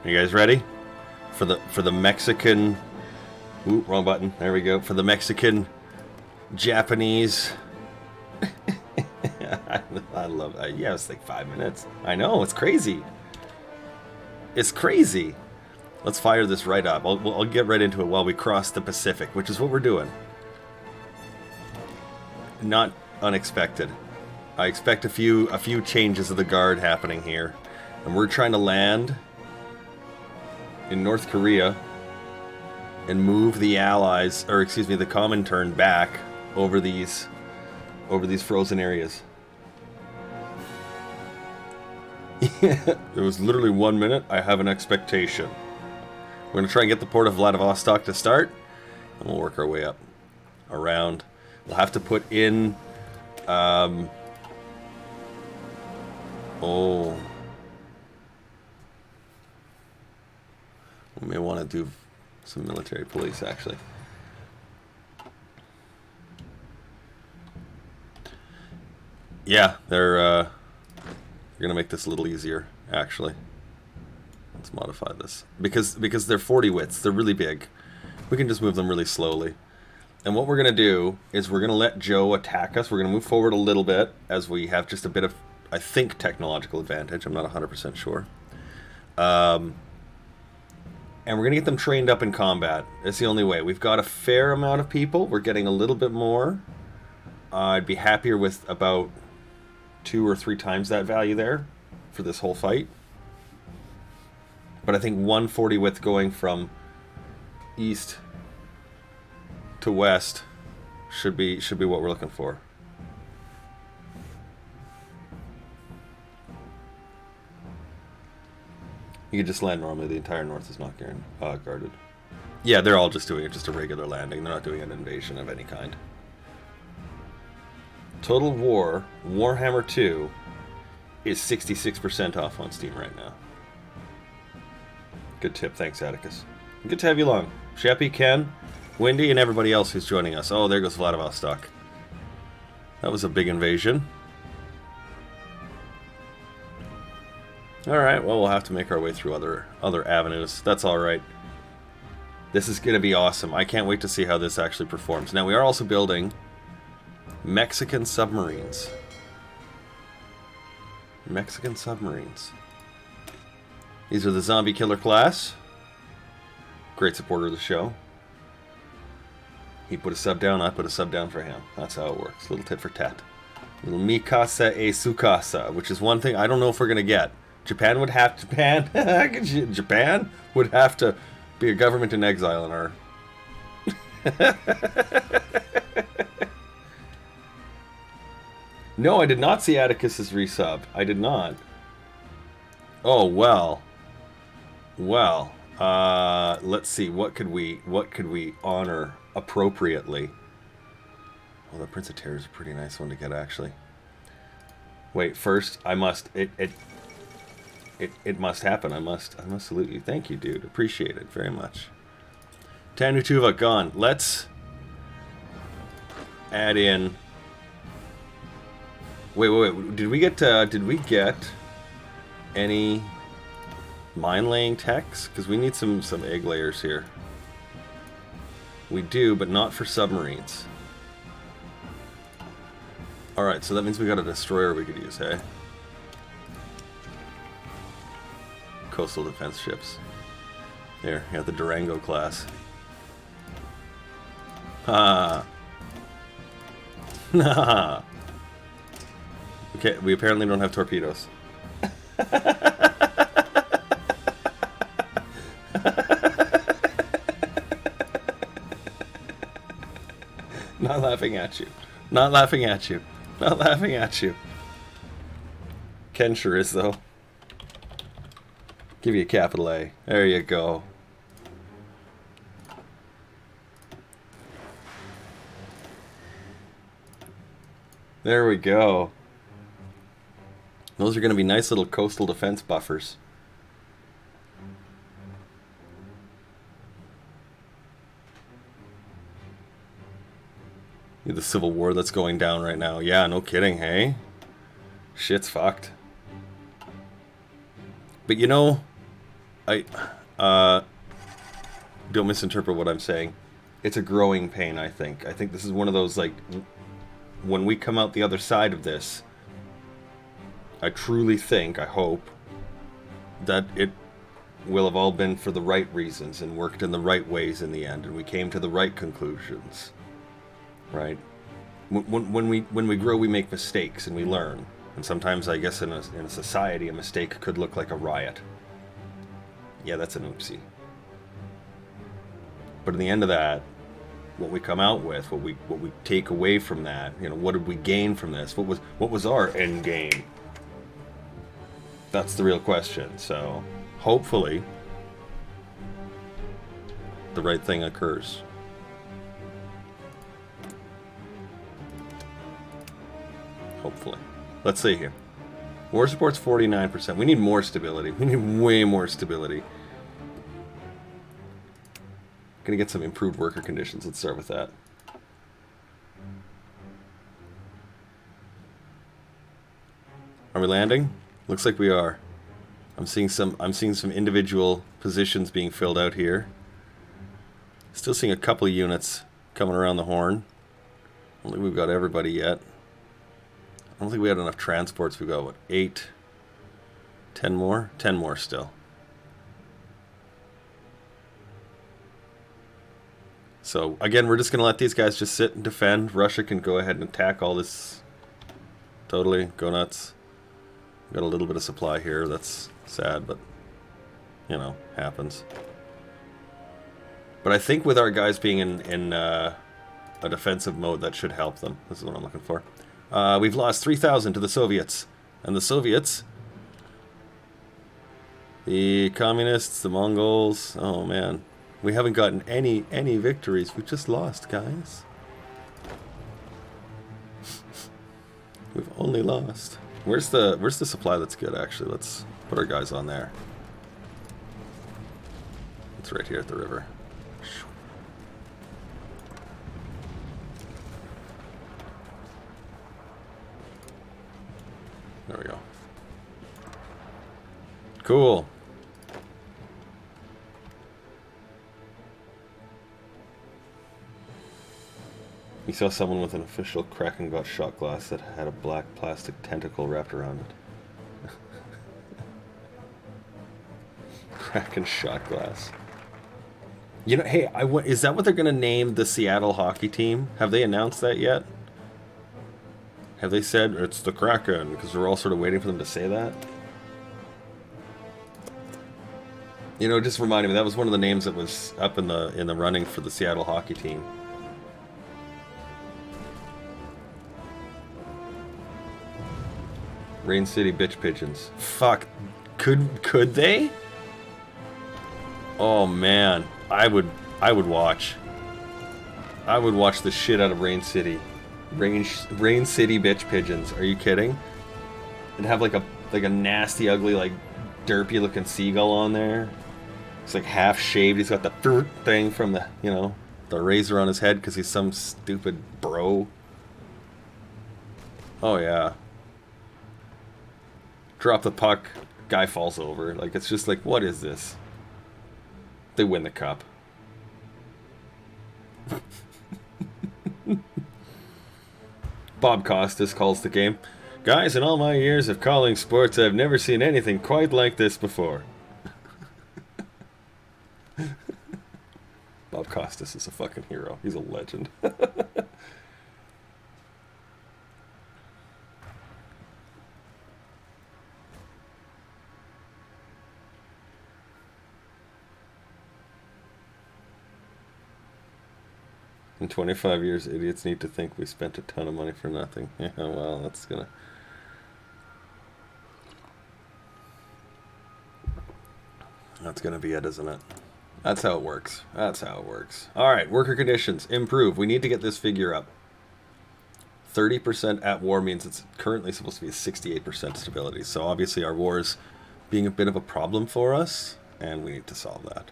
Are you guys ready for the Mexican? Ooh, wrong button. There we go. For the Mexican Japanese. I love. Yeah, it's like 5 minutes. I know, it's crazy. It's crazy. Let's fire this right up. I'll get right into it while we cross the Pacific, which is what we're doing. Not unexpected. I expect a few changes of the guard happening here, and we're trying to land in North Korea and move the Allies, or excuse me, the Comintern back over these frozen areas. Yeah, it was literally 1 minute. I have an expectation. We're gonna try and get the port of Vladivostok to start, and we'll work our way up around. We'll have to put in we may want to do some military police, actually. Yeah, they're gonna make this a little easier, actually. Let's modify this. Because they're 40 widths, they're really big. We can just move them really slowly. And what we're gonna do is we're gonna let Joe attack us. We're gonna move forward a little bit as we have just a bit of, I think, technological advantage. I'm not 100% sure. And we're going to get them trained up in combat. It's the only way. We've got a fair amount of people. We're getting a little bit more. I'd be happier with about 2 or 3 times that value there for this whole fight. But I think 140 width going from east to west should be what we're looking for. You can just land normally. The entire north is not guarded. Yeah, they're all just doing it, just a regular landing. They're not doing an invasion of any kind. Total War, Warhammer 2, is 66% off on Steam right now. Good tip. Thanks, Atticus. Good to have you along. Sheppy, Ken, Wendy, and everybody else who's joining us. Oh, there goes Vladivostok. That was a big invasion. Alright, well, we'll have to make our way through other avenues. That's alright. This is going to be awesome. I can't wait to see how this actually performs. Now, we are also building Mexican submarines. Mexican submarines. These are the Zombie Killer class. Great supporter of the show. He put a sub down, I put a sub down for him. That's how it works. Little tit for tat. Little mikasa e sukasa, which is one thing I don't know if we're gonna get. Japan would have Japan would have to be a government in exile in our. No, I did not see Atticus's resub. I did not. Oh well. Well, let's see. What could we honor appropriately? Well, the Prince of Terror is a pretty nice one to get, actually. Wait, first I must it must happen. I must salute you. Thank you, dude. Appreciate it very much. Tanutuva gone. Let's add in. Wait. Did we get any mine laying techs? Because we need some egg layers here. We do, but not for submarines. Alright, so that means we got a destroyer we could use, hey? Coastal defense ships. There, you got the Durango class. Ha! Nah. Okay, we apparently don't have torpedoes. Not laughing at you. Not laughing at you. Not laughing at you. Ken sure is, though. Give you a capital A. There you go. There we go. Those are going to be nice little coastal defense buffers. The civil war that's going down right now. Yeah, no kidding, hey? Shit's fucked. But you know, don't misinterpret what I'm saying. It's a growing pain, I think. I think this is one of those, like, when we come out the other side of this, I truly think, I hope, that it will have all been for the right reasons and worked in the right ways in the end, and we came to the right conclusions. Right? When we grow, we make mistakes and we learn. And sometimes, I guess, in a society, a mistake could look like a riot. Yeah, that's an oopsie. But in the end of that, what we come out with, what we take away from that, you know, what did we gain from this? What was our end game? That's the real question. So, hopefully, the right thing occurs. Hopefully. Let's see here. War support's 49%. We need more stability. We need way more stability. Gonna get some improved worker conditions. Let's start with that. Are we landing? Looks like we are. I'm seeing some individual positions being filled out here. Still seeing a couple of units coming around the horn. I don't think we've got everybody yet. I don't think we had enough transports. We got, what, 8? 10 more? 10 more still. So, again, we're just going to let these guys just sit and defend. Russia can go ahead and attack all this. Totally. Go nuts. Got a little bit of supply here. That's sad, but, you know, happens. But I think with our guys being in a defensive mode, that should help them. This is what I'm looking for. We've lost 3,000 to the Soviets. And the Soviets, the Communists, the Mongols, oh man. We haven't gotten any victories. We just lost, guys. We've only lost. Where's the supply that's good, actually? Let's put our guys on there. It's right here at the river. There we go. Cool. You saw someone with an official Kraken got shot glass that had a black plastic tentacle wrapped around it. Kraken shot glass. You know, hey, is that what they're going to name the Seattle hockey team? Have they announced that yet? Have they said it's the Kraken? Because we're all sort of waiting for them to say that. You know, just reminded me that was one of the names that was up in the running for the Seattle hockey team. Rain City bitch pigeons. Fuck. Could they? Oh man, I would watch. I would watch the shit out of Rain City. Rain City bitch pigeons. Are you kidding? And have like a nasty, ugly, like derpy looking seagull on there. He's like half shaved. He's got the fruit thing from the the razor on his head because he's some stupid bro. Oh yeah. Drop the puck. Guy falls over. Like it's just like, what is this? They win the cup. Bob Costas calls the game. Guys, in all my years of calling sports, I've never seen anything quite like this before. Bob Costas is a fucking hero. He's a legend. In 25 years, idiots need to think we spent a ton of money for nothing. Yeah, well, that's gonna... That's gonna be it, isn't it? That's how it works. That's how it works. Alright, worker conditions. Improve. We need to get this figure up. 30% at war means it's currently supposed to be a 68% stability. So obviously our war is being a bit of a problem for us, and we need to solve that.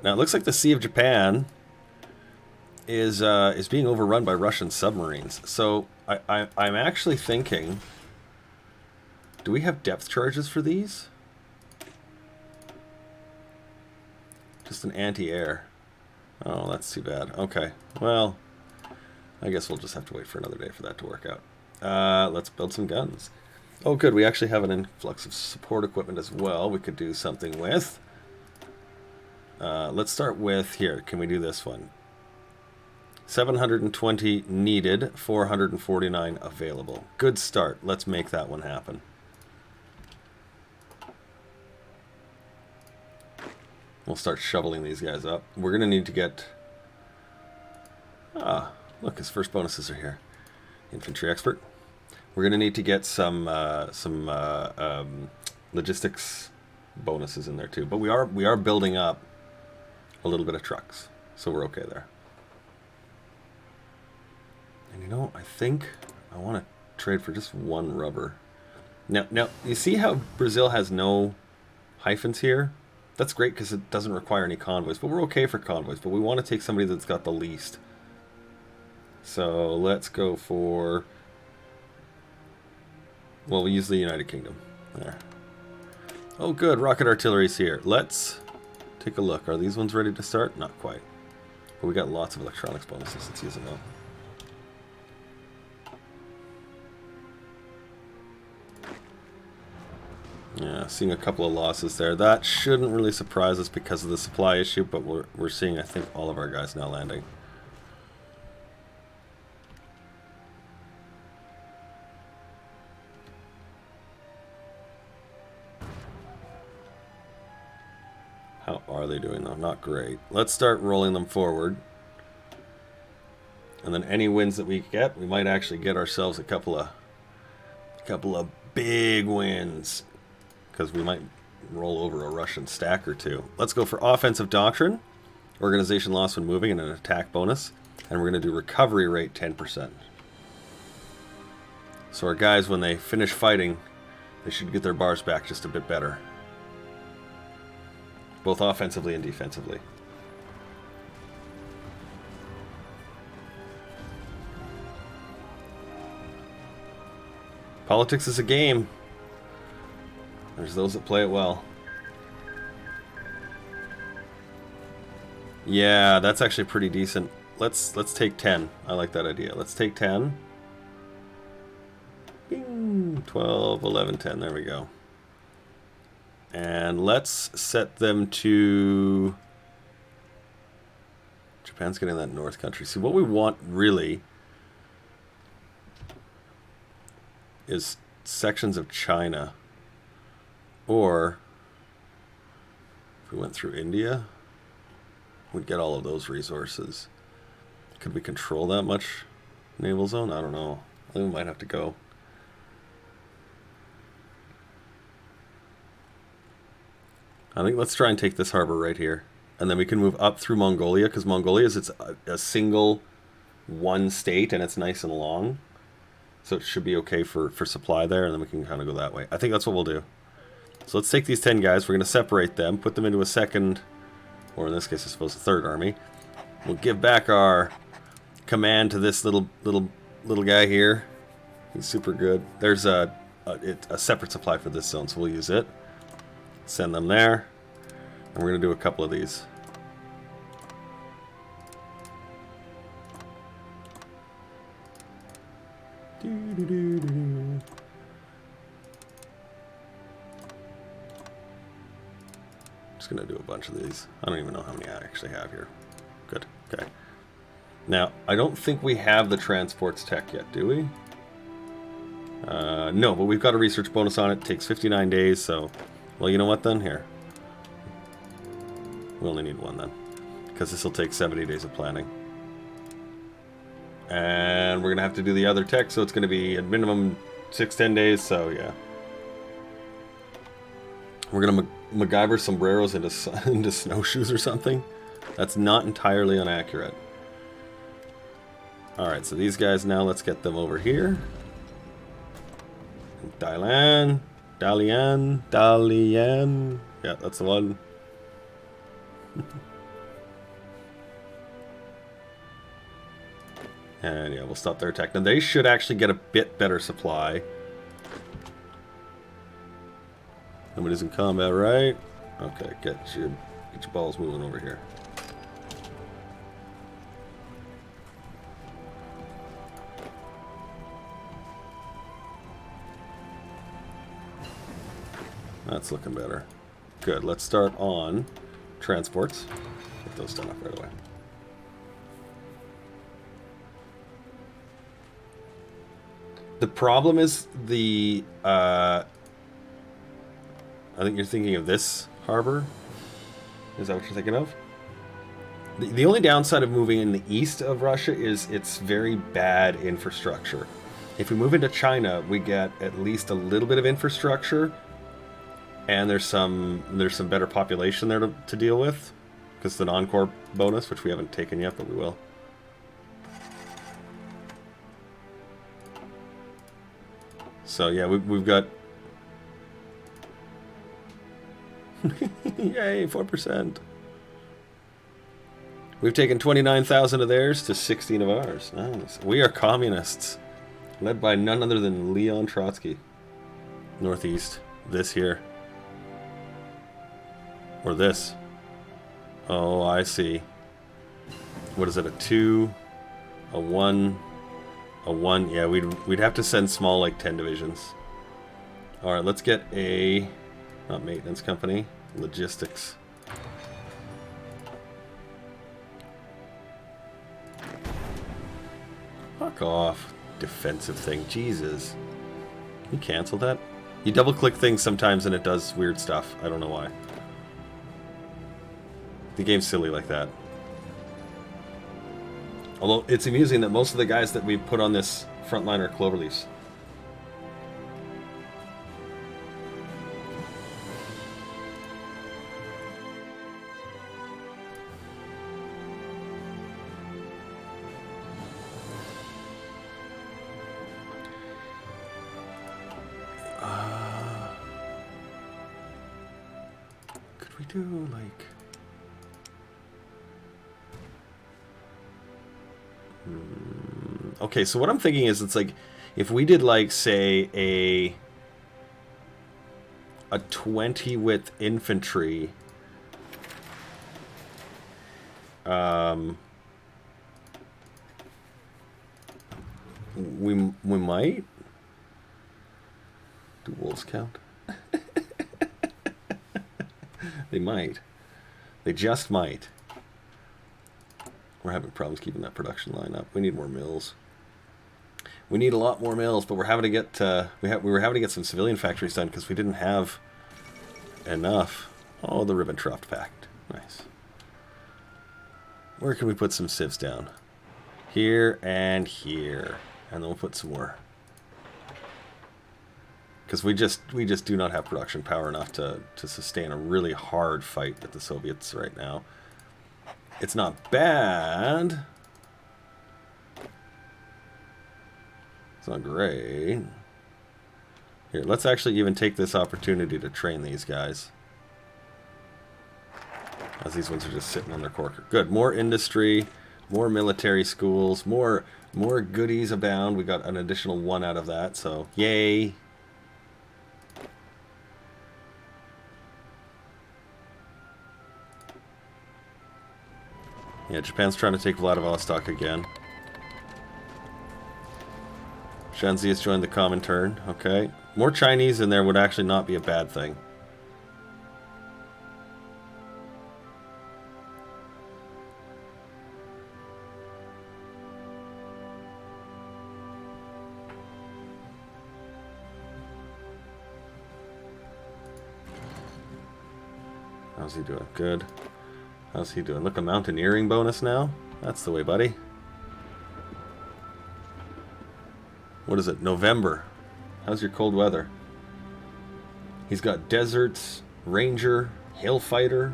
Now it looks like the Sea of Japan is being overrun by Russian submarines. So I'm actually thinking, do we have depth charges for these? Just an anti-air. Oh, that's too bad. Okay, well, I guess we'll just have to wait for another day for that to work out. Let's build some guns. Oh good, we actually have an influx of support equipment as well we could do something with. Let's start with, here, can we do this one? 720 needed, 449 available. Good start. Let's make that one happen. We'll start shoveling these guys up. We're going to need to get... Ah, look, his first bonuses are here. Infantry expert. We're going to need to get some logistics bonuses in there too. But we are building up a little bit of trucks, so we're okay there. And you know, I think I want to trade for just one rubber. Now, you see how Brazil has no hyphens here? That's great because it doesn't require any convoys, but we're okay for convoys. But we want to take somebody that's got the least. So let's go for... Well, we'll use the United Kingdom. There. Oh, good. Rocket artillery's here. Let's take a look. Are these ones ready to start? Not quite. But we got lots of electronics bonuses. Let's use them all. Yeah, seeing a couple of losses there. That shouldn't really surprise us because of the supply issue, but we're seeing, I think, all of our guys now landing. How are they doing, though? Not great. Let's start rolling them forward. And then any wins that we get, we might actually get ourselves a couple of big wins. Because we might roll over a Russian stack or two. Let's go for offensive doctrine, organization loss when moving, and an attack bonus. And we're going to do recovery rate 10%. So our guys, when they finish fighting, they should get their bars back just a bit better. Both offensively and defensively. Politics is a game. There's those that play it well. Yeah, that's actually pretty decent. Let's take 10. I like that idea. Let's take 10. Bing, 12, 11, 10. There we go. And let's set them to Japan's getting that north country. See, what we want really is sections of China. Or if we went through India, we'd get all of those resources. Could we control that much naval zone? I don't know. I think we might have to go. I think let's try and take this harbor right here. And then we can move up through Mongolia, because Mongolia is a single one state, and it's nice and long. So it should be okay for supply there, and then we can kind of go that way. I think that's what we'll do. So let's take these 10 guys. We're going to separate them, put them into a second, or in this case, I suppose, a third army. We'll give back our command to this little guy here. He's super good. There's a separate supply for this zone, so we'll use it. Send them there. And we're going to do a couple of these. Just going to do a bunch of these. I don't even know how many I actually have here. Good. Okay. Now, I don't think we have the transports tech yet, do we? No, but we've got a research bonus on it. It takes 59 days, so... Well, you know what then? Here. We only need one then. Because this will take 70 days of planning. And we're going to have to do the other tech, so it's going to be a minimum 6-10 days, so yeah. We're going to MacGyver sombreros into snowshoes or something. That's not entirely inaccurate. Alright, so these guys now, let's get them over here. Dalian. Yeah, that's the one. And yeah, we'll stop their attack. Now they should actually get a bit better supply. Nobody's in combat, right? Okay, get your balls moving over here. That's looking better. Good, let's start on transports. Get those done up right away. The problem is the, I think you're thinking of this harbor. Is that what you're thinking of? The only downside of moving in the east of Russia is it's very bad infrastructure. If we move into China, we get at least a little bit of infrastructure, and there's some better population there to deal with, because the non-core bonus, which we haven't taken yet, but we will. So yeah, we've got yay, 4%. We've taken 29,000 of theirs to 16 of ours. Nice. We are communists, led by none other than Leon Trotsky. Northeast. This here. Or this. Oh, I see. What is it? A 2, a 1, a 1. Yeah, we'd have to send small, like 10 divisions. All right, let's get a not maintenance company, logistics. Fuck off, defensive thing. Jesus. Can you cancel that? You double click things sometimes and it does weird stuff. I don't know why. The game's silly like that. Although it's amusing that most of the guys that we put on this front line are cloverleafs. Could we do like... Okay, so what I'm thinking is it's like if we did like say a 20 width infantry, we might do wolves count. They might. They just might. We're having problems keeping that production line up. We need more mills. We need a lot more mills, but we're having to get we were having to get some civilian factories done because we didn't have enough. Oh, the Ribbentrop Pact. Nice. Where can we put some civs down? Here and here. And then we'll put some more. Because we just do not have production power enough to sustain a really hard fight with the Soviets right now. It's not bad. It's not great. Here, let's actually even take this opportunity to train these guys. As these ones are just sitting on their corker. Good. More industry, more military schools, more goodies abound. We got an additional 1 out of that, so yay. Yeah, Japan's trying to take Vladivostok again. Shanxi has joined the Comintern. Okay. More Chinese in there would actually not be a bad thing. How's he doing? Good. How's he doing? Look, a mountaineering bonus now? That's the way, buddy. What is it? November. How's your cold weather? He's got deserts, ranger, hail fighter.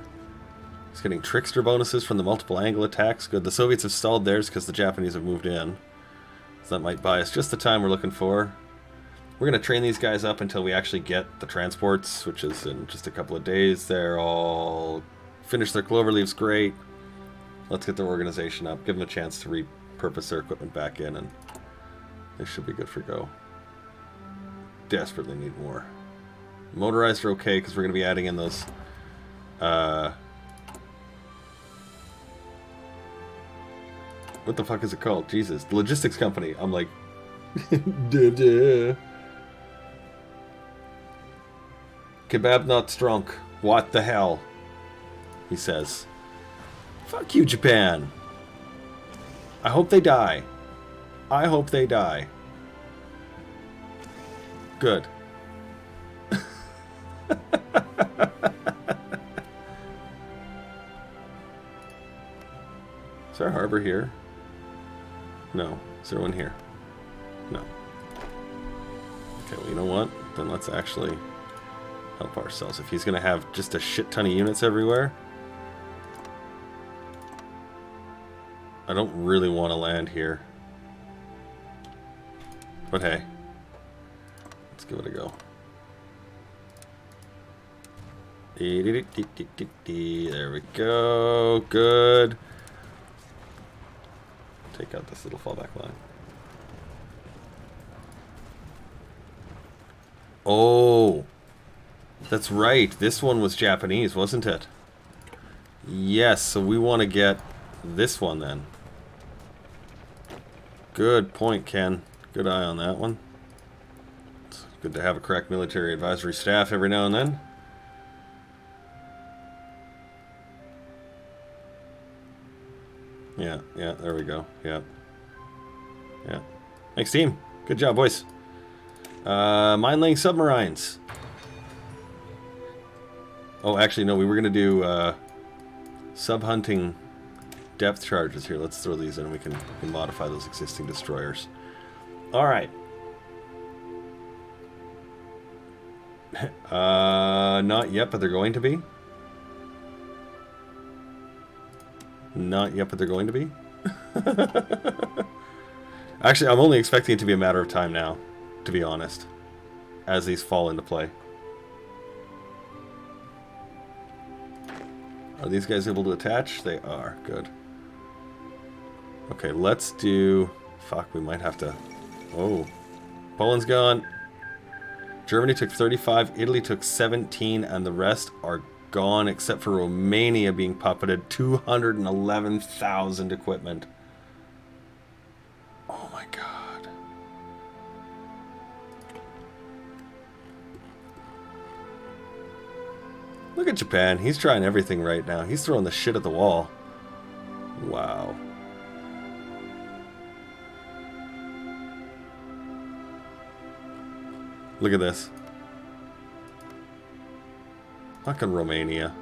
He's getting trickster bonuses from the multiple angle attacks. Good. The Soviets have stalled theirs because the Japanese have moved in. So that might buy us just the time we're looking for. We're going to train these guys up until we actually get the transports, which is in just a couple of days. They're all finished their clover leaves. Great. Let's get their organization up. Give them a chance to repurpose their equipment back in, and they should be good for go. Desperately need more. Motorized are okay because we're going to be adding in those what the fuck is it called? Jesus. The logistics company. I'm like duh, duh. Kebab not strunk. What the hell? He says. Fuck you, Japan. I hope they die. I hope they die. Good. Is there a harbor here? No. Is there one here? No. Okay, well, you know what? Then let's actually help ourselves. If he's going to have just a shit ton of units everywhere, I don't really want to land here. But hey, let's give it a go. There we go. Good. Take out this little fallback line. Oh, that's right. This one was Japanese, wasn't it? Yes, so we want to get this one then. Good point, Ken. Good eye on that one. It's good to have a correct military advisory staff every now and then. Yeah, there we go. Yeah. Thanks, team. Good job, boys. Mine-laying submarines. Oh, actually, no, we were going to do sub-hunting depth charges here. Let's throw these in and we can modify those existing destroyers. Alright. Not yet, but they're going to be. Not yet, but they're going to be. Actually, I'm only expecting it to be a matter of time now, to be honest, as these fall into play. Are these guys able to attach? They are. Good. Okay, let's do... Fuck, we might have to... Oh. Poland's gone. Germany took 35, Italy took 17, and the rest are gone except for Romania being puppeted. 211,000 equipment. Oh my god. Look at Japan. He's trying everything right now. He's throwing the shit at the wall. Wow. Look at this. Fucking Romania.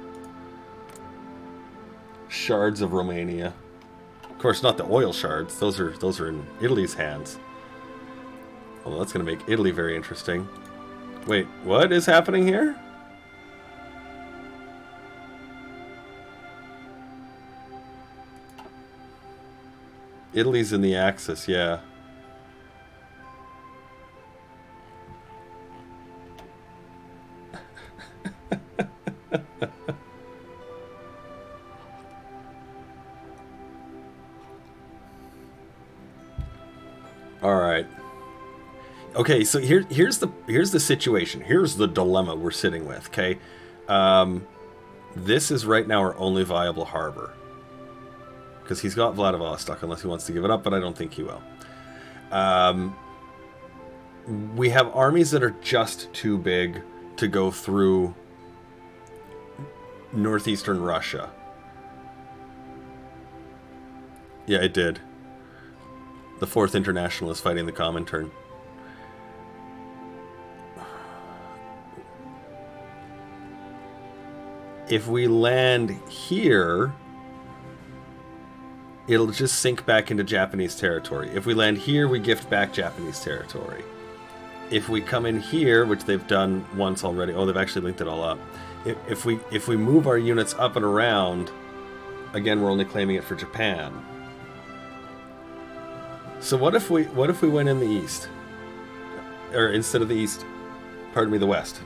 Shards of Romania. Of course, not the oil shards. Those are in Italy's hands. Well, that's going to make Italy very interesting. Wait, what is happening here? Italy's in the Axis, yeah. All right. Okay, so here's the situation. Here's the dilemma we're sitting with. Okay, this is right now our only viable harbor because he's got Vladivostok unless he wants to give it up, but I don't think he will. We have armies that are just too big to go through northeastern Russia. Yeah, it did. The Fourth International is fighting the Comintern. If we land here, it'll just sink back into Japanese territory. If we land here, we gift back Japanese territory. If we come in here, which they've done once already, oh, they've actually linked it all up. If we move our units up and around, again, we're only claiming it for Japan. So what if we went in the east, or instead of the east, pardon me, the west?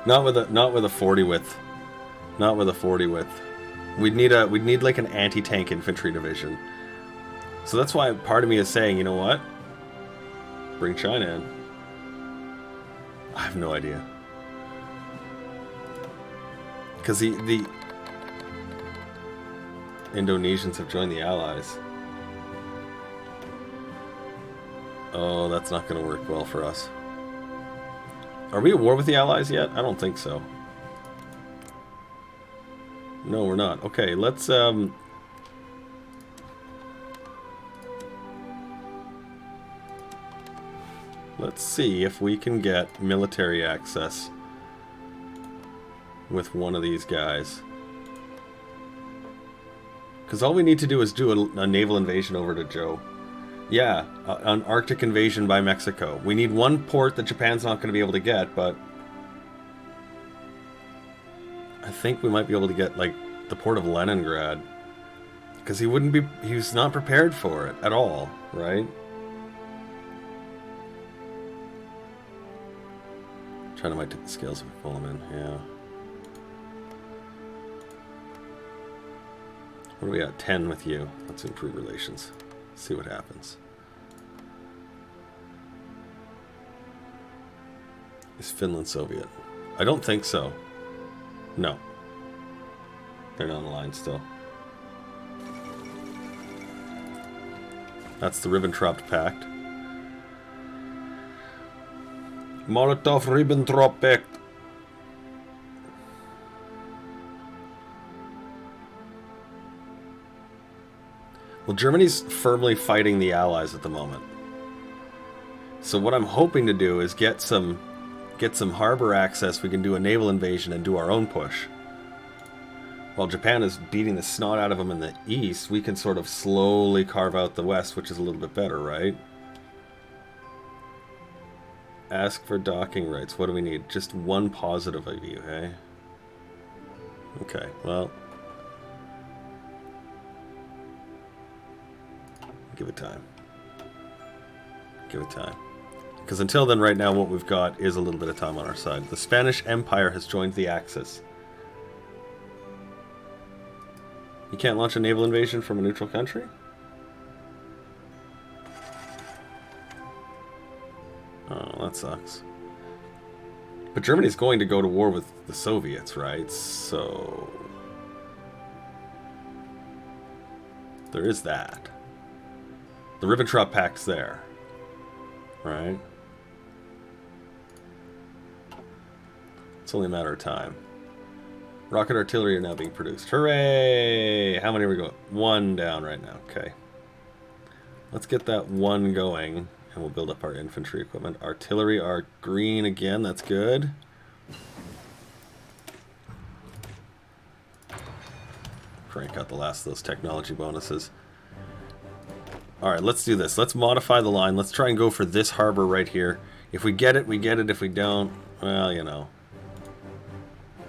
Not with a 40 width. Not with a 40 width. We'd need like an anti-tank infantry division. So that's why part of me is saying, you know what? Bring China in. I have no idea. Because the Indonesians have joined the Allies. Oh, that's not going to work well for us. Are we at war with the Allies yet? I don't think so. No, we're not. Okay, let's see if we can get military access with one of these guys. Because all we need to do is do a naval invasion over to Joe. Yeah, an Arctic invasion by Mexico. We need one port that Japan's not going to be able to get, but I think we might be able to get, like, the port of Leningrad. Because he's not prepared for it at all, right? China might take the scales if we pull him in, yeah. What are we at? 10 with you. Let's improve relations. See what happens. Is Finland Soviet? I don't think so. No. They're not on the line still. That's the Ribbentrop Pact. Molotov-Ribbentrop Pact. Well, Germany's firmly fighting the Allies at the moment. So what I'm hoping to do is get some harbor access. We can do a naval invasion and do our own push. While Japan is beating the snot out of them in the east, we can sort of slowly carve out the west, which is a little bit better, right? Ask for docking rights. What do we need? Just one positive of you, hey? Okay, well... give it time. Give it time. Because until then, right now, what we've got is a little bit of time on our side. The Spanish Empire has joined the Axis. You can't launch a naval invasion from a neutral country? Oh, that sucks. But Germany's going to go to war with the Soviets, right? So... there is that. The Ribbentrop Pact's there. Right? It's only a matter of time. Rocket artillery are now being produced. Hooray! How many are we going? One down right now. Okay. Let's get that one going, and we'll build up our infantry equipment. Artillery are green again. That's good. Crank out the last of those technology bonuses. Alright, let's do this. Let's modify the line. Let's try and go for this harbor right here. If we get it, we get it. If we don't, well, you know.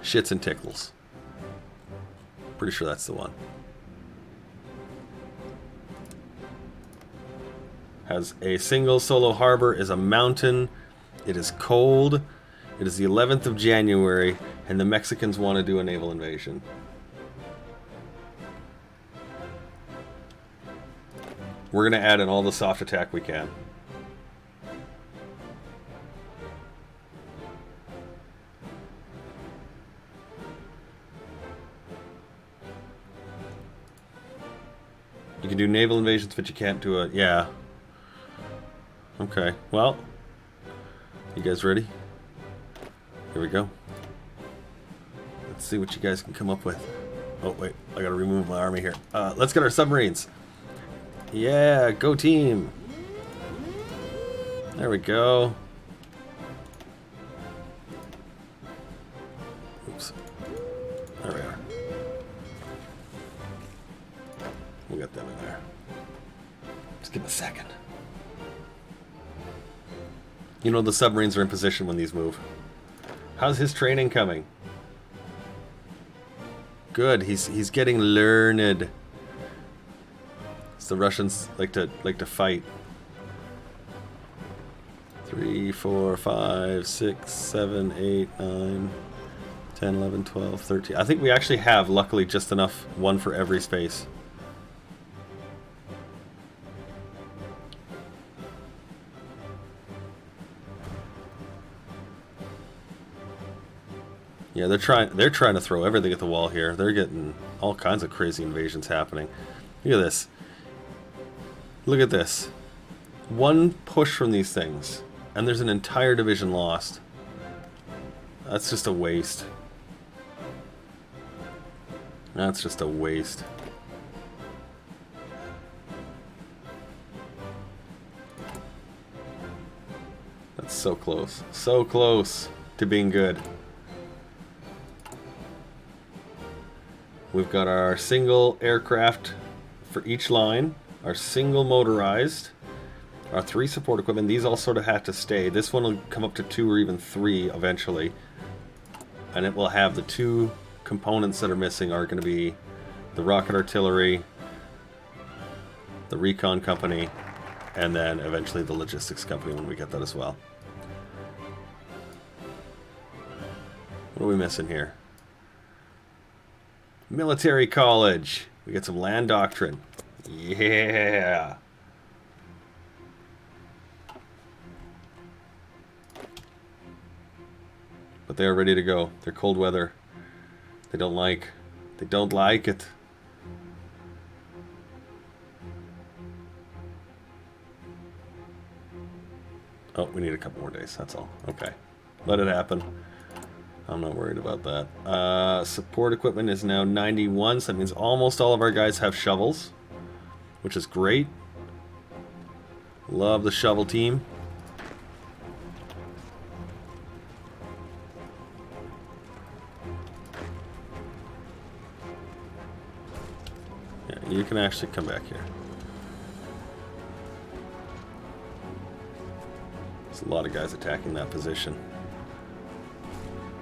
Shits and tickles. Pretty sure that's the one. Has a single solo harbor, is a mountain. It is cold. It is the 11th of January, and the Mexicans want to do a naval invasion. We're going to add in all the soft attack we can. You can do naval invasions, but you can't do it. Yeah. Okay, well. You guys ready? Here we go. Let's see what you guys can come up with. Oh, wait. I gotta remove my army here. Let's get our submarines. Yeah, go team. There we go. Oops. There we are. We'll get them in there. Just give them a second. You know the submarines are in position when these move. How's his training coming? Good. He's getting learned. The Russians like to fight. 3, 4, 5, 6, 7, 8, 9, 10, 11, 12, 13. I think we actually have, luckily, just enough, one for every space. Yeah, they're trying to throw everything at the wall here. They're getting all kinds of crazy invasions happening. Look at this. Look at this. One push from these things, and there's an entire division lost. That's just a waste. That's just a waste. That's so close. So close to being good. We've got our single aircraft for each line. Our single motorized, our 3 support equipment, these all sort of have to stay. This one will come up to 2 or even 3 eventually. And it will have the 2 components that are missing are going to be the rocket artillery, the recon company, and then eventually the logistics company when we get that as well. What are we missing here? Military college. We get some land doctrine. Yeah. But they're ready to go. They're cold weather. They don't like it. Oh, we need a couple more days, that's all. Okay. Let it happen. I'm not worried about that. Support equipment is now 91, so that means almost all of our guys have shovels, which is great. Love the shovel team. Yeah, you can actually come back here. There's a lot of guys attacking that position.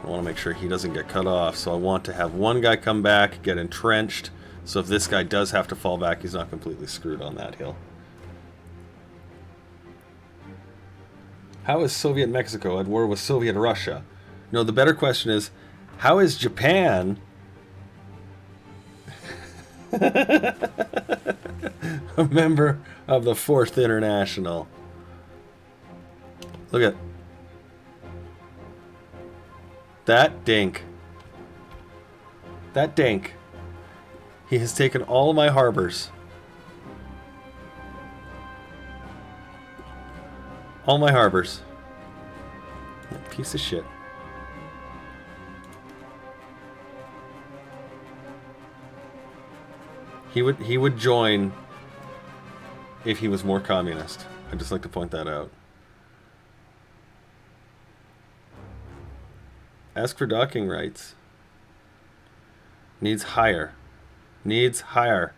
I want to make sure he doesn't get cut off, so I want to have one guy come back, get entrenched, so if this guy does have to fall back, he's not completely screwed on that hill. How is Soviet Mexico at war with Soviet Russia? No, the better question is, how is Japan a member of the 4th International? Look at that dink. That dink. He has taken all of my harbors. All my harbors. Piece of shit. He would join if he was more communist. I'd just like to point that out. Ask for docking rights. Needs higher. Needs higher.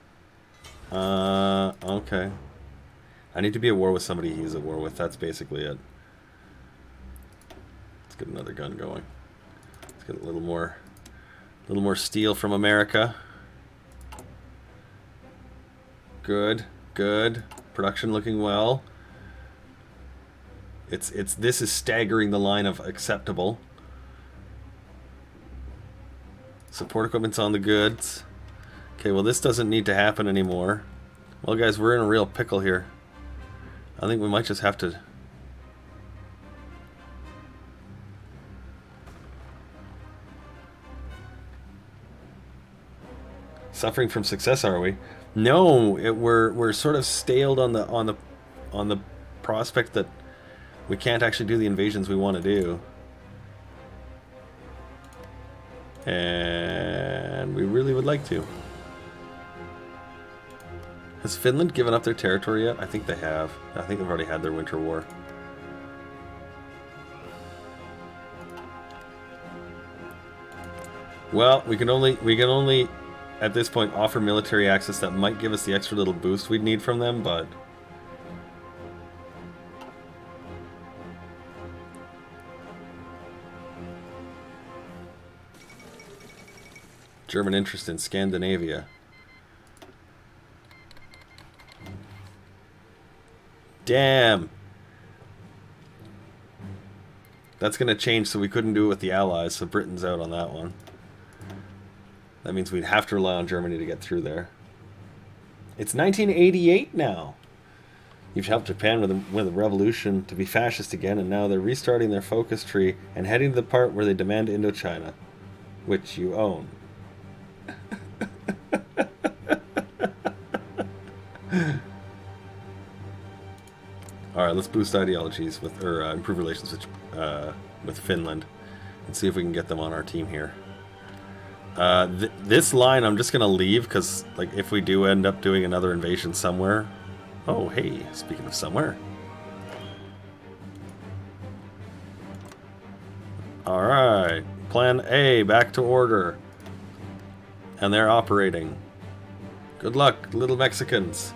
Okay. I need to be at war with somebody he's at war with. That's basically it. Let's get another gun going. Let's get a little more steel from America. Good, good. Production looking well. This is staggering the line of acceptable. Support equipment's on the goods. Okay, well this doesn't need to happen anymore. Well guys, we're in a real pickle here. I think we might just have to... Suffering from success, are we? No, we're sort of staled on the prospect that we can't actually do the invasions we want to do. And we really would like to. Has Finland given up their territory yet? I think they have. I think they've already had their winter war. Well, we can only at this point offer military access that might give us the extra little boost we'd need from them, but German interest in Scandinavia. Damn. That's going to change, so we couldn't do it with the Allies, so Britain's out on that one. That means we'd have to rely on Germany to get through there. It's 1988 now. You've helped Japan with a revolution to be fascist again, and now they're restarting their focus tree and heading to the part where they demand Indochina, which you own. Alright, let's boost ideologies or improve relations with Finland and see if we can get them on our team here. This line I'm just going to leave because, like, if we do end up doing another invasion somewhere... Oh, hey, speaking of somewhere. Alright, Plan A, back to order. And they're operating. Good luck, little Mexicans.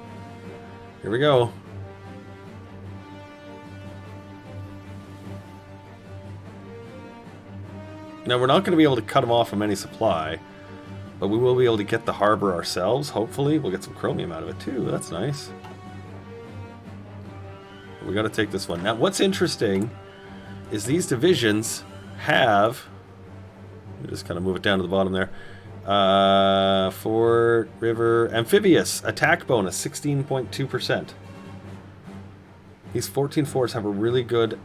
Here we go. Now, we're not going to be able to cut them off from any supply, but we will be able to get the harbor ourselves, hopefully. We'll get some chromium out of it, too. That's nice. We got to take this one. Now, what's interesting is these divisions have... Let me just kind of move it down to the bottom there. Fort River Amphibious attack bonus, 16.2%. These 14 forts have a really good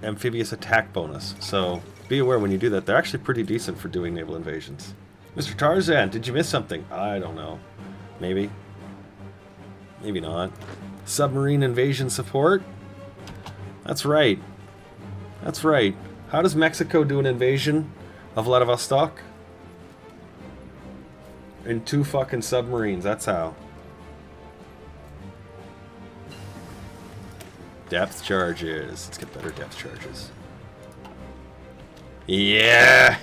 amphibious attack bonus, so be aware when you do that. They're actually pretty decent for doing naval invasions. Mr. Tarzan, did you miss something? I don't know. Maybe. Maybe not. Submarine invasion support? That's right. That's right. How does Mexico do an invasion of Vladivostok? In 2 fucking submarines, that's how. Depth charges. Let's get better depth charges. Yeah!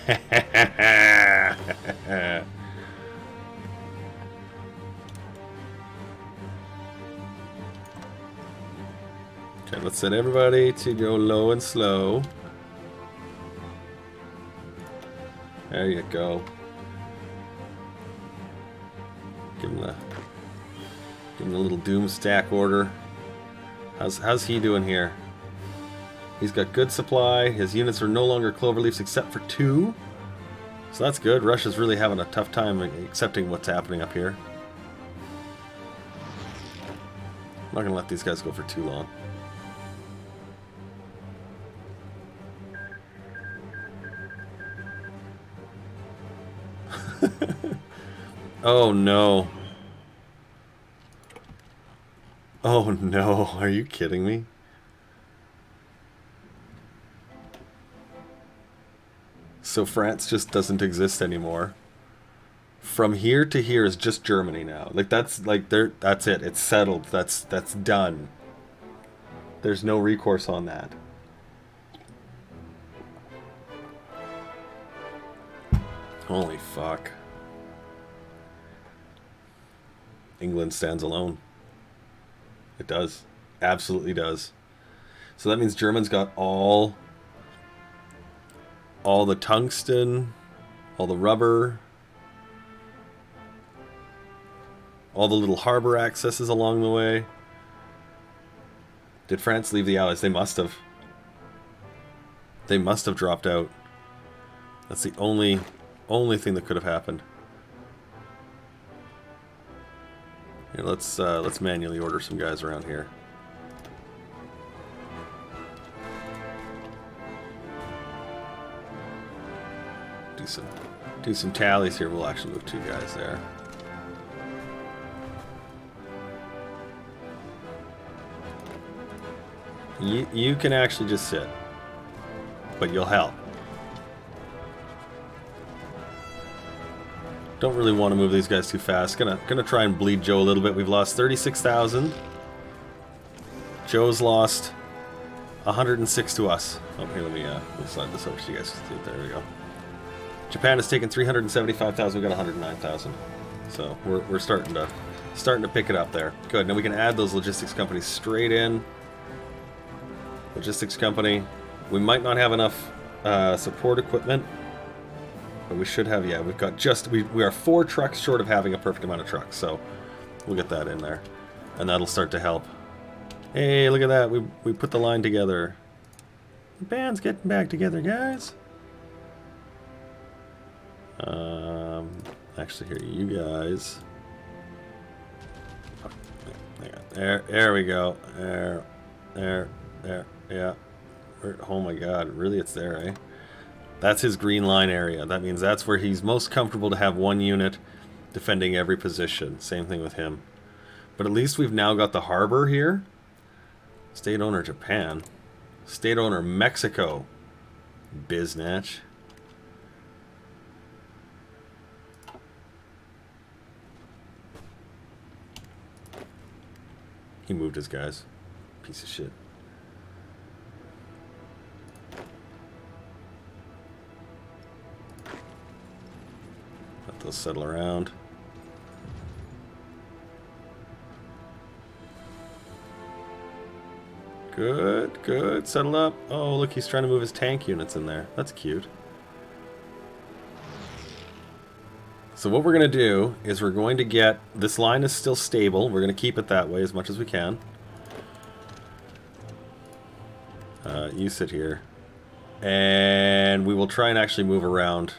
Okay, let's set everybody to go low and slow. There you go. Give him the little doom stack order. How's he doing here? He's got good supply. His units are no longer cloverleafs except for 2. So that's good. Russia's really having a tough time accepting what's happening up here. I'm not going to let these guys go for too long. Oh no. Oh no, are you kidding me? So France just doesn't exist anymore. from here to here is just Germany now. Like that's that's it. It's settled. That's done. There's no recourse on that. Holy fuck. England stands alone. It does. Absolutely does. So that means Germans got all the tungsten, all the rubber, all the little harbor accesses along the way. Did France leave the Allies? They must have. They must have dropped out. That's the only thing that could have happened. Here, let's manually order some guys around here. Do some tallies here. We'll actually move 2 guys there. You can actually just sit, but you'll help. Don't really want to move these guys too fast. Gonna try and bleed Joe a little bit. We've lost 36,000. Joe's lost 106 to us. Oh, here, let me slide this over so you guys can see it. There we go. Japan has taken 375,000. We got 109,000. So we're starting to pick it up there. Good. Now we can add those logistics companies straight in. Logistics company. We might not have enough support equipment, but we should have. Yeah, we've got we are 4 trucks short of having a perfect amount of trucks. So we'll get that in there, and that'll start to help. Hey, look at that. We put the line together. The band's getting back together, guys. Actually, here, you guys. Oh, there we go. There. Yeah. Oh my God, really? It's there, eh? That's his green line area. That means that's where he's most comfortable to have 1 unit defending every position. Same thing with him. But at least we've now got the harbor here. State owner Japan. State owner Mexico. Biznatch. He moved his guys. Piece of shit. Let those settle around. Good, good. Settle up. Oh, look, he's trying to move his tank units in there. That's cute. So what we're going to do is we're going to get... This line is still stable. We're going to keep it that way as much as we can. You sit here. And we will try and actually move around.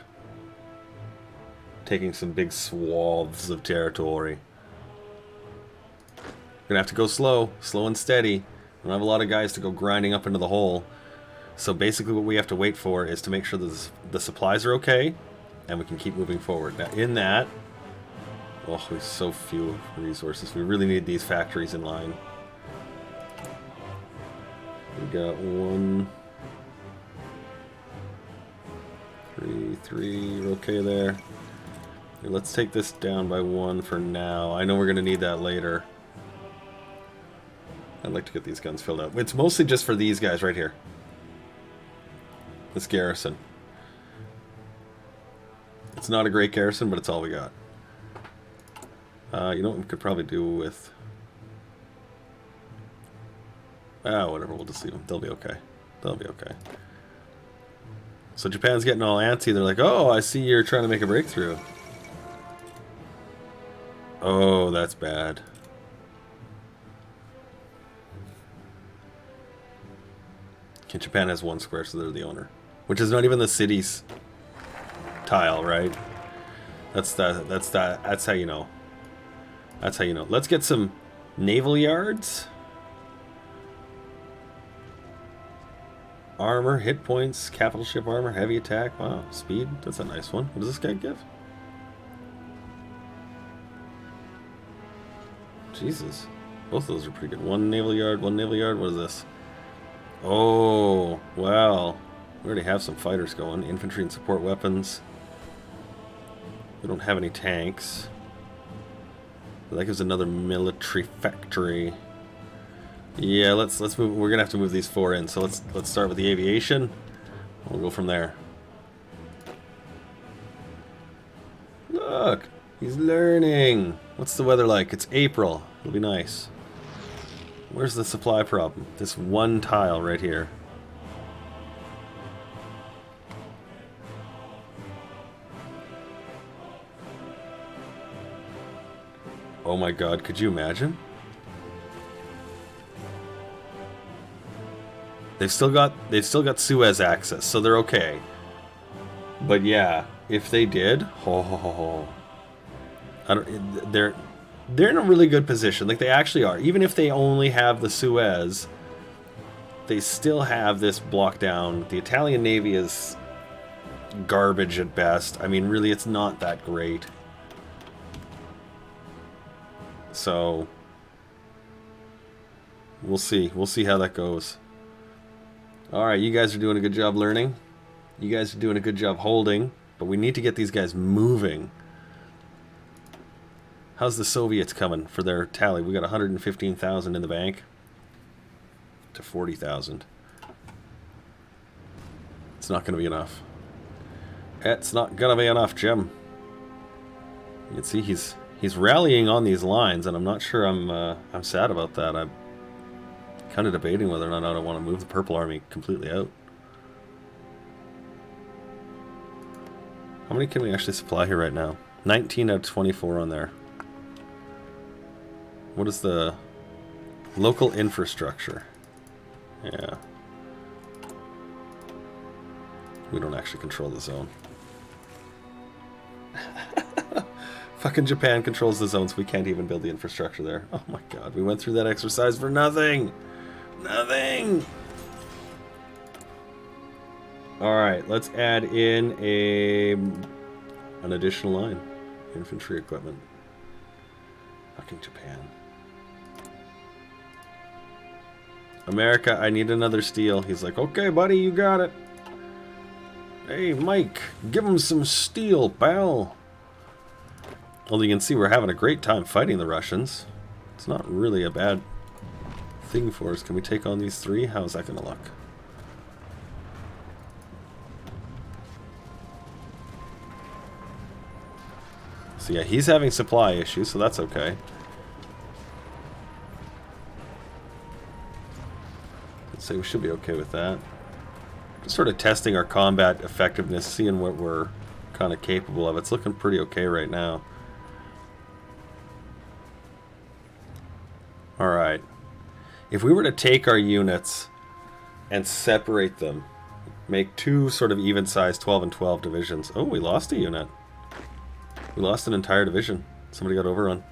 Taking some big swaths of territory. We're going to have to go slow. Slow and steady. We don't have a lot of guys to go grinding up into the hole. So basically what we have to wait for is to make sure that the supplies are okay. And we can keep moving forward. Now, in that... Oh, we have so few resources. We really need these factories in line. We got 1... 3... We're okay there. Here, let's take this down by 1 for now. I know we're going to need that later. I'd like to get these guns filled up. It's mostly just for these guys right here. This garrison. It's not a great garrison, but it's all we got. You know what we could probably do with... whatever, we'll just leave them. They'll be okay. They'll be okay. So Japan's getting all antsy. They're like, oh, I see you're trying to make a breakthrough. Oh, that's bad. Okay, Japan has 1 square, so they're the owner. Which is not even the city's tile, right? That's how you know. That's how you know. Let's get some naval yards. Armor, hit points, capital ship armor, heavy attack. Wow, speed. That's a nice one. What does this guy give? Jesus. Both of those are pretty good. 1 naval yard, 1 naval yard. What is this? Oh, well. We already have some fighters going. Infantry and support weapons. We don't have any tanks. That gives another military factory. Yeah, let's move. We're gonna have to move these 4 in. So let's start with the aviation. We'll go from there. Look, he's learning. What's the weather like? It's April. It'll be nice. Where's the supply problem? This one tile right here. Oh my god, could you imagine? They've still got Suez access, so they're okay. But yeah, if they did, they're in a really good position. Like, they actually are. Even if they only have the Suez, they still have this blocked down. The Italian Navy is garbage at best. I mean, really, it's not that great. So we'll see. We'll see how that goes. Alright, you guys are doing a good job learning. You guys are doing a good job holding. But we need to get these guys moving. How's the Soviets coming for their tally? We got 115,000 in the bank. To 40,000. It's not going to be enough. It's not going to be enough, Jim. You can see he's rallying on these lines, and I'm not sure I'm sad about that. I'm kind of debating whether or not I want to move the Purple Army completely out. How many can we actually supply here right now? 19 out of 24 on there. What is the local infrastructure? Yeah. We don't actually control the zone. Fucking Japan controls the zones. We can't even build the infrastructure there. Oh my god, we went through that exercise for nothing. Nothing. Alright, let's add in an additional line. Infantry equipment. Fucking Japan. America, I need another steel. He's like, okay, buddy, you got it. Hey, Mike, give him some steel, pal. Well, you can see we're having a great time fighting the Russians. It's not really a bad thing for us. Can we take on these 3? How's that going to look? So yeah, he's having supply issues, so that's okay. Let's say we should be okay with that. Just sort of testing our combat effectiveness, seeing what we're kind of capable of. It's looking pretty okay right now. Alright. If we were to take our units and separate them, make 2 sort of even-sized 12 and 12 divisions. Oh, we lost a unit. We lost an entire division. Somebody got overrun.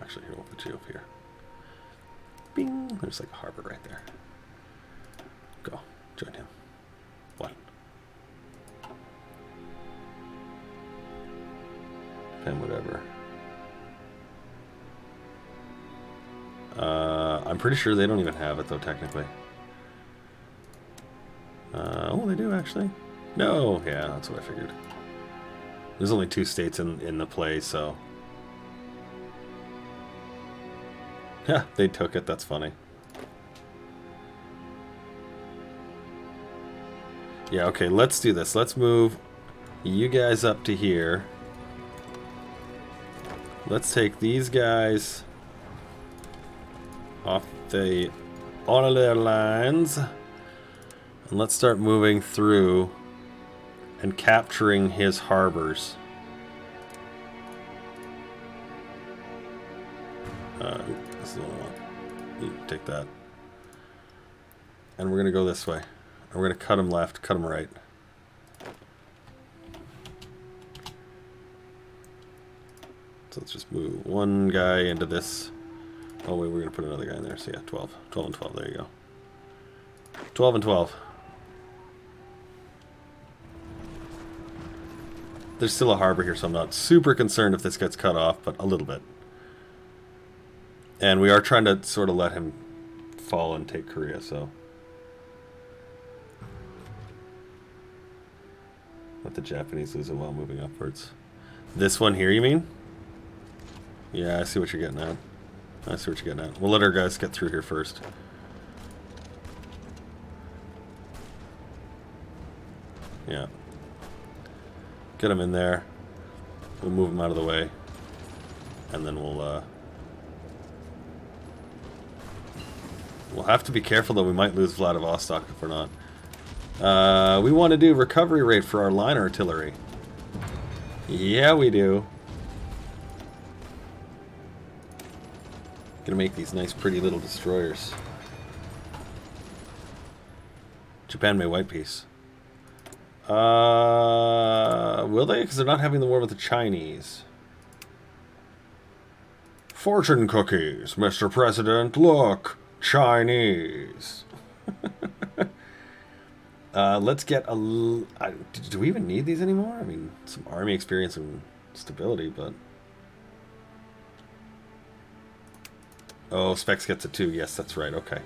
Actually, here, we'll put you up here. Bing! There's like a harbor right there. Go. Join him. 1. And whatever. I'm pretty sure they don't even have it, though, technically. Oh, they do, actually. No! Yeah, that's what I figured. There's only 2 states in the play, so... Yeah, they took it. That's funny. Yeah, okay, let's do this. Let's move you guys up to here. Let's take these guys off all of their lines. And let's start moving through and capturing his harbors. This is the one I want. You take that. And we're going to go this way. And we're going to cut him left, cut him right. So let's just move one guy into this. Oh wait, we're going to put another guy in there. So yeah, 12. 12 and 12, there you go. 12 and 12. there's still a harbor here, so I'm not super concerned if this gets cut off, but a little bit. And we are trying to sort of let him fall and take Korea, so... Let the Japanese lose it while moving upwards. This one here, you mean? Yeah, I see what you're getting at. I see what you're getting at. We'll let our guys get through here first. Yeah. Get them in there. We'll move them out of the way. And then we'll have to be careful, though. We might lose Vladivostok if we're not. We want to do recovery rate for our line artillery. Yeah, we do. Gonna make these nice, pretty little destroyers. Japan may white peace. Will they? Because they're not having the war with the Chinese. Fortune cookies, Mr. President. Look, Chinese. Let's get a... do we even need these anymore? I mean, some army experience and stability, but... Oh, Specs gets a 2. Yes, that's right. Okay.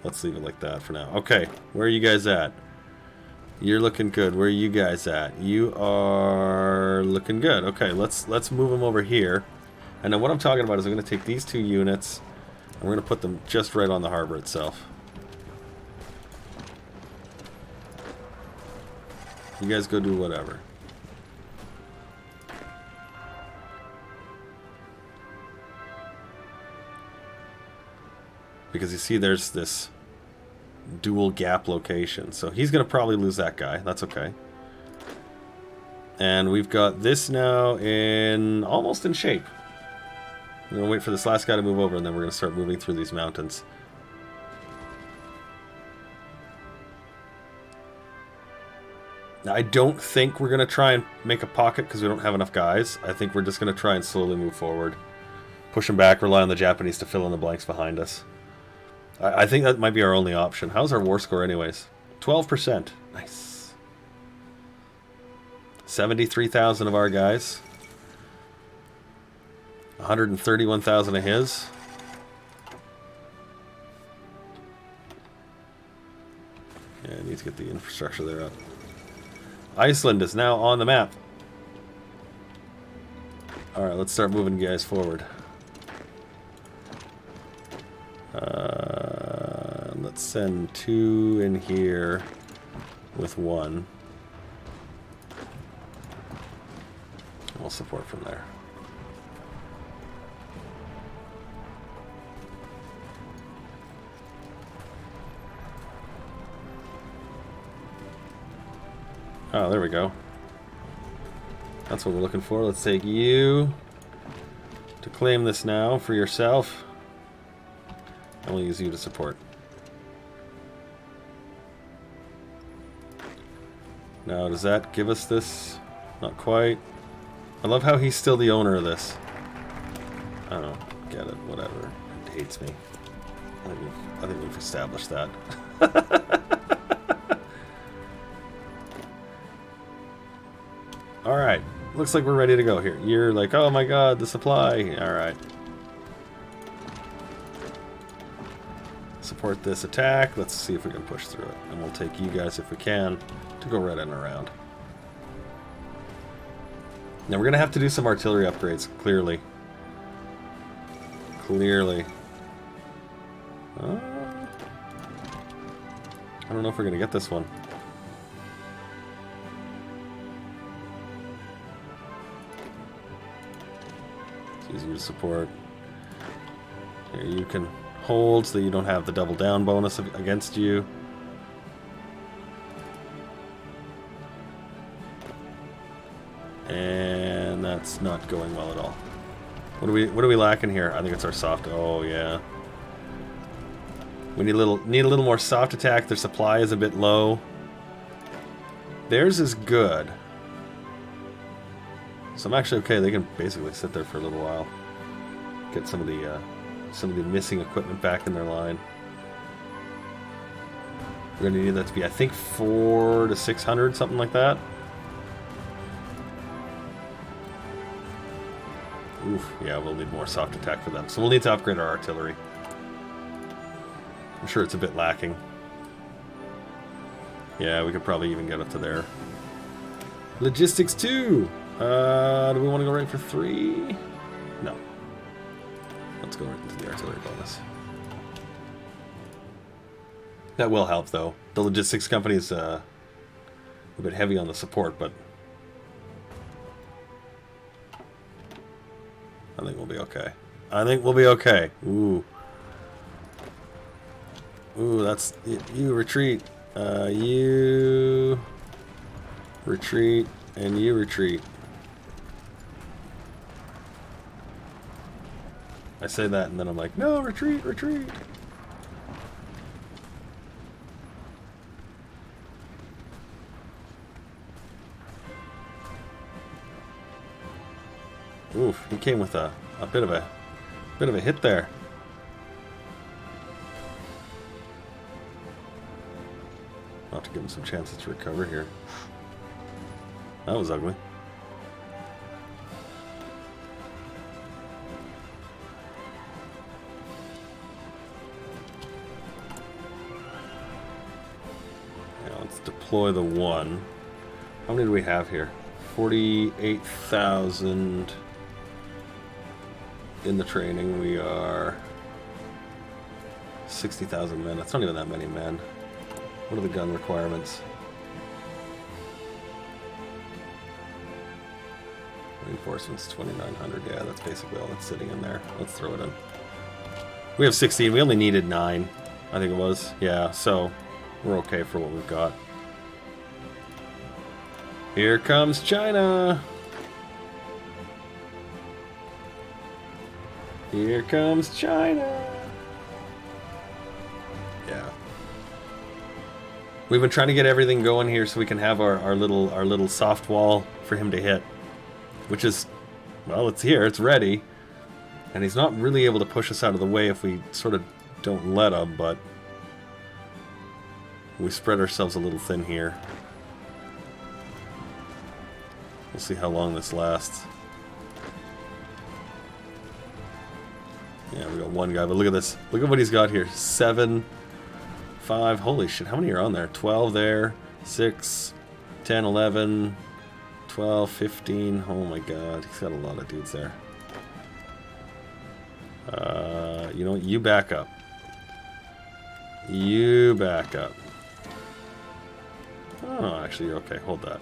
Let's leave it like that for now. Okay, where are you guys at? You're looking good. Where are you guys at? You are looking good. Okay, let's move them over here. And then what I'm talking about is I'm going to take these 2 units... we're going to put them just right on the harbor itself. You guys go do whatever. Because you see there's this dual gap location. So he's going to probably lose that guy. That's okay. And we've got this now in almost in shape. We're going to wait for this last guy to move over, and then we're going to start moving through these mountains. Now, I don't think we're going to try and make a pocket because we don't have enough guys. I think we're just going to try and slowly move forward. Push them back, rely on the Japanese to fill in the blanks behind us. I think that might be our only option. How's our war score anyways? 12%. Nice. 73,000 of our guys. 131,000 of his. Yeah, I need to get the infrastructure there up. Iceland is now on the map. Alright, let's start moving you guys forward. Let's send 2 in here with 1. We'll support from there. Oh, there we go. That's what we're looking for. Let's take you to claim this now for yourself. And we'll use you to support. Now, does that give us this? Not quite. I love how he's still the owner of this. I don't get it. Whatever. It hates me. I think we've established that. Alright. Looks like we're ready to go here. You're like, oh my god, the supply. Alright. Support this attack. Let's see if we can push through it. And we'll take you guys, if we can, to go right in and around. Now we're going to have to do some artillery upgrades, clearly. Clearly. I don't know if we're going to get this one. It's easier to support. Here, you can hold so that you don't have the double down bonus against you. And that's not going well at all. What are we lacking here? I think it's our soft. Oh yeah. We need a little more soft attack. Their supply is a bit low. Theirs is good. So I'm actually okay. They can basically sit there for a little while. Get some of the missing equipment back in their line. We're going to need that to be, I think, 400 to 600, something like that. Oof, yeah, we'll need more soft attack for them. So we'll need to upgrade our artillery. I'm sure it's a bit lacking. Yeah, we could probably even get up to there. Logistics 2! Do we want to go right for 3? No. Let's go right into the artillery bonus. That will help, though. The logistics company is a bit heavy on the support, but I think we'll be okay. I think we'll be okay. Ooh. Ooh, that's... You retreat. You... Retreat. And you retreat. I say that and then I'm like, no, retreat, retreat. Oof, he came with a bit of a hit there. I'll have to give him some chances to recover here. That was ugly. Now let's deploy the one. How many do we have here? 48,000 in the training. We are 60,000 men. That's not even that many men. What are the gun requirements? Reinforcements 2,900. Yeah, that's basically all that's sitting in there. Let's throw it in. We have 16. We only needed 9, I think it was. Yeah, so we're okay for what we've got. Here comes China. Here comes China. Yeah. We've been trying to get everything going here so we can have our little soft wall for him to hit. Which is, well, it's here, it's ready. And he's not really able to push us out of the way if we sort of don't let him, but we spread ourselves a little thin here. We'll see how long this lasts. Yeah, we got one guy, but look at this. Look at what he's got here. 7, 5, holy shit, how many are on there? 12 there, 6, 10, 11... 12, 15, oh my god, he's got a lot of dudes there. You know what, you back up. You back up. Oh, actually you're okay, hold that.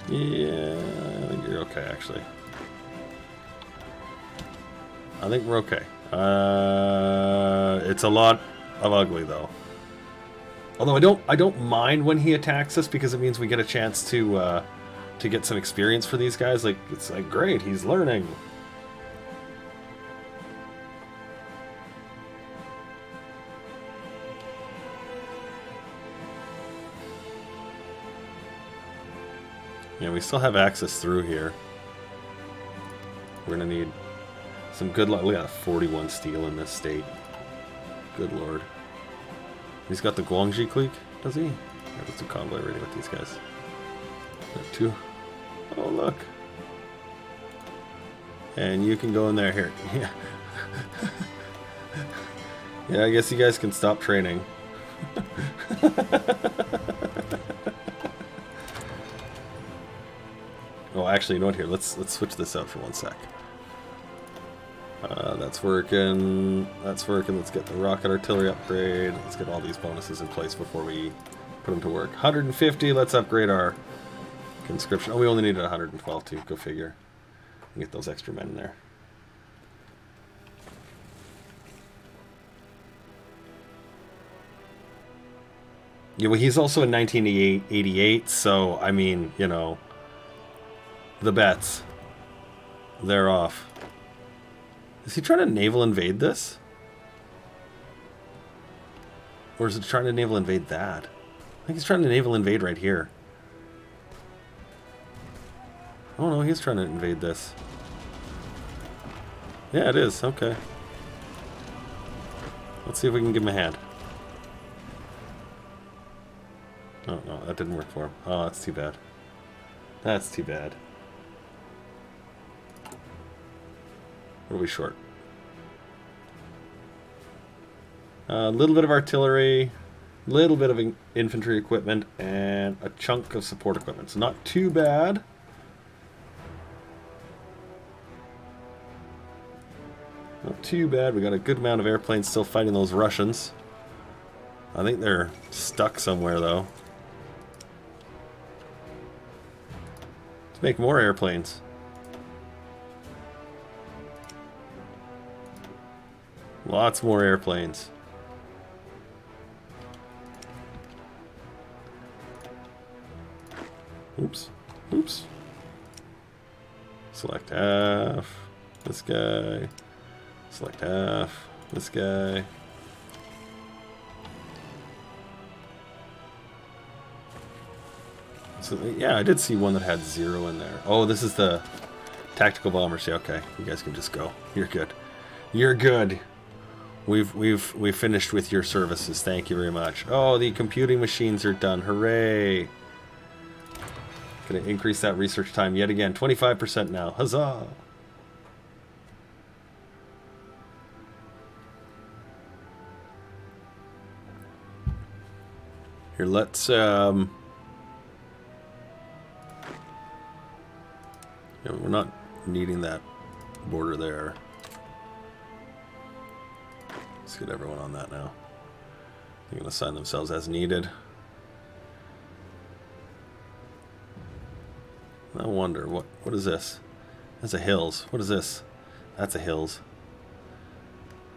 Yeah, I think you're okay actually. I think we're okay. It's a lot of ugly though. Although I don't mind when he attacks us because it means we get a chance to get some experience for these guys. Like it's like great, he's learning. Yeah, we still have access through here. We're gonna need some good luck. Look at that 41 steel in this state. Good lord. He's got the Guangxi clique, does he? Yeah, let's do convoy ready with these guys. Got 2. Oh, look. And you can go in there here. Yeah. Yeah, I guess you guys can stop training. Oh, actually, you know what? Here, let's switch this out for 1 sec. That's working. That's working. Let's get the rocket artillery upgrade. Let's get all these bonuses in place before we put them to work. 150. Let's upgrade our conscription. Oh, we only needed 112 too. Go figure. Get those extra men in there. Yeah, well, he's also in 1988, so I mean, you know, the bets, they're off. Is he trying to naval invade this? Or is it trying to naval invade that? I think he's trying to naval invade right here. Oh no, he's trying to invade this. Yeah, it is. Okay. Let's see if we can give him a hand. Oh, no, that didn't work for him. Oh, that's too bad. That's too bad. What are we short? A little bit of artillery, a little bit of infantry equipment, and a chunk of support equipment. So not too bad. Not too bad. We got a good amount of airplanes still fighting those Russians. I think they're stuck somewhere, though. Let's make more airplanes. Lots more airplanes. Oops. Oops. Select half. This guy. Select half. This guy. So, yeah, I did see one that had 0 in there. Oh, this is the tactical bombers. Yeah, okay. You guys can just go. You're good. You're good. We've finished with your services. Thank you very much. Oh, the computing machines are done. Hooray! Gonna increase that research time yet again. 25% now. Huzzah! Here, let's yeah, we're not needing that border there. Let's get everyone on that now. They can assign themselves as needed. I wonder, what is this? That's a hills. What is this? That's a hills.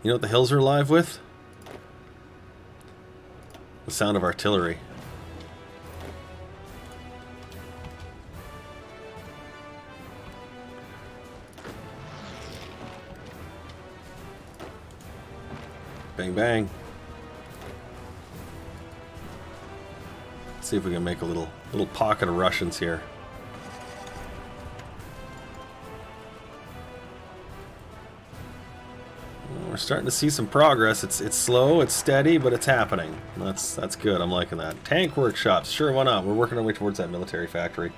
You know what the hills are alive with? The sound of artillery. Bang bang. Let's see if we can make a little pocket of Russians here. We're starting to see some progress. It's slow, it's steady, but it's happening. That's good. I'm liking that. Tank workshops. Sure, why not? We're working our way towards that military factory.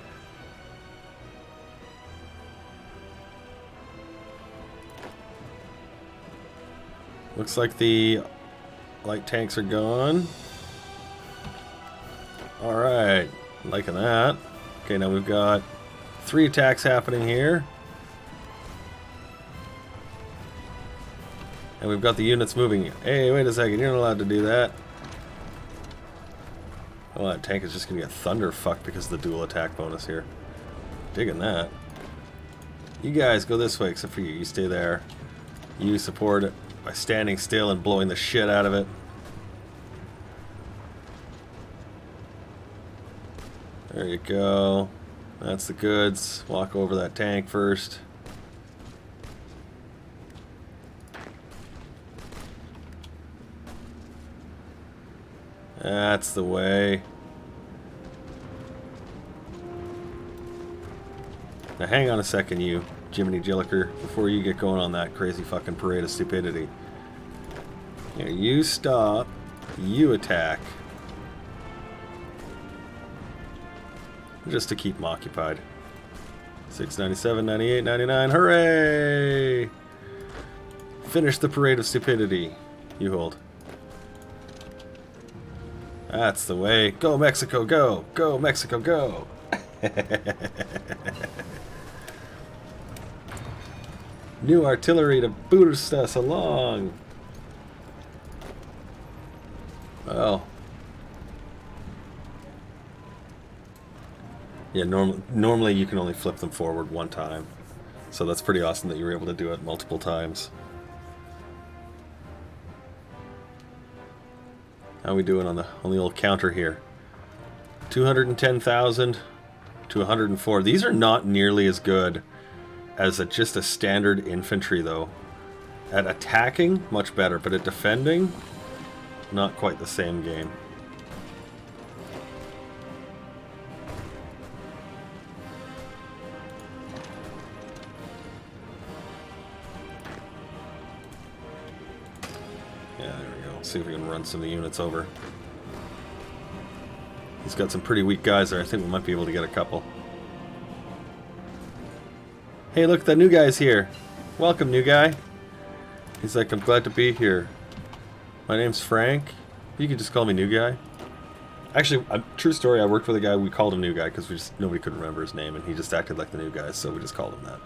Looks like the light tanks are gone. Alright. Liking that. Okay, now we've got 3 attacks happening here. And we've got the units moving. Hey, wait a second. You're not allowed to do that. Oh, that tank is just going to get thunderfucked because of the dual attack bonus here. Digging that. You guys go this way, except for you. You stay there. You support it by standing still and blowing the shit out of it. There you go. That's the goods. Walk over that tank first. That's the way. Now hang on a second, you Jiminy Jilliker, before you get going on that crazy fucking parade of stupidity. Here, you stop. You attack. Just to keep them occupied. 697, 98, 99. Hooray! Finish the parade of stupidity. You hold. That's the way. Go, Mexico, go! Go, Mexico, go! New artillery to boost us along! Well. Yeah, normally you can only flip them forward one time. So that's pretty awesome that you were able to do it multiple times. How are we doing on the old counter here? 210,000 to 104. These are not nearly as good as just a standard infantry, though. At attacking, much better, but at defending, not quite the same game. Yeah, there we go. See if we can run some of the units over. He's got some pretty weak guys there. I think we might be able to get a couple. Hey, look, the new guy's here. Welcome, new guy. He's like, I'm glad to be here. My name's Frank. You can just call me new guy. Actually, true story, I worked with a guy, we called him new guy because nobody could remember his name, and he just acted like the new guy, so we just called him that.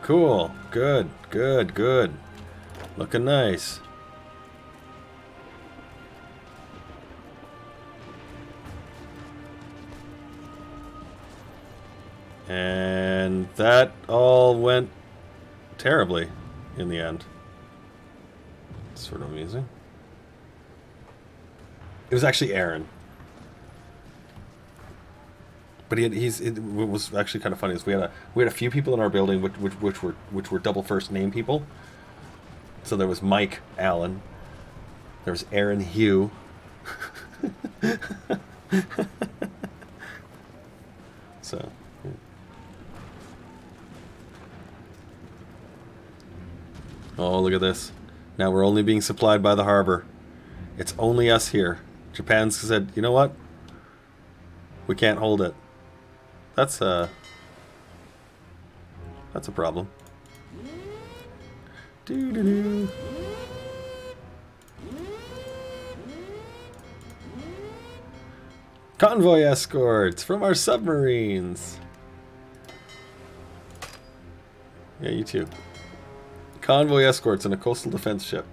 Cool. Good, good, good. Looking nice. And that all went terribly in the end. Sort of amusing. It was actually Aaron. But it was actually kind of funny. Is we had a few people in our building which were double first name people. So there was Mike Allen. There was Aaron Hugh. So. Yeah. Oh, look at this. Now we're only being supplied by the harbor. It's only us here. Japan's said, you know what? We can't hold it. That's a problem. Doo-doo-doo. Convoy escorts from our submarines. Yeah, you too. Convoy escorts in a coastal defense ship.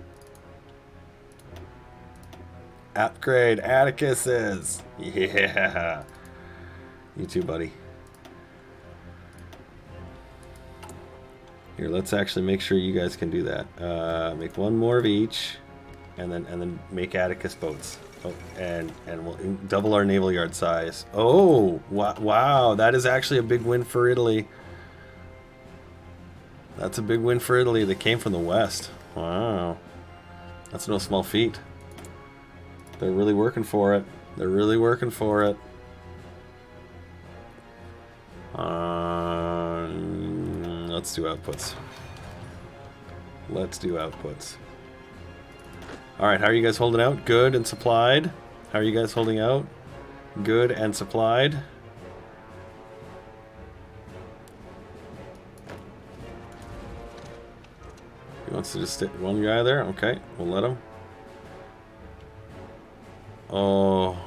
Upgrade Atticus's. Yeah. You too, buddy. Here, let's actually make sure you guys can do that. Make one more of each, and then make Atticus boats. Oh, and we'll double our naval yard size. Oh, wow, that is actually a big win for Italy. That's a big win for Italy. They came from the west. Wow, that's no small feat. They're really working for it. They're really working for it. Let's do outputs. Let's do outputs. Alright, how are you guys holding out? Good and supplied. How are you guys holding out? Good and supplied. He wants to just stick one guy there? Okay, we'll let him. Oh.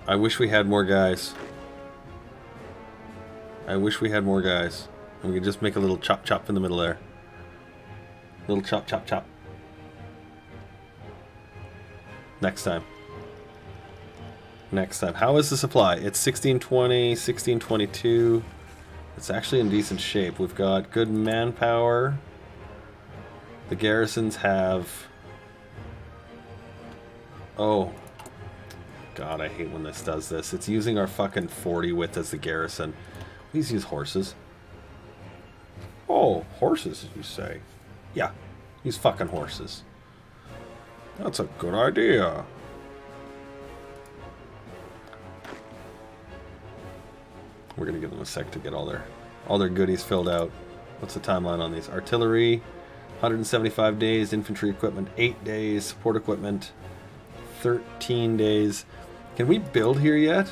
I wish we had more guys. I wish we had more guys. And we could just make a little chop chop in the middle there. Little chop chop chop. Next time. Next time. How is the supply? It's 1620, 1622. It's actually in decent shape. We've got good manpower. The garrisons have... Oh. God, I hate when this does this. It's using our fucking 40 width as the garrison. Please use horses. Oh, horses, you say? Yeah, use fucking horses. That's a good idea. We're gonna give them a sec to get all their goodies filled out. What's the timeline on these? Artillery, 175 days. Infantry equipment, 8 days. Support equipment, 13 days. Can we build here yet?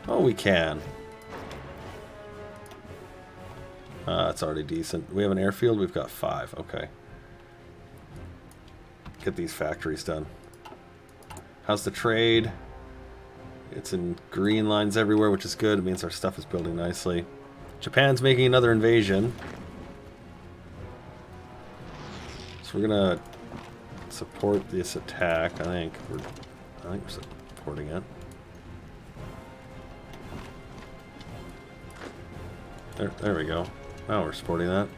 Oh, we can. It's already decent. We have an airfield. We've got 5. Okay. Get these factories done. How's the trade? It's in green lines everywhere, which is good. It means our stuff is building nicely. Japan's making another invasion. So we're gonna support this attack. I think we're supporting it. There we go. Now we're supporting that.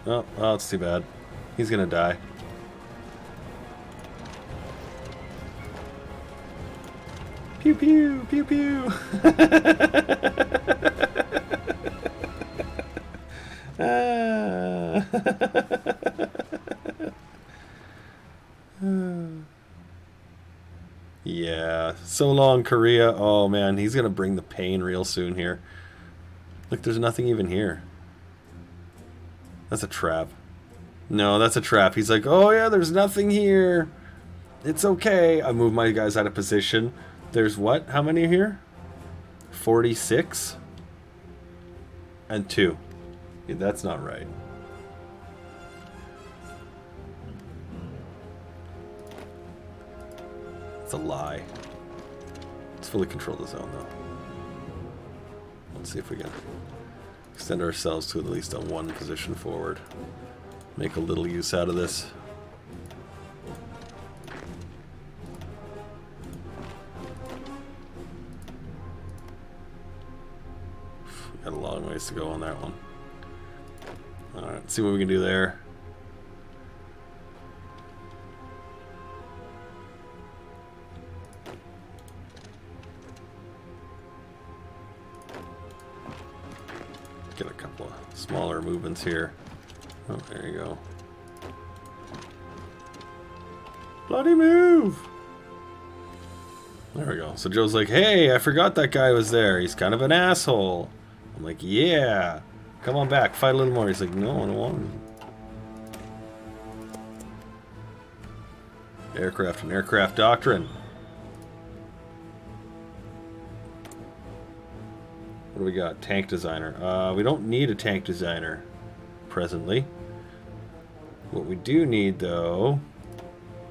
Oh, well, it's too bad. He's gonna die. Pew pew, pew pew. Yeah, So long, Korea. Oh, man, he's going to bring the pain real soon here. Look, there's nothing even here. That's a trap. No, that's a trap. He's like, oh, yeah, there's nothing here. It's okay. I move my guys out of position. There's what? How many here? 46? And 2. Yeah, that's not right. It's a lie. Let's fully control the zone, though. Let's see if we can extend ourselves to at least a 1 position forward. Make a little use out of this. Got a long ways to go on that one. Alright, let's see what we can do there. Get a couple of smaller movements here. Oh, there you go. Bloody move! There we go. So Joe's like, hey, I forgot that guy was there. He's kind of an asshole. I'm like, yeah. Come on back. Fight a little more. He's like, no, I don't want to. Aircraft and aircraft doctrine. What do we got? Tank designer. We don't need a tank designer presently. What we do need, though...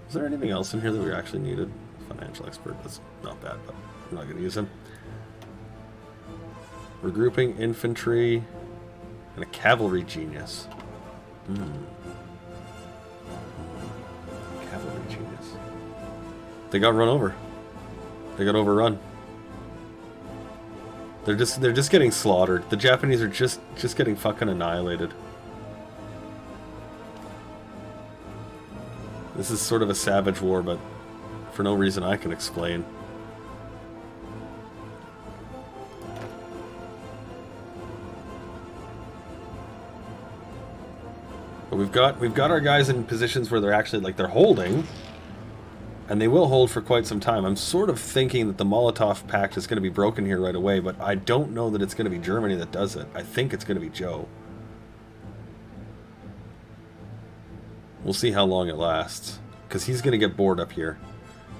Is there anything else in here that we actually needed? Financial expert. That's not bad, but I'm not going to use him. Regrouping infantry and a cavalry genius. Cavalry genius. They got run over. They got overrun. They're just getting slaughtered. The Japanese are just getting fucking annihilated. This is sort of a savage war, but for no reason I can explain. But we've got our guys in positions where they're actually like they're holding, and they will hold for quite some time. I'm sort of thinking that the Molotov Pact is going to be broken here right away, but I don't know that it's going to be Germany that does it. I think it's going to be Joe. We'll see how long it lasts, because he's going to get bored up here.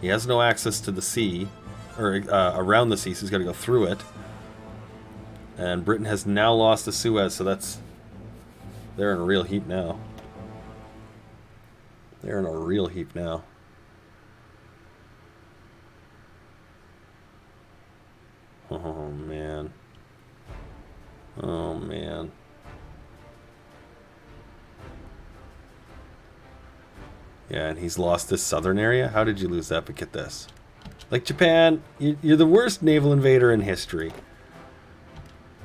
He has no access to the sea, or around the sea, so he's got to go through it. And Britain has now lost the Suez, so that's... They're in a real heap now. They're in a real heap now. Oh, man. Oh, man. Yeah, and he's lost this southern area? How did you lose that? But get this. Like, Japan, you're the worst naval invader in history.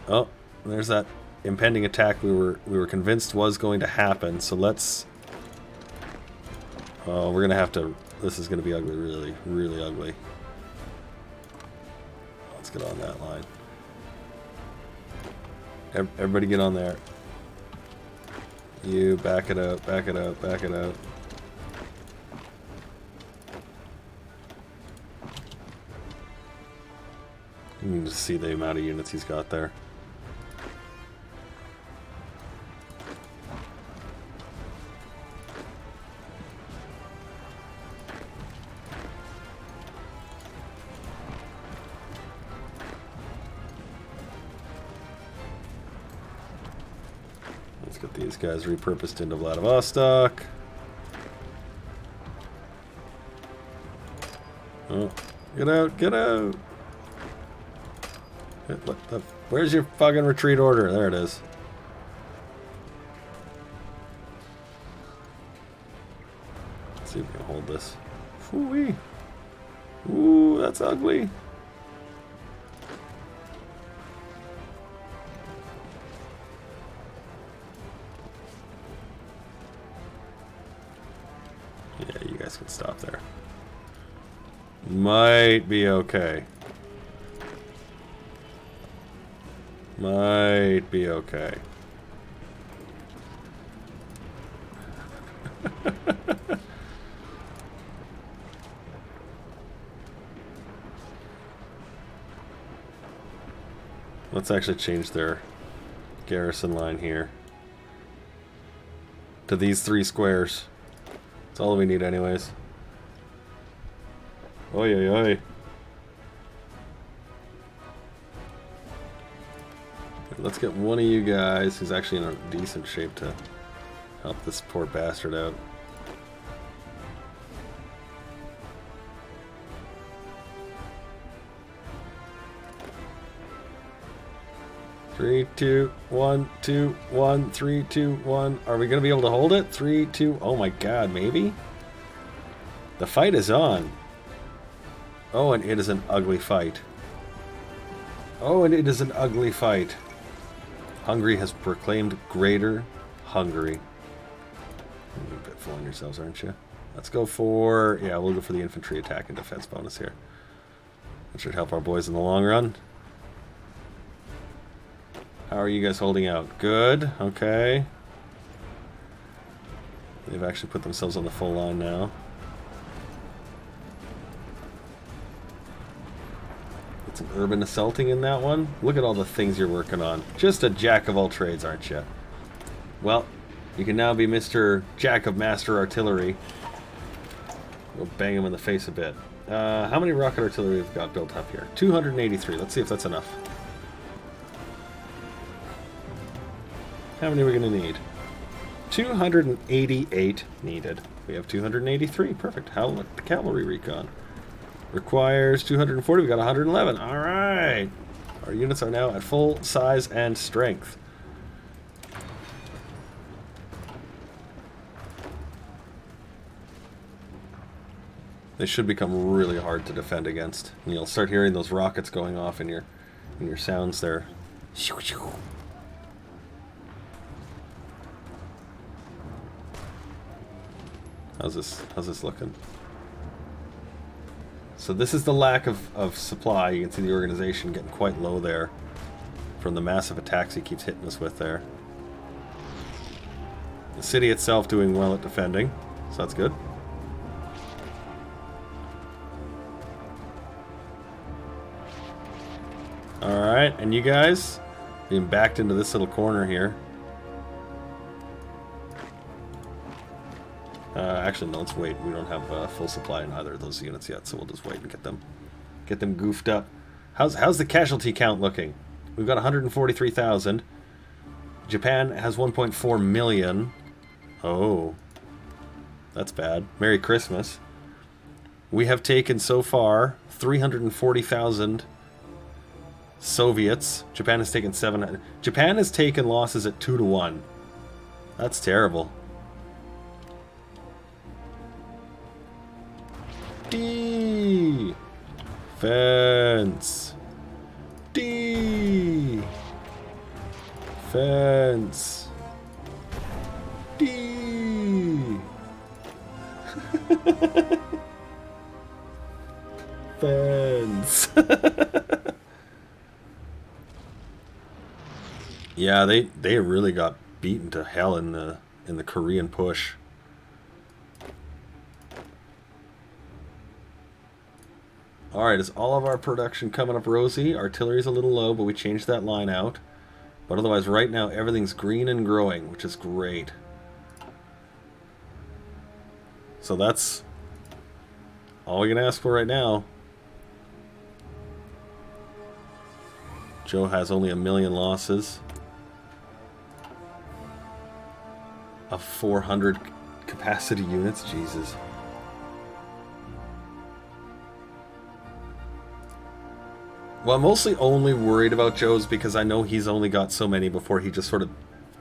Oh, there's that impending attack we were convinced was going to happen, so let's... Oh, we're going to have to... This is going to be ugly, really, really ugly. Let's get on that line. Everybody get on there. You, back it up, back it up, back it up. You can just see the amount of units he's got there. Let's get these guys repurposed into Vladivostok. Oh, get out, get out! What the... Where's your fucking retreat order? There it is. Let's see if we can hold this. Ooh-wee. Ooh, that's ugly. Yeah, you guys can stop there. Might be okay. Might be okay. Let's actually change their garrison line here to these 3 squares. That's all we need anyways. Oi, oi, oi. Let's get one of you guys who's actually in a decent shape to help this poor bastard out. Three, two, 1, 2, 1, 3, 2, 1. Are we gonna be able to hold it? 3, 2. Oh my god, maybe? The fight is on. Oh, and it is an ugly fight. Oh, and it is an ugly fight. Hungary has proclaimed Greater Hungary. You're a bit full on yourselves, aren't you? Let's go for... Yeah, we'll go for the infantry attack and defense bonus here. That should help our boys in the long run. How are you guys holding out? Good. Okay. They've actually put themselves on the full line now. Get some urban assaulting in that one. Look at all the things you're working on. Just a jack of all trades, aren't you? Well, you can now be Mr. Jack of Master Artillery. We'll bang him in the face a bit. How many rocket artillery have we got built up here? 283. Let's see if that's enough. How many are we going to need? 288 needed. We have 283. Perfect. How about the cavalry recon? Requires 240. We got 111. All right. Our units are now at full size and strength. They should become really hard to defend against. And you'll start hearing those rockets going off in your sounds there. Shoo, shoo. How's this looking? So this is the lack of supply. You can see the organization getting quite low there from the massive attacks he keeps hitting us with there. The city itself doing well at defending, so that's good. Alright, and you guys being backed into this little corner here. Actually, no, let's wait. We don't have full supply in either of those units yet, so we'll just wait and get them goofed up. How's the casualty count looking? We've got 143,000. Japan has 1.4 million. Oh, that's bad. Merry Christmas. We have taken so far 340,000 Soviets. Japan has taken 700. Japan has taken losses at 2-1. That's terrible. Defense. Defense. Defense. Yeah, they really got beaten to hell in the Korean push. Alright, is all of our production coming up rosy? Artillery's a little low, but we changed that line out. But otherwise, right now, everything's green and growing, which is great. So that's all we can ask for right now. Joe has only 1 million losses of 400 capacity units. Jesus. Well, I'm mostly only worried about Joe's because I know he's only got so many before he just sort of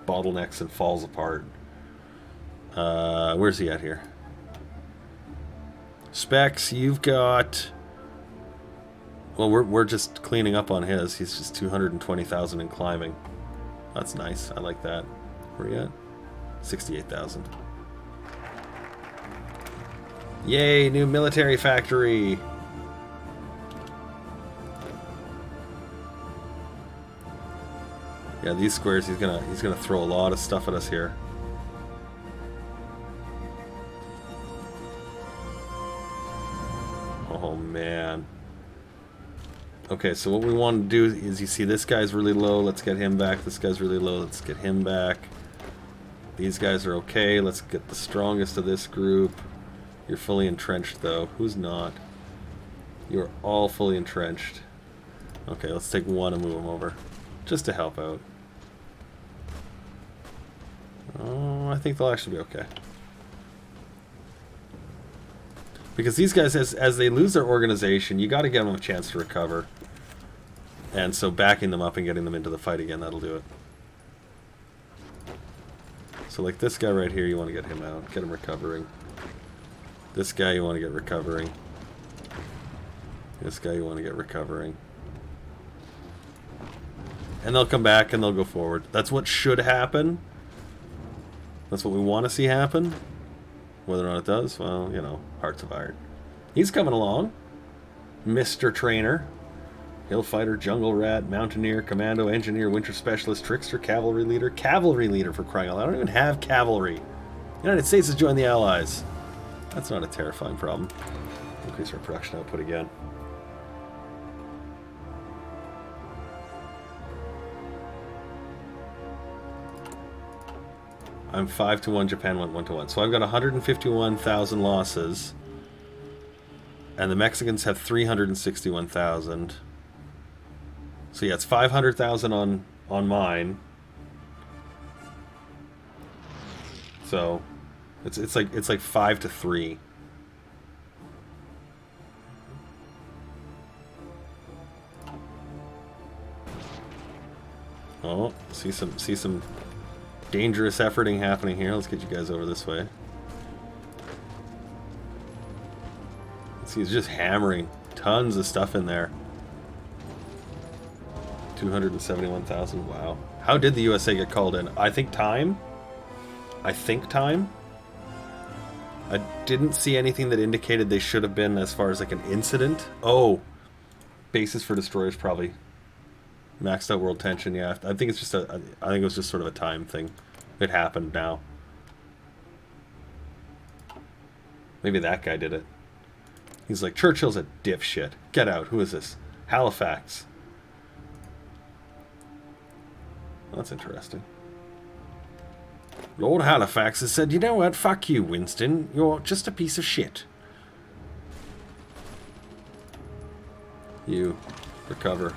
bottlenecks and falls apart. Where's he at here? Specs, you've got... Well, we're just cleaning up on his. He's just 220,000 and climbing. That's nice. I like that. Where are you at? 68,000. Yay, new military factory! Yeah, these squares, he's gonna throw a lot of stuff at us here. Oh man. Okay, so what we want to do is, you see this guy's really low, let's get him back. This guy's really low, let's get him back. These guys are okay, let's get the strongest of this group. You're fully entrenched though. Who's not? You're all fully entrenched. Okay, let's take one and move them over. Just to help out. Oh, I think they'll actually be okay. Because these guys, as they lose their organization, you got to give them a chance to recover. And so backing them up and getting them into the fight again, that'll do it. So like this guy right here, you want to get him out. Get him recovering. This guy you want to get recovering. This guy you want to get recovering. And they'll come back and they'll go forward. That's what should happen. That's what we want to see happen. Whether or not it does, well, you know, hearts of iron. He's coming along. Mr. Trainer. Hill fighter, jungle rat, mountaineer, commando, engineer, winter specialist, trickster, cavalry leader. Cavalry leader, for crying out loud. I don't even have cavalry. The United States has joined the Allies. That's not a terrifying problem. Increase our production output again. I'm 5-1, Japan went 1-1. So I've got 151,000 losses. And the Mexicans have 361,000. So yeah, it's 500,000 on mine. So it's like 5-3. Oh, see some dangerous efforting happening here. Let's get you guys over this way. See, he's just hammering tons of stuff in there. 271,000. Wow. How did the USA get called in? I think time. I didn't see anything that indicated they should have been as far as like an incident. Oh, bases for destroyers probably. Maxed out world tension. Yeah, I think it's just I think it was just sort of a time thing. It happened now. Maybe that guy did it. He's like, Churchill's a dipshit. Get out. Who is this? Halifax. That's interesting. Lord Halifax has said, you know what? Fuck you, Winston. You're just a piece of shit. You. Recover.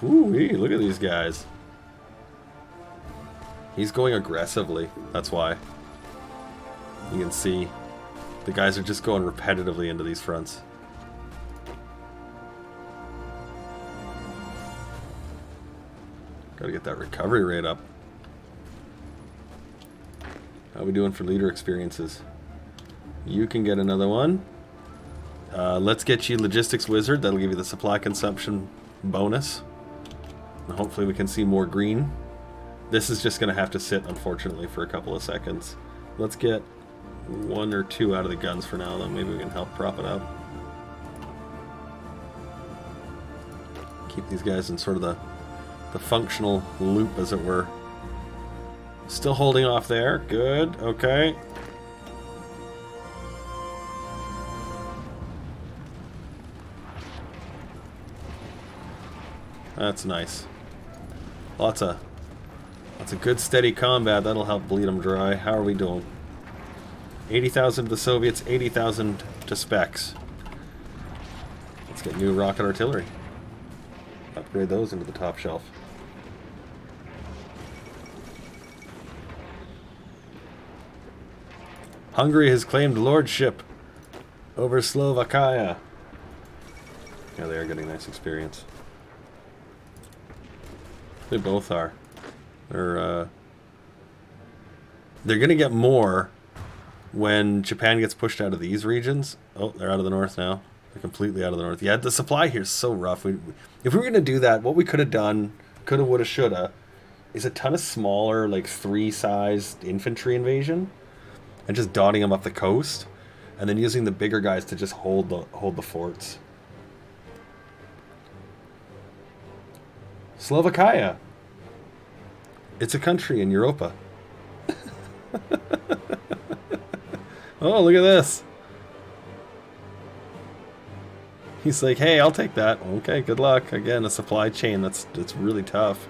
Ooh-wee, look at these guys. He's going aggressively. That's why. You can see the guys are just going repetitively into these fronts. Gotta get that recovery rate up. How are we doing for leader experiences? You can get another one. Let's get you Logistics Wizard. That'll give you the supply consumption bonus. And hopefully we can see more green. This is just going to have to sit, unfortunately, for a couple of seconds. Let's get 1 or 2 out of the guns for now, then maybe we can help prop it up. Keep these guys in sort of the functional loop, as it were. Still holding off there. Good. Okay. That's nice. Lots of good steady combat. That'll help bleed them dry. How are we doing? 80,000 to the Soviets, 80,000 to Specs. Let's get new rocket artillery. Upgrade those into the top shelf. Hungary has claimed lordship over Slovakia. Yeah, they are getting nice experience. They both are. They're gonna get more when Japan gets pushed out of these regions. Oh, they're out of the north now. They're completely out of the north. Yeah, the supply here is so rough. If we were gonna do that, what we could have done, coulda, woulda, shoulda, is a ton of smaller, like 3-sized infantry invasion, and just dotting them up the coast, and then using the bigger guys to just hold the forts. Slovakia. It's a country in Europa. Oh, look at this. He's like, hey, I'll take that. Okay, good luck. Again, a supply chain that's really tough.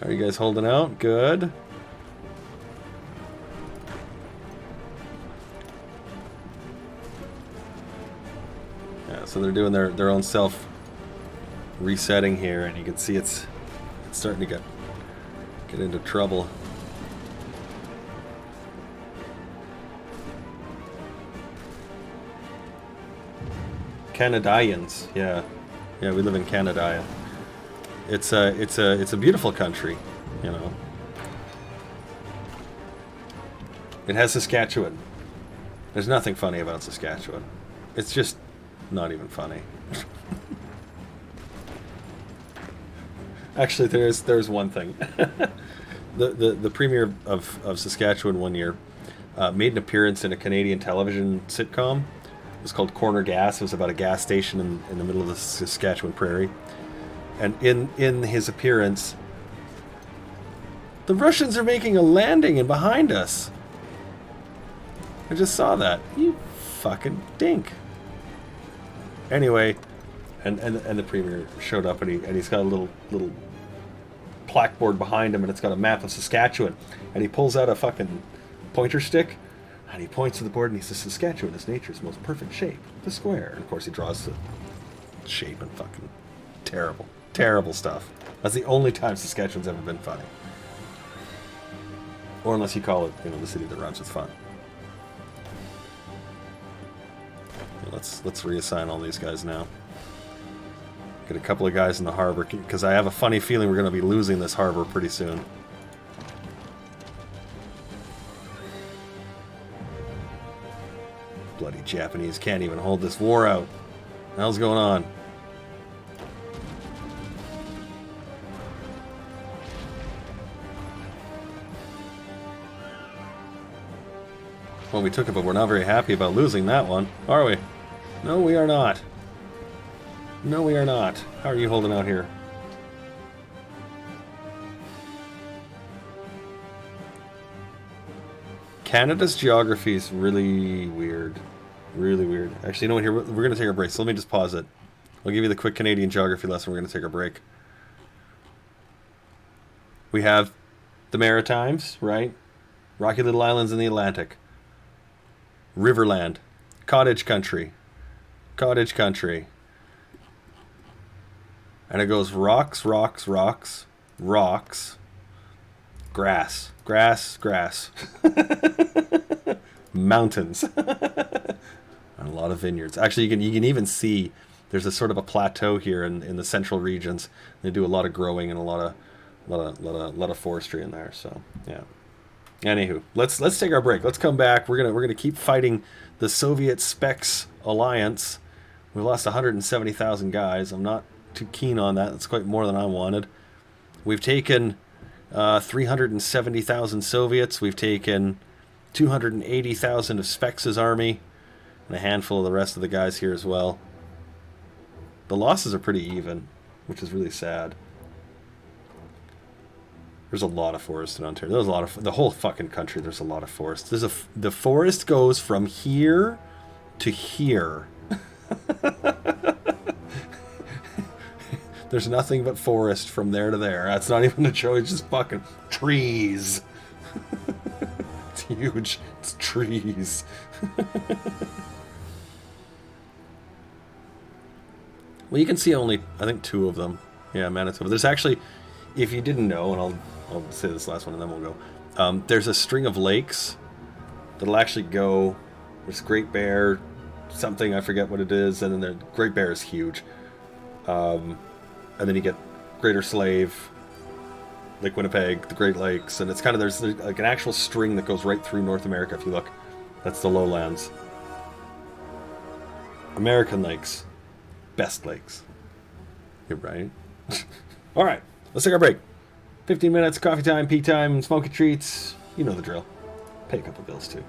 Are you guys holding out? Good. Yeah, so they're doing their own self resetting here, and you can see it's starting to get into trouble. Canadians, yeah, we live in Canada. It's a beautiful country, you know. It has Saskatchewan. There's nothing funny about Saskatchewan. It's just not even funny. Actually, there's one thing. the premier of Saskatchewan one year made an appearance in a Canadian television sitcom. It was called Corner Gas. It was about a gas station in the middle of the Saskatchewan prairie. And in his appearance, the Russians are making a landing in behind us. I just saw that. You fucking dink. Anyway, and the premier showed up, and he's got a little plaqueboard behind him, and it's got a map of Saskatchewan. And he pulls out a fucking pointer stick, and he points to the board, and he says, Saskatchewan is nature's most perfect shape, the square. And of course he draws the shape, and fucking terrible stuff. That's the only time Saskatchewan's ever been funny. Or unless you call it, you know, the city that rhymes with fun. Let's reassign all these guys now. Get a couple of guys in the harbor, because I have a funny feeling we're going to be losing this harbor pretty soon. Bloody Japanese can't even hold this war out. What the hell's going on? Well, we took it, but we're not very happy about losing that one, are we? No, we are not. No, we are not. How are you holding out here? Canada's geography is really weird. Really weird. Actually, you know what? Here, we're going to take a break, so let me just pause it. I'll give you the quick Canadian geography lesson. We're going to take a break. We have the Maritimes, right? Rocky Little Islands in the Atlantic. Riverland. Cottage country. Cottage country. And it goes rocks, rocks, rocks, rocks, grass, grass, grass, mountains, and a lot of vineyards. Actually, you can even see there's a sort of a plateau here in the central regions. They do a lot of growing and a lot of forestry in there. So yeah. Anywho, let's take our break. Let's come back. We're gonna keep fighting the Soviet Specs alliance. We lost 170,000 guys. I'm not too keen on that. That's quite more than I wanted. We've taken 370,000 Soviets. We've taken 280,000 of Specs' army, and a handful of the rest of the guys here as well. The losses are pretty even, which is really sad. There's a lot of forest in Ontario. There's a lot of the whole fucking country. There's a lot of forest. The forest goes from here to here. There's nothing but forest from there to there. That's not even a joke. It's just fucking trees. It's huge. It's trees. Well, you can see only, I think, 2 of them. Yeah, Manitoba. There's actually, if you didn't know, and I'll say this last one and then we'll go. There's a string of lakes that'll actually go. There's Great Bear, something, I forget what it is, and then the Great Bear is huge. And then you get Greater Slave, Lake Winnipeg, the Great Lakes, and it's kind of, there's like an actual string that goes right through North America if you look. That's the lowlands. American lakes. Best lakes. You're right. Alright, let's take our break. 15 minutes, coffee time, pee time, smoky treats. You know the drill. Pay a couple bills too.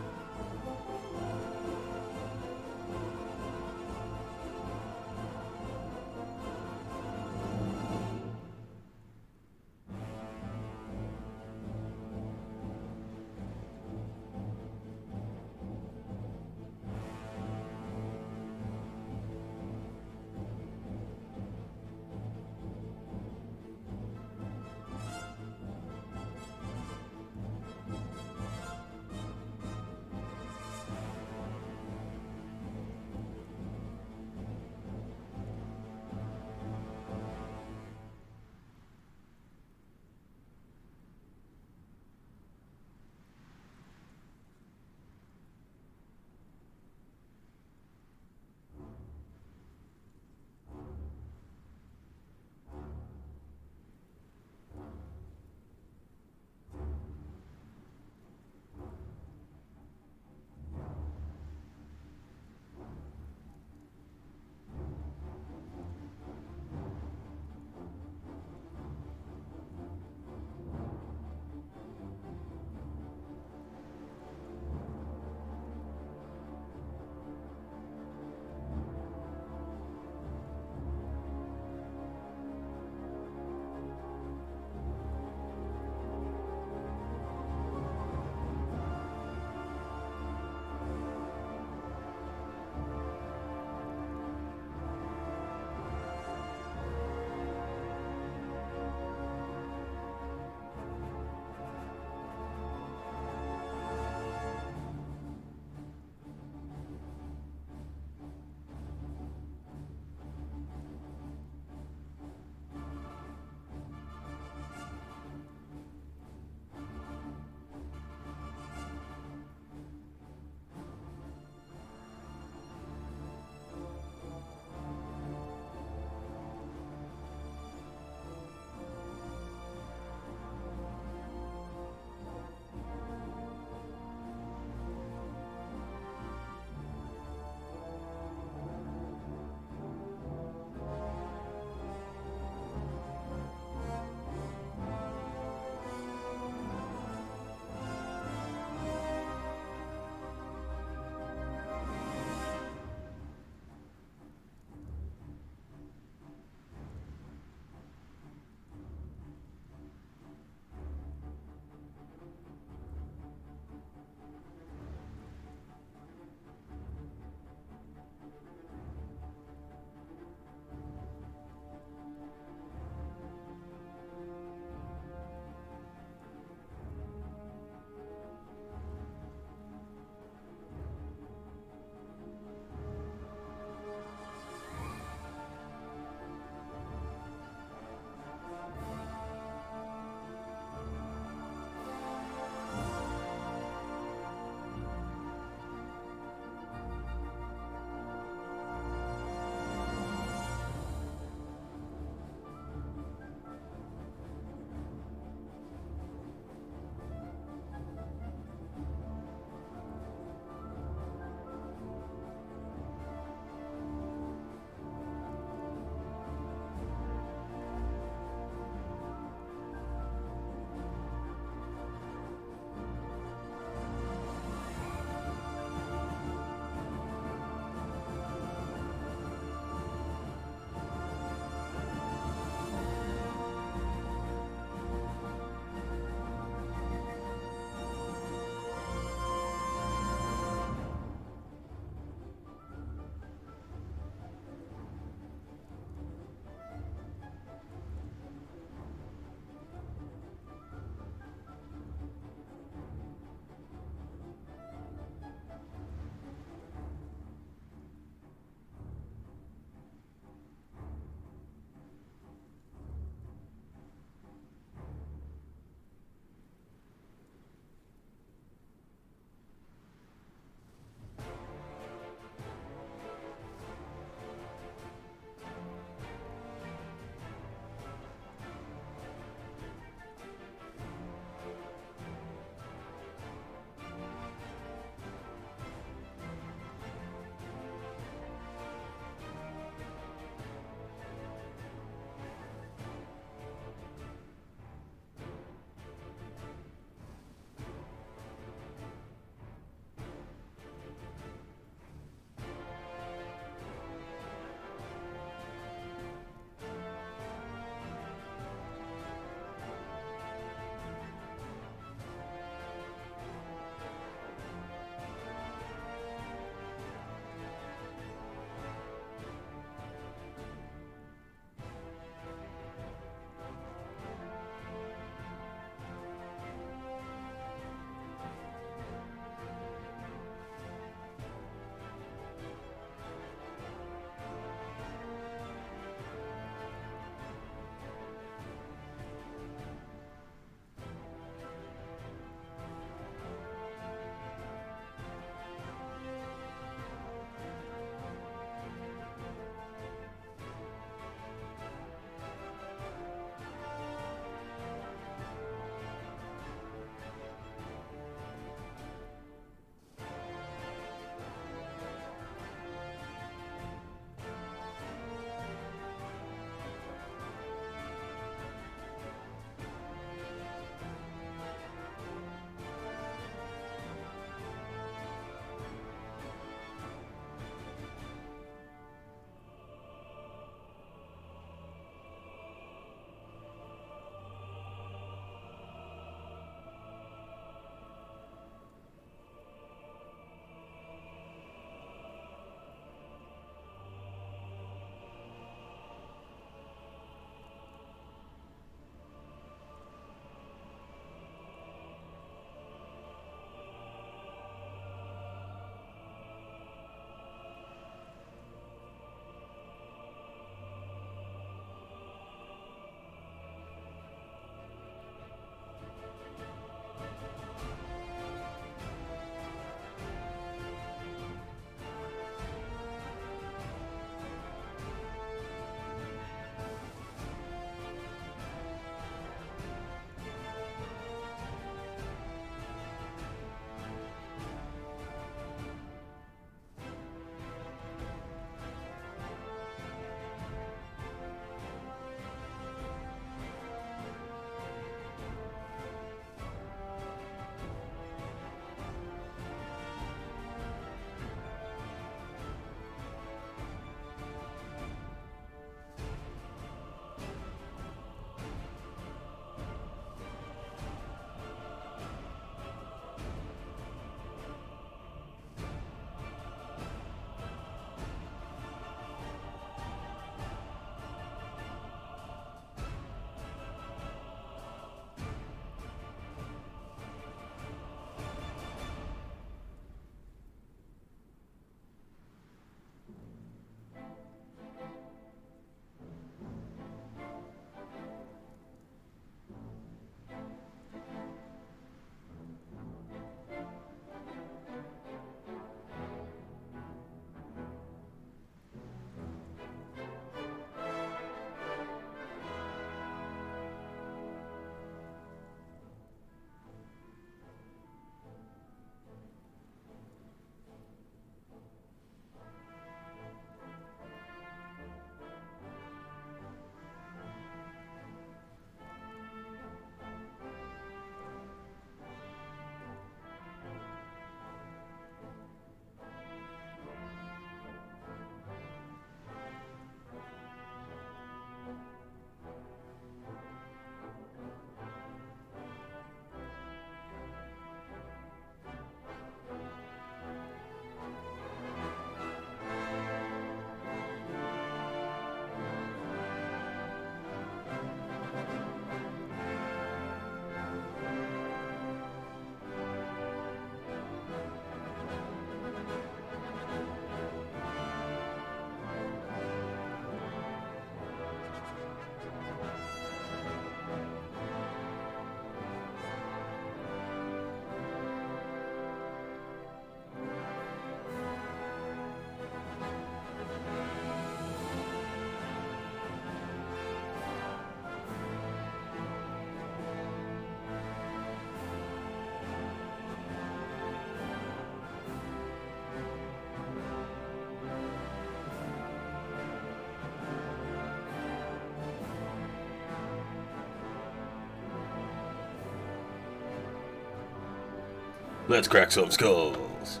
Let's crack some skulls.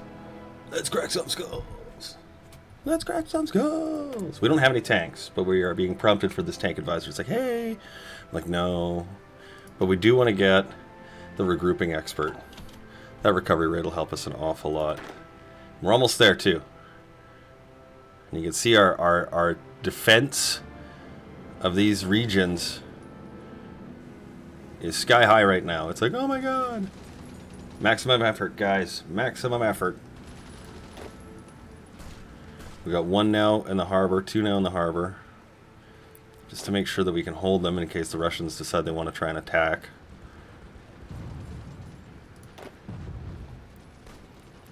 Let's crack some skulls. Let's crack some skulls. We don't have any tanks, but we are being prompted for this tank advisor. It's like, hey. I'm like, no. But we do want to get the regrouping expert. That recovery rate will help us an awful lot. We're almost there, too. And you can see our defense of these regions is sky high right now. It's like, oh my god. Maximum effort, guys. Maximum effort. We got 1 now in the harbor, 2 now in the harbor. Just to make sure that we can hold them in case the Russians decide they want to try and attack.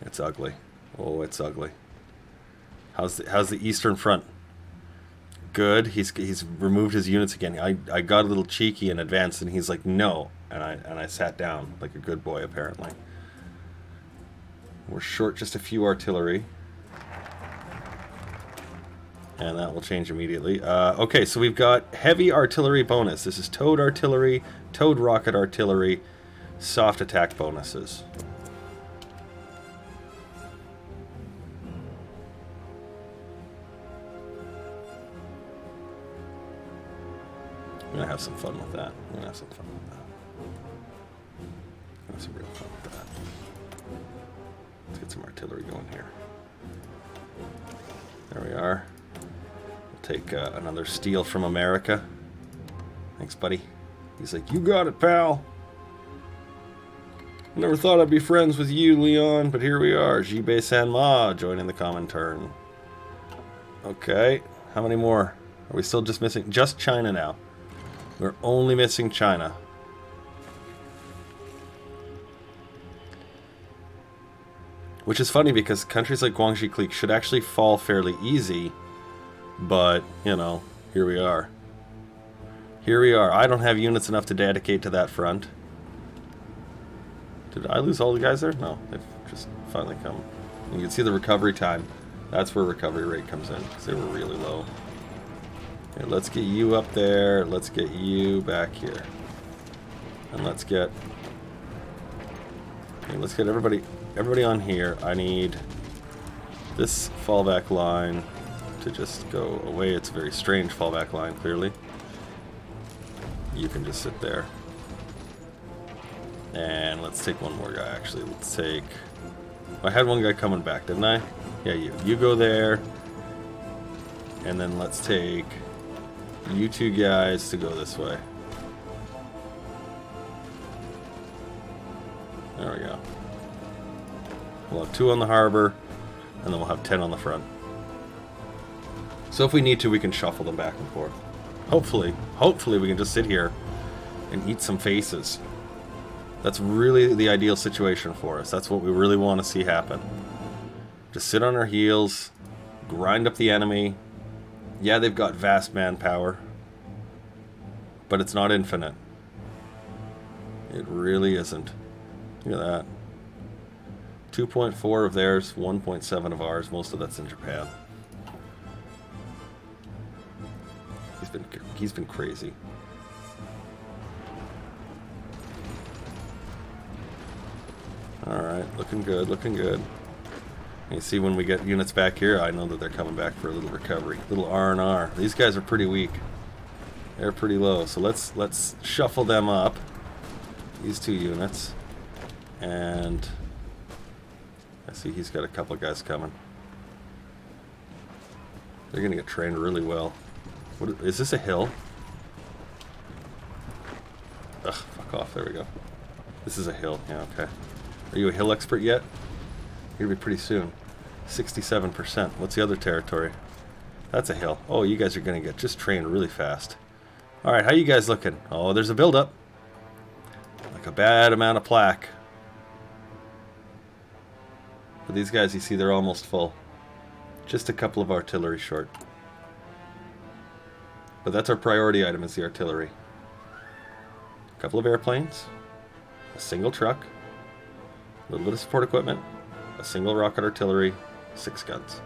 It's ugly. Oh, it's ugly. How's the Eastern Front? Good. He's removed his units again. I got a little cheeky and advanced, and he's like, no. And I sat down like a good boy, apparently. We're short just a few artillery. And that will change immediately. Okay, so we've got heavy artillery bonus. This is towed artillery, towed rocket artillery, soft attack bonuses. I'm going to have some fun with that. I'm going to have some fun with that. Have some real fun with that. Let's get some artillery going here. There we are. Take another steal from America. Thanks, buddy. He's like, you got it, pal. Never thought I'd be friends with you, Leon, but here we are. Jibei Sanma joining the common turn. Okay, how many more? Are we still just missing? Just China now. We're only missing China. Which is funny because countries like Guangxi Clique should actually fall fairly easy. But, you know, here we are. Here we are. I don't have units enough to dedicate to that front. Did I lose all the guys there? No, they've just finally come. You can see the recovery time. That's where recovery rate comes in, because they were really low. Okay, let's get you up there. Let's get you back here. And let's get everybody on here. I need this fallback line to just go away. It's a very strange fallback line, clearly. You can just sit there. And let's take one more guy, actually. Let's take... I had one guy coming back, didn't I? Yeah, you. You go there. And then let's take you 2 guys to go this way. There we go. We'll have 2 on the harbor, and then we'll have 10 on the front. So if we need to, we can shuffle them back and forth. Hopefully we can just sit here and eat some faces. That's really the ideal situation for us. That's what we really want to see happen. Just sit on our heels, grind up the enemy. Yeah, they've got vast manpower, but it's not infinite. It really isn't. Look at that. 2.4 of theirs, 1.7 of ours. Most of that's in Japan. He's been crazy. Alright, looking good, looking good. You see when we get units back here, I know that they're coming back for a little recovery. Little R&R. These guys are pretty weak. They're pretty low. So let's shuffle them up. These 2 units. And I see he's got a couple of guys coming. They're gonna get trained really well. What is this, a hill? Ugh, fuck off. There we go. This is a hill. Yeah, okay. Are you a hill expert yet? You're gonna be pretty soon. 67%. What's the other territory? That's a hill. Oh, you guys are gonna get just trained really fast. Alright, how you guys looking? Oh, there's a build-up. Like a bad amount of plaque. But these guys, you see, they're almost full. Just a couple of artillery short. But that's our priority item, is the artillery. A couple of airplanes. A single truck. A little bit of support equipment. A single rocket artillery. 6 guns.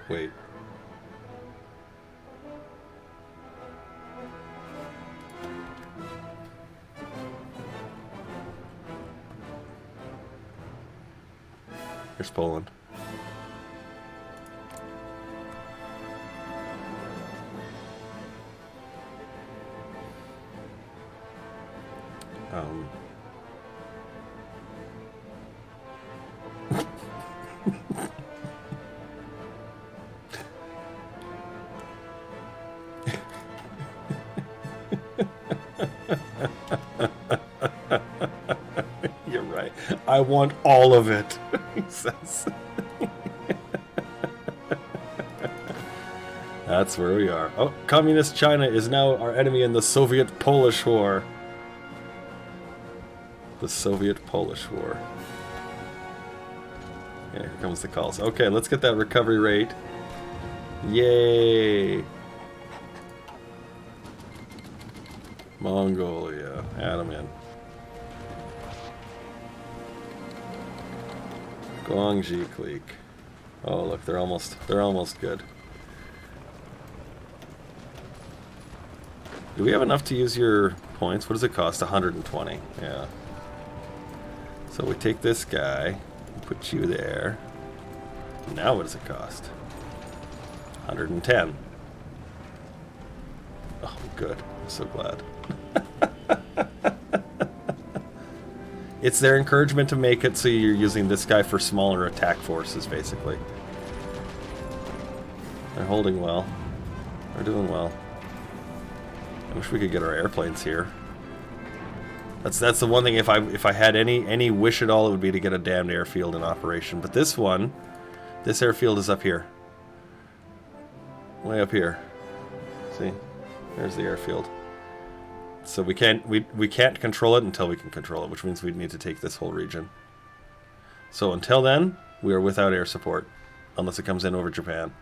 Wait. There's Poland. You're right. I want all of it, he says. That's where we are. Oh, Communist China is now our enemy in the Soviet-Polish War. The Soviet-Polish War. Yeah, here comes the calls. Okay, let's get that recovery rate. Yay! Mongolia. Add them in. Guangxi clique. Oh, look, they're almost good. Do we have enough to use your points? What does it cost? 120. Yeah. So we take this guy, put you there. Now what does it cost? 110. Oh, good. I'm so glad. It's their encouragement to make it so you're using this guy for smaller attack forces, basically. They're holding well. They're doing well. I wish we could get our airplanes here. That's the one thing. If I had any wish at all, it would be to get a damned airfield in operation. But this one, this airfield is up here, way up here. See, there's the airfield. So we can't control it until we can control it, which means we'd need to take this whole region. So until then, we are without air support, unless it comes in over Japan.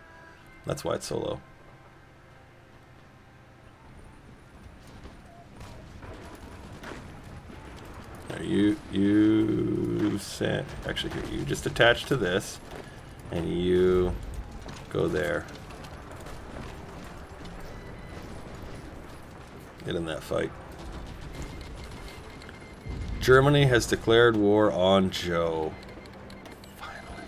That's why it's so low. You sent, actually here, you just attach to this, and you go there. Get in that fight. Germany has declared war on Joe. Finally.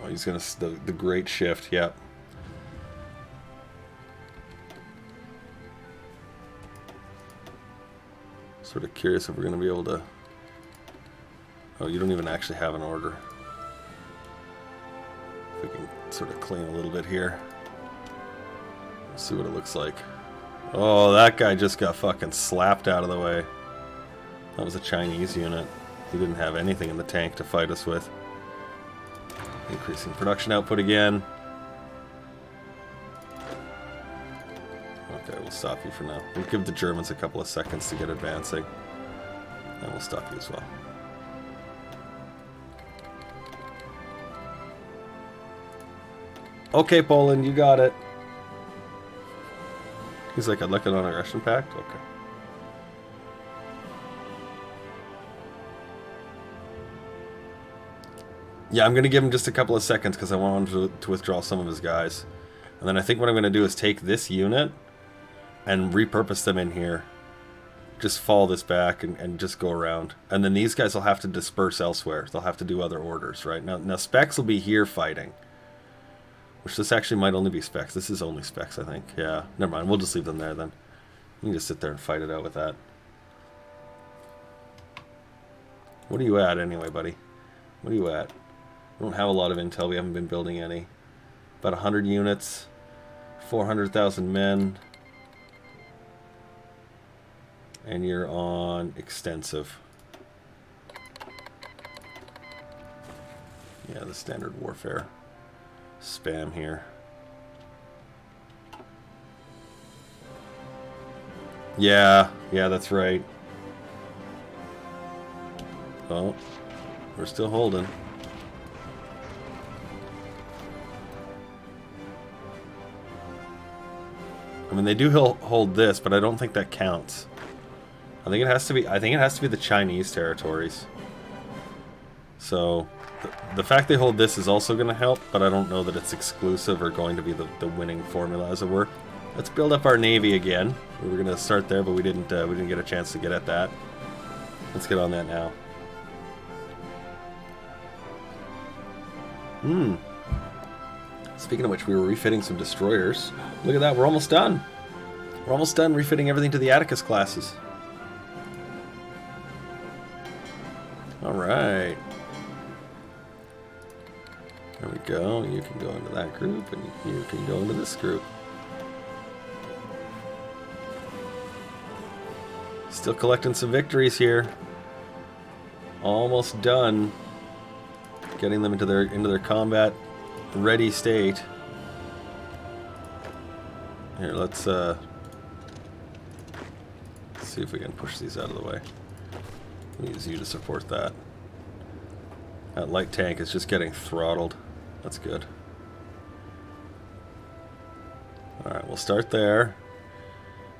Oh, he's gonna the great shift. Yep. Sort of curious if we're gonna be able to. Oh, you don't even actually have an order. If we can sort of clean a little bit here. Let's see what it looks like. Oh, that guy just got fucking slapped out of the way. That was a Chinese unit. He didn't have anything in the tank to fight us with. Increasing production output again. Okay, we'll stop you for now. We'll give the Germans a couple of seconds to get advancing. And we'll stop you as well. Okay, Poland, you got it. He's like, I'd like a non-aggression pact? Okay. Yeah, I'm going to give him just a couple of seconds because I want him to withdraw some of his guys. And then I think what I'm going to do is take this unit and repurpose them in here. Just fall this back and just go around. And then these guys will have to disperse elsewhere. They'll have to do other orders, right? Now specs will be here fighting. Which this actually might only be specs. This is only specs, I think. Yeah, never mind. We'll just leave them there then. You can just sit there and fight it out with that. What are you at anyway, buddy? What are you at? We don't have a lot of intel. We haven't been building any. About 100 units. 400,000 men. And you're on extensive. Yeah, the standard warfare. Spam here. Yeah, that's right. Oh, we're still holding. I mean, they do hold this, but I don't think that counts. I think it has to be the Chinese territories. So The fact they hold this is also going to help, but I don't know that it's exclusive or going to be the winning formula, as it were. Let's build up our navy again. We were going to start there, but we didn't get a chance to get at that. Let's get on that now. Speaking of which, we were refitting some destroyers. Look at that, we're almost done. We're almost done refitting everything to the Atticus classes. Alright. There we go. You can go into that group, and you can go into this group. Still collecting some victories here. Almost done. Getting them into their combat ready state. Here, let's see if we can push these out of the way. We'll use you to support that. That light tank is just getting throttled. That's good. Alright, we'll start there.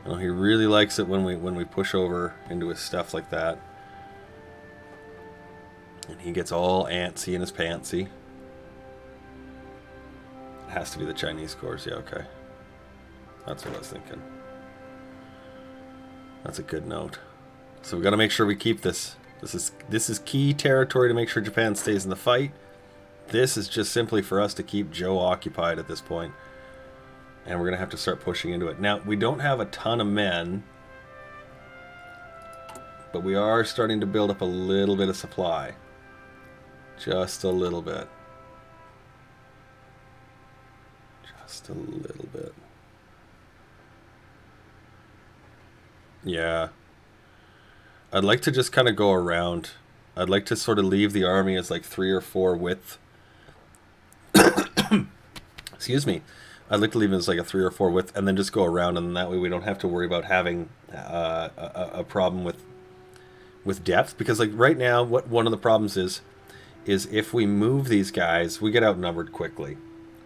I know he really likes it when we push over into his stuff like that. And he gets all antsy in his pantsy. It has to be the Chinese cores, yeah, okay. That's what I was thinking. That's a good note. So we got to make sure we keep this. This is key territory to make sure Japan stays in the fight. This is just simply for us to keep Joe occupied at this point. And we're going to have to start pushing into it. Now, we don't have a ton of men, but we are starting to build up a little bit of supply. Just a little bit. Just a little bit. Yeah. I'd like to just kind of go around. I'd like to sort of leave the army as like 3 or 4 width. Excuse me. I'd like to leave it as like a 3 or 4 width, and then just go around, and that way we don't have to worry about having a problem with depth. Because like right now, what one of the problems is if we move these guys, we get outnumbered quickly,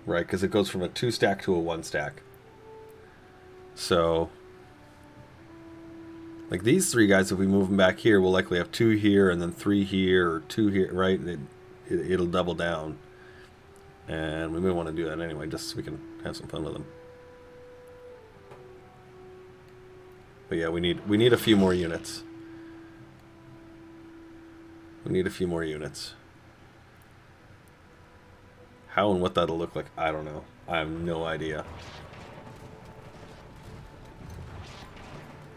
right? Because it goes from a 2 stack to a 1 stack. So, like these 3 guys, if we move them back here, we'll likely have 2 here, and then 3 here, or 2 here, right? It'll double down. And we may want to do that anyway, just so we can have some fun with them. But yeah, we need a few more units. We need a few more units. How and what that'll look like, I don't know. I have no idea.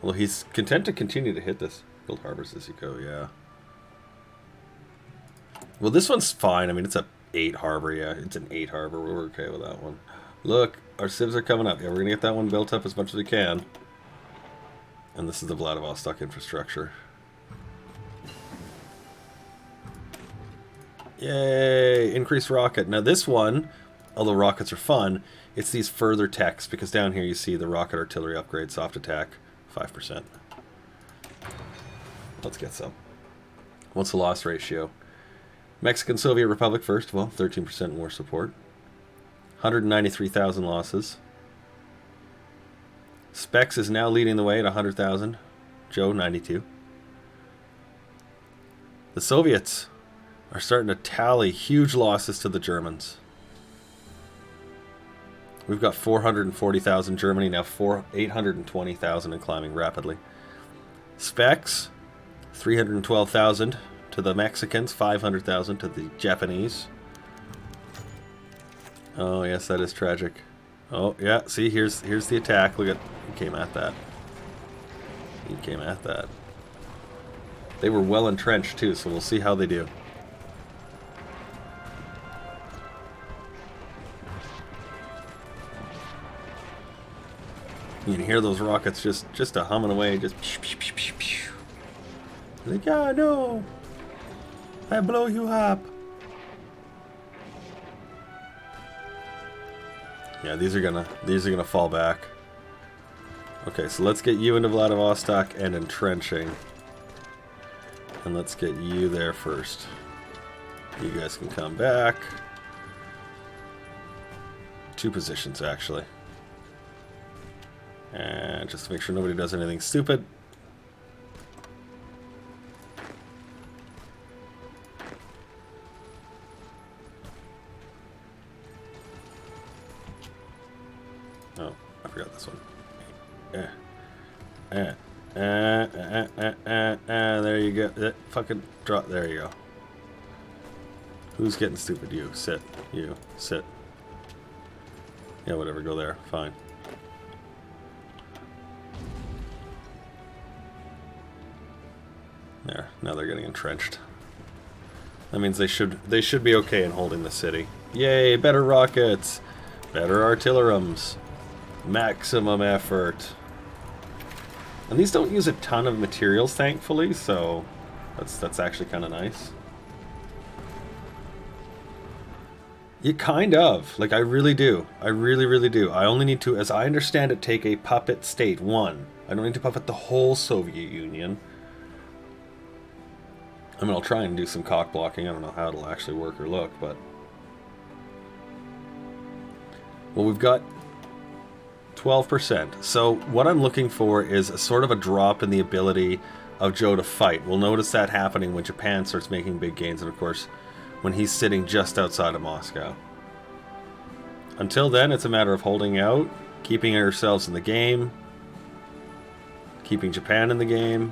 Well, he's content to continue to hit this. Build harbors as you go, yeah. Well, this one's fine. I mean, it's a 8 harbor, yeah. It's an 8 harbor. We're okay with that one. Look, our civs are coming up. Yeah, we're going to get that one built up as much as we can. And this is the Vladivostok infrastructure. Yay! Increased rocket. Now this one, although rockets are fun, it's these further techs, because down here you see the rocket artillery upgrade, soft attack, 5%. Let's get some. What's the loss ratio? Mexican Soviet Republic first, well, 13% war support. 193,000 losses. Specs is now leading the way at 100,000. Joe, 92. The Soviets are starting to tally huge losses to the Germans. We've got 440,000 Germany, now 820,000 and climbing rapidly. Specs, 312,000 to the Mexicans, 500,000 to the Japanese. Oh yes, that is tragic. Oh yeah, see, here's the attack. Look at, he came at that. He came at that. They were well entrenched too, so we'll see how they do. You can hear those rockets just a humming away, just pew, pew, pew, pew, pew. Like, yeah, no, I blow you up. Yeah, these are gonna fall back. Okay, so let's get you into Vladivostok and entrenching, and let's get you there first. You guys can come back. 2 positions actually. And just to make sure nobody does anything stupid. forgot this one. There you go. Fucking drop. There you go. Who's getting stupid? You. Sit. You. Sit. Yeah, whatever. Go there. Fine. There. Now they're getting entrenched. That means they should be okay in holding the city. Yay! Better rockets! Better artilleriums. Maximum effort. And these don't use a ton of materials, thankfully, so that's actually kind of nice. You kind of. Like, I really do. I really, really do. I only need to, as I understand it, take a puppet state. One. I don't need to puppet the whole Soviet Union. I mean, I'll try and do some cock blocking. I don't know how it'll actually work or look, but... Well, we've got 12%. So what I'm looking for is a sort of a drop in the ability of Joe to fight. We'll notice that happening when Japan starts making big gains, and of course, when he's sitting just outside of Moscow. Until then, it's a matter of holding out, keeping ourselves in the game, keeping Japan in the game.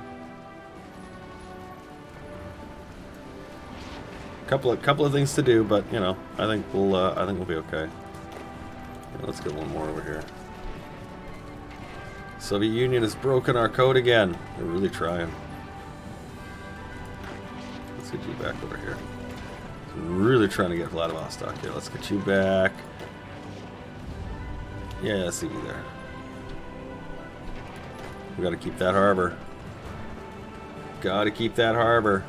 Couple of things to do, but you know, I think we'll be okay. Yeah, let's get one more over here. Soviet Union has broken our code again. They're really trying. Let's get you back over here. Really trying to get Vladivostok here. Let's get you back. Yeah, see you there. We gotta keep that harbor. Gotta keep that harbor.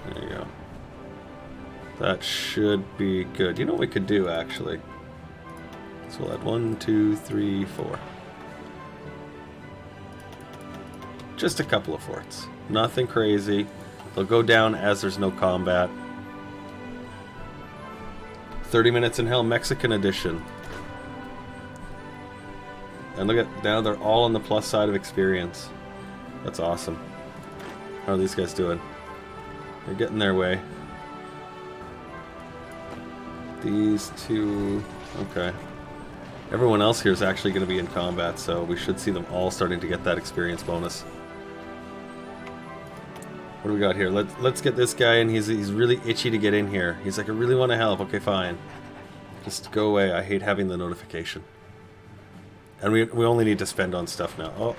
There you go. That should be good. You know what we could do, actually? So we'll add 1, 2, 3, 4. Just a couple of forts. Nothing crazy. They'll go down as there's no combat. 30 Minutes in Hell Mexican edition. And look at, now they're all on the plus side of experience. That's awesome. How are these guys doing? They're getting their way. These two... Okay. Everyone else here is actually going to be in combat, so we should see them all starting to get that experience bonus. What do we got here? Let's get this guy in. He's really itchy to get in here. He's like, I really want to help. Okay, fine. Just go away. I hate having the notification. And we only need to spend on stuff now.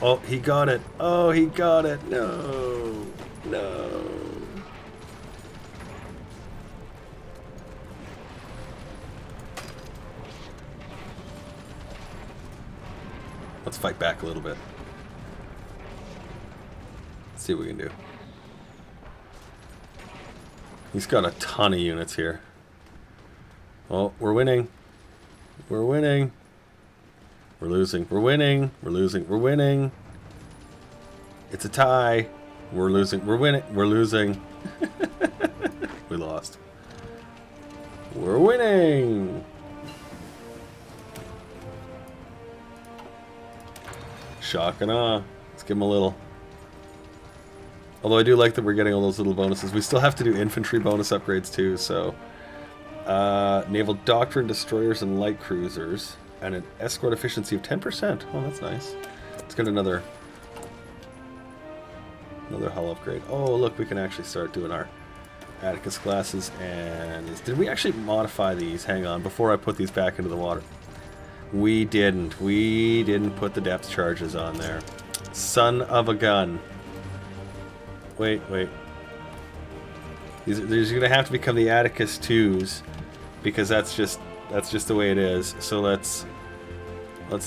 Oh, he got it. Oh, he got it. No. No. Let's fight back a little bit. Let's see what we can do. He's got a ton of units here. Oh, we're winning. We're winning. We're losing. We're winning. We're losing. We're winning. It's a tie. We're losing. We're winning. We're losing. We lost. We're winning. Shock and awe. Let's give him a little. Although I do like that we're getting all those little bonuses. We still have to do infantry bonus upgrades too, so... Naval Doctrine, Destroyers, and Light Cruisers. And an escort efficiency of 10%. Oh, that's nice. Let's get another hull upgrade. Oh, look, we can actually start doing our Atticus classes. And did we actually modify these? Hang on, before I put these back into the water. We didn't. We didn't put the depth charges on there. Son of a gun. Wait. These are gonna have to become the Atticus 2s because that's just the way it is. So let's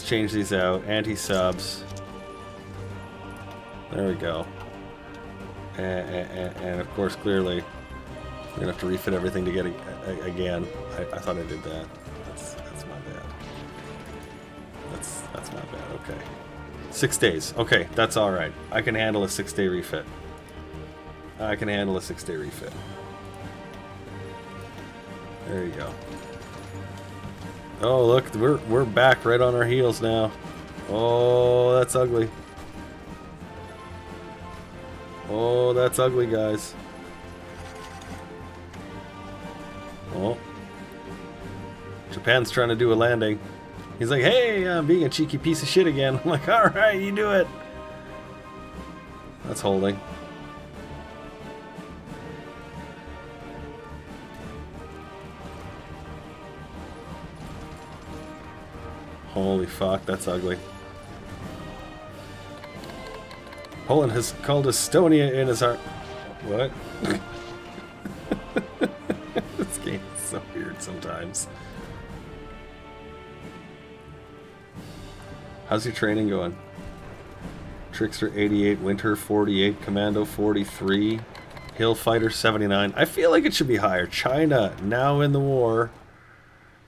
change these out. Anti-subs. There we go. And of course, clearly, we're gonna have to refit everything to get again. I thought I did that. That's my bad. That's my bad. Okay. 6 days. Okay, that's all right. I can handle a 6-day refit. I can handle a 6-day refit. There you go. Oh, look, we're back right on our heels now. Oh, that's ugly. Oh, that's ugly, guys. Oh. Japan's trying to do a landing. He's like, hey, I'm being a cheeky piece of shit again. I'm like, alright, you do it. That's holding. Holy fuck, that's ugly. Poland has called Estonia in his heart. What? This game is so weird sometimes. How's your training going? Trickster 88, Winter 48, Commando 43, Hill Fighter 79. I feel like it should be higher. China, now in the war.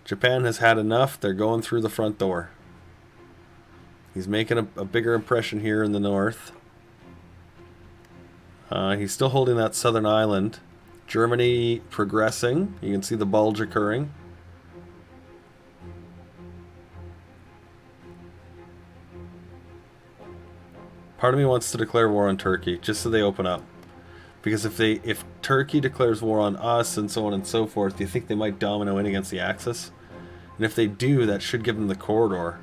Japan has had enough. They're going through the front door. He's making a bigger impression here in the north. He's still holding that southern island. Germany progressing. You can see the bulge occurring. Part of me wants to declare war on Turkey, just so they open up. Because if Turkey declares war on us and so on and so forth, do you think they might domino in against the Axis? And if they do, that should give them the corridor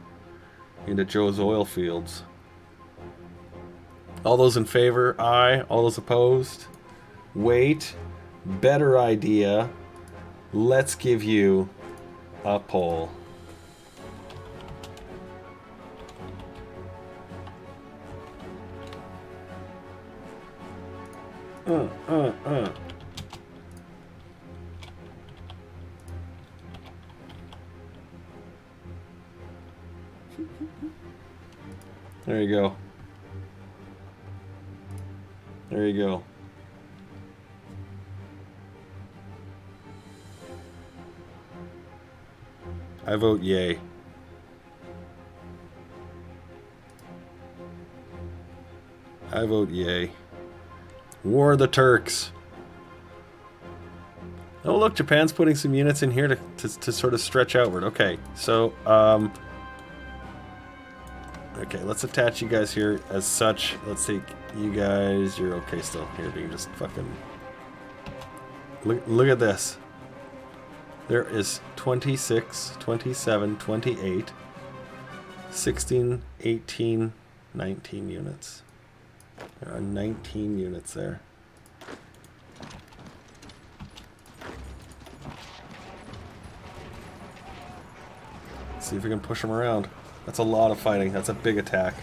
into Joe's oil fields. All those in favor, aye. All those opposed, wait. Better idea. Let's give you a poll. There you go. There you go. I vote yay. I vote yay. War of the Turks. Oh look, Japan's putting some units in here to sort of stretch outward. Okay, so okay, let's attach you guys here as such. Let's take you guys. You're okay still. Here, we can just fucking look at this. There is 26, 27, 28, 16, 18, 19 units. There are 19 units there. Let's see if we can push them around. That's a lot of fighting. That's a big attack.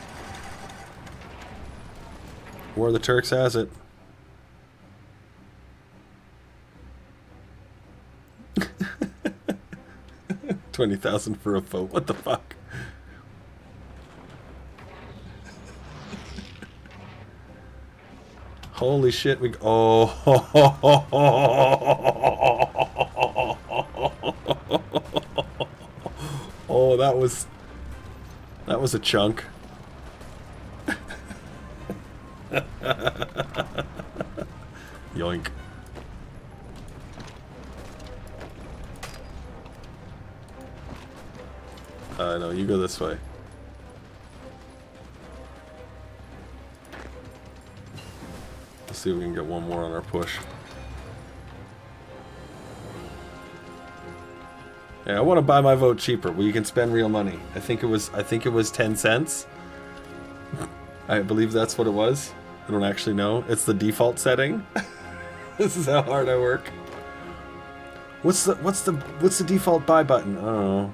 War of the Turks has it. $20,000 for a vote. What the fuck? Holy shit! We oh. Oh, that was a chunk. Yoink. No, you go this way. Let's see if we can get one more on our push. Yeah, I want to buy my vote cheaper, where you can spend real money. I think it was 10 cents. I believe that's what it was. I don't actually know. It's the default setting. This is how hard I work. What's the default buy button? I don't know.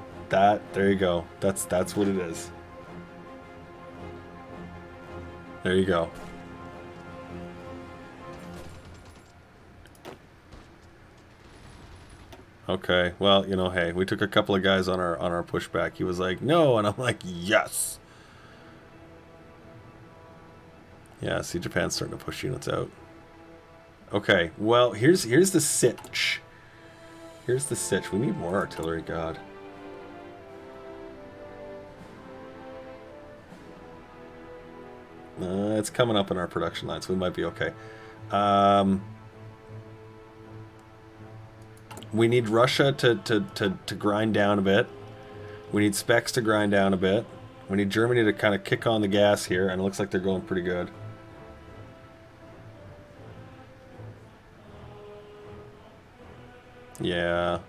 There you go. That's what it is. There you go. Okay, well, you know, hey, we took a couple of guys on our pushback. He was like, no, and I'm like, yes. Yeah, see, Japan's starting to push units out. Okay, well, here's the sitch. Here's the sitch. We need more artillery, God. It's coming up in our production line, so we might be okay. We need Russia to grind down a bit. We need Specs to grind down a bit. We need Germany to kind of kick on the gas here, and it looks like they're going pretty good. Yeah.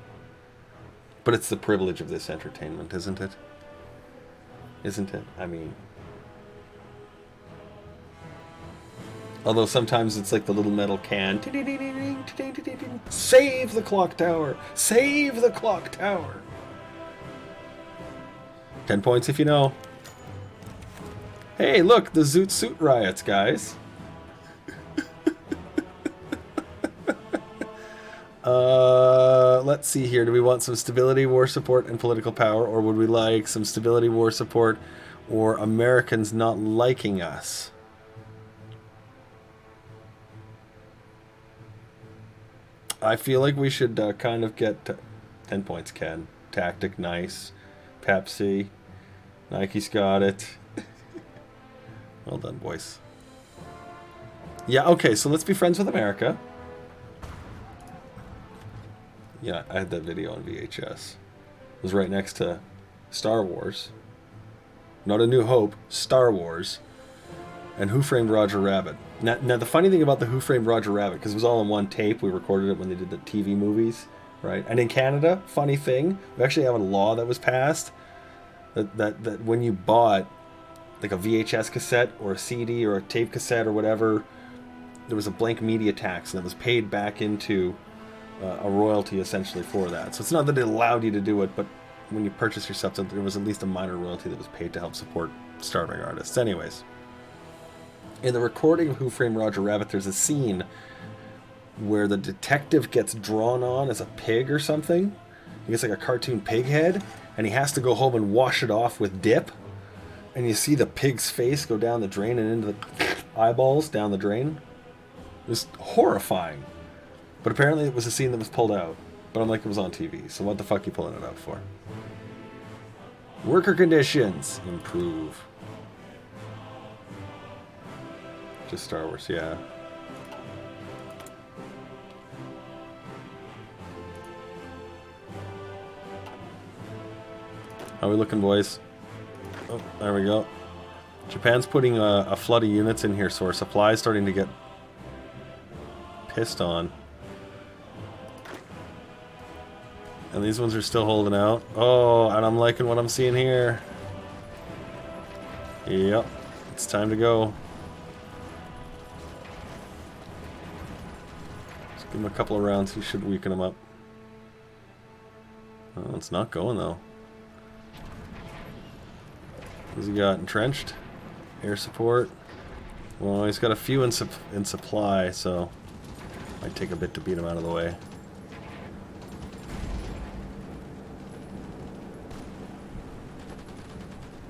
But it's the privilege of this entertainment, isn't it? Isn't it? I mean... Although sometimes it's like the little metal can. Save the clock tower! Save the clock tower! 10 points if you know. Hey, look, the Zoot Suit riots, guys. Let's see here. Do we want some stability, war support, and political power? Or would we like some stability, war support, or Americans not liking us? I feel like we should kind of get 10 points, Ken. Tactic, nice. Pepsi. Nike's got it. Well done, boys. Yeah, okay, so let's be friends with America. Yeah, I had that video on VHS. It was right next to Star Wars. Not A New Hope, Star Wars. And Who Framed Roger Rabbit. Now the funny thing about the Who Framed Roger Rabbit, because it was all in one tape, we recorded it when they did the TV movies, right? And in Canada, funny thing, we actually have a law that was passed that when you bought like a VHS cassette or a CD or a tape cassette or whatever, there was a blank media tax, and it was paid back into a royalty essentially for that. So it's not that it allowed you to do it, but when you purchased your stuff, there was at least a minor royalty that was paid to help support starving artists. Anyways. In the recording of Who Framed Roger Rabbit, there's a scene where the detective gets drawn on as a pig or something. He gets like a cartoon pig head, and he has to go home and wash it off with dip. And you see the pig's face go down the drain and into the eyeballs down the drain. It was horrifying. But apparently it was a scene that was pulled out. But I'm like, it was on TV, so what the fuck are you pulling it out for? Worker conditions. Improve. Just Star Wars, yeah. How are we looking, boys? Oh, there we go. Japan's putting a flood of units in here, so our supply is starting to get pissed on. And these ones are still holding out. Oh, and I'm liking what I'm seeing here. Yep, it's time to go. Give him a couple of rounds, he should weaken him up. Oh, it's not going though. What's he got? Entrenched? Air support? Well, he's got a few in supply, so might take a bit to beat him out of the way.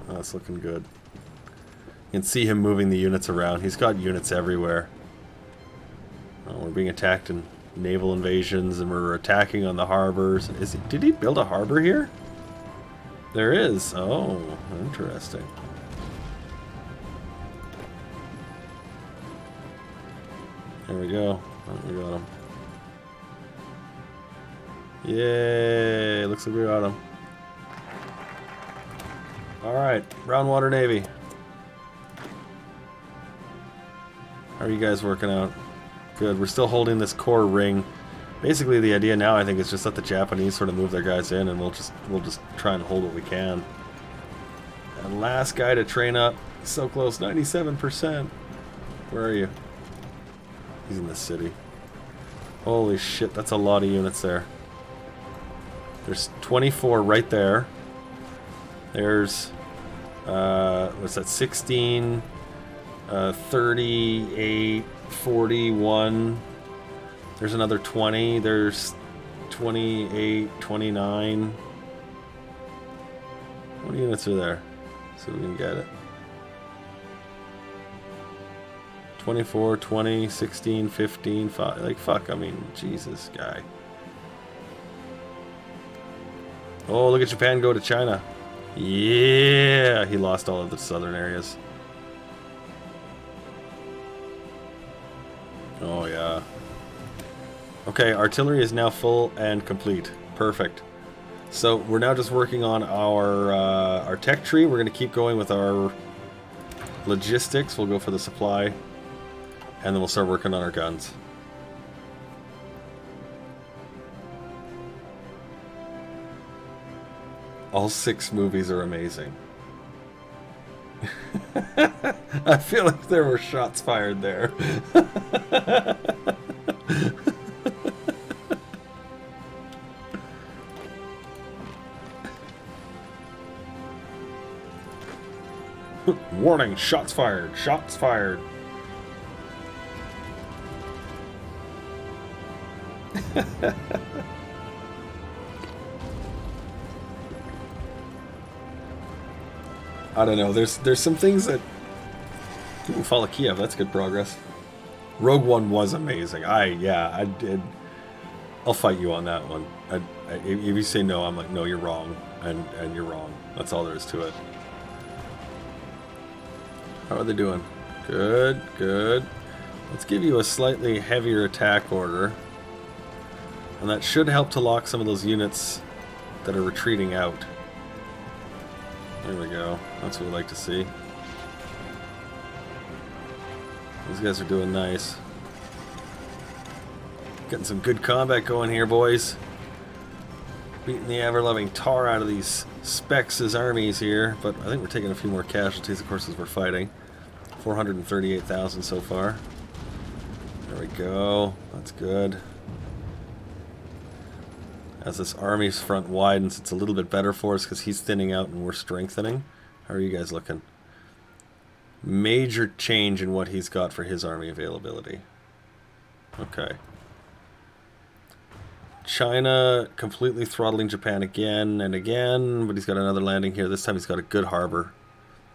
Oh, that's looking good. You can see him moving the units around. He's got units everywhere. Oh, we're being attacked in naval invasions, and we're attacking on the harbors. Did he build a harbor here? There is. Oh, interesting. There we go. Oh, we got him. Yay! Looks like we got him. Alright, Brown Water Navy. How are you guys working out? Good. We're still holding this core ring. Basically, the idea now, I think, is just let the Japanese sort of move their guys in, and we'll just try and hold what we can. And last guy to train up. So close, 97%. Where are you? He's in the city. Holy shit, that's a lot of units there. There's 24 right there. There's, what's that, 16, 38, 41. There's another 20. There's 28, 29. How many units are there? So we can get it. 24, 20, 16, 15, 5. Like, fuck, I mean, Jesus, guy. Oh, look at Japan go to China. Yeah, he lost all of the southern areas. Oh, yeah. Okay, artillery is now full and complete. Perfect. So we're now just working on our tech tree. We're going to keep going with our logistics. We'll go for the supply. And then we'll start working on our guns. All 6 movies are amazing. I feel like there were shots fired there. Warning, shots fired, shots fired. I don't know. There's some things that. Ooh, follow Kiev. That's good progress. Rogue One was amazing. I did. I'll fight you on that one. If you say no, I'm like, no, you're wrong, and you're wrong. That's all there is to it. How are they doing? Good, good. Let's give you a slightly heavier attack order, and that should help to lock some of those units that are retreating out. There we go. That's what we like to see. These guys are doing nice. Getting some good combat going here, boys. Beating the ever-loving tar out of these Specs' armies here, but I think we're taking a few more casualties, of course, as we're fighting. 438,000 so far. There we go. That's good. As this army's front widens, it's a little bit better for us because he's thinning out and we're strengthening. How are you guys looking? Major change in what he's got for his army availability. Okay. China completely throttling Japan again and again, but he's got another landing here. This time he's got a good harbor.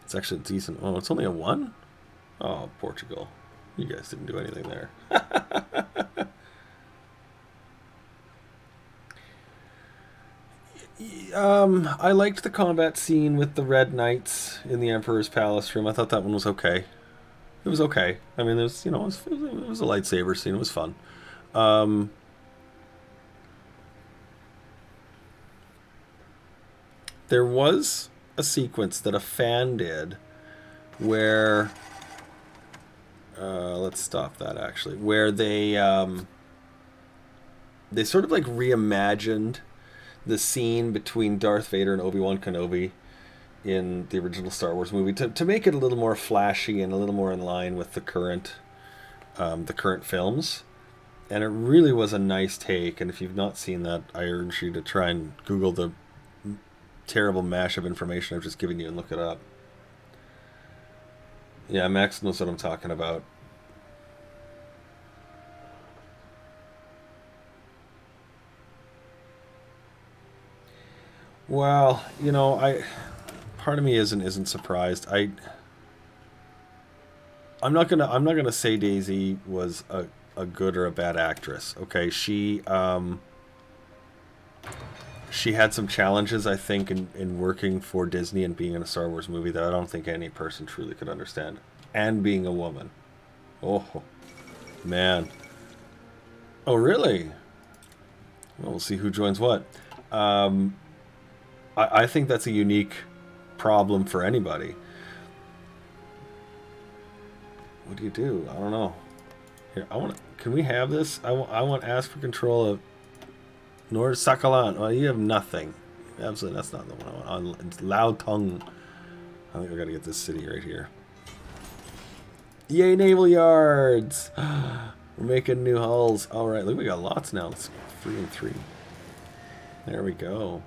It's actually decent. Oh, it's only a 1? Oh, Portugal. You guys didn't do anything there. I liked the combat scene with the Red Knights in the Emperor's Palace room. I thought that one was okay. It was okay. I mean, there's, you know, it was a lightsaber scene. It was fun. There was a sequence that a fan did where... let's stop that, actually. Where they sort of like reimagined the scene between Darth Vader and Obi-Wan Kenobi in the original Star Wars movie to make it a little more flashy and a little more in line with the current films. And it really was a nice take. And if you've not seen that, I urge you to try and Google the terrible mash of information I've just given you and look it up. Yeah, Max knows what I'm talking about. Well, you know, part of me isn't surprised. I'm not gonna say Daisy was a good or a bad actress. Okay, she had some challenges, I think, in working for Disney and being in a Star Wars movie that I don't think any person truly could understand. And being a woman. Oh, man. Oh, really? Well, we'll see who joins what. I think that's a unique problem for anybody. What do you do? I don't know. Here, can we have this? I want to ask for control of Nord Sakalan. Well, you have nothing. Absolutely, that's not the one I want. It's Loud Tongue. I think we gotta get this city right here. Yay, naval yards! We're making new hulls. All right, look, we got lots now. It's 3 and 3. There we go.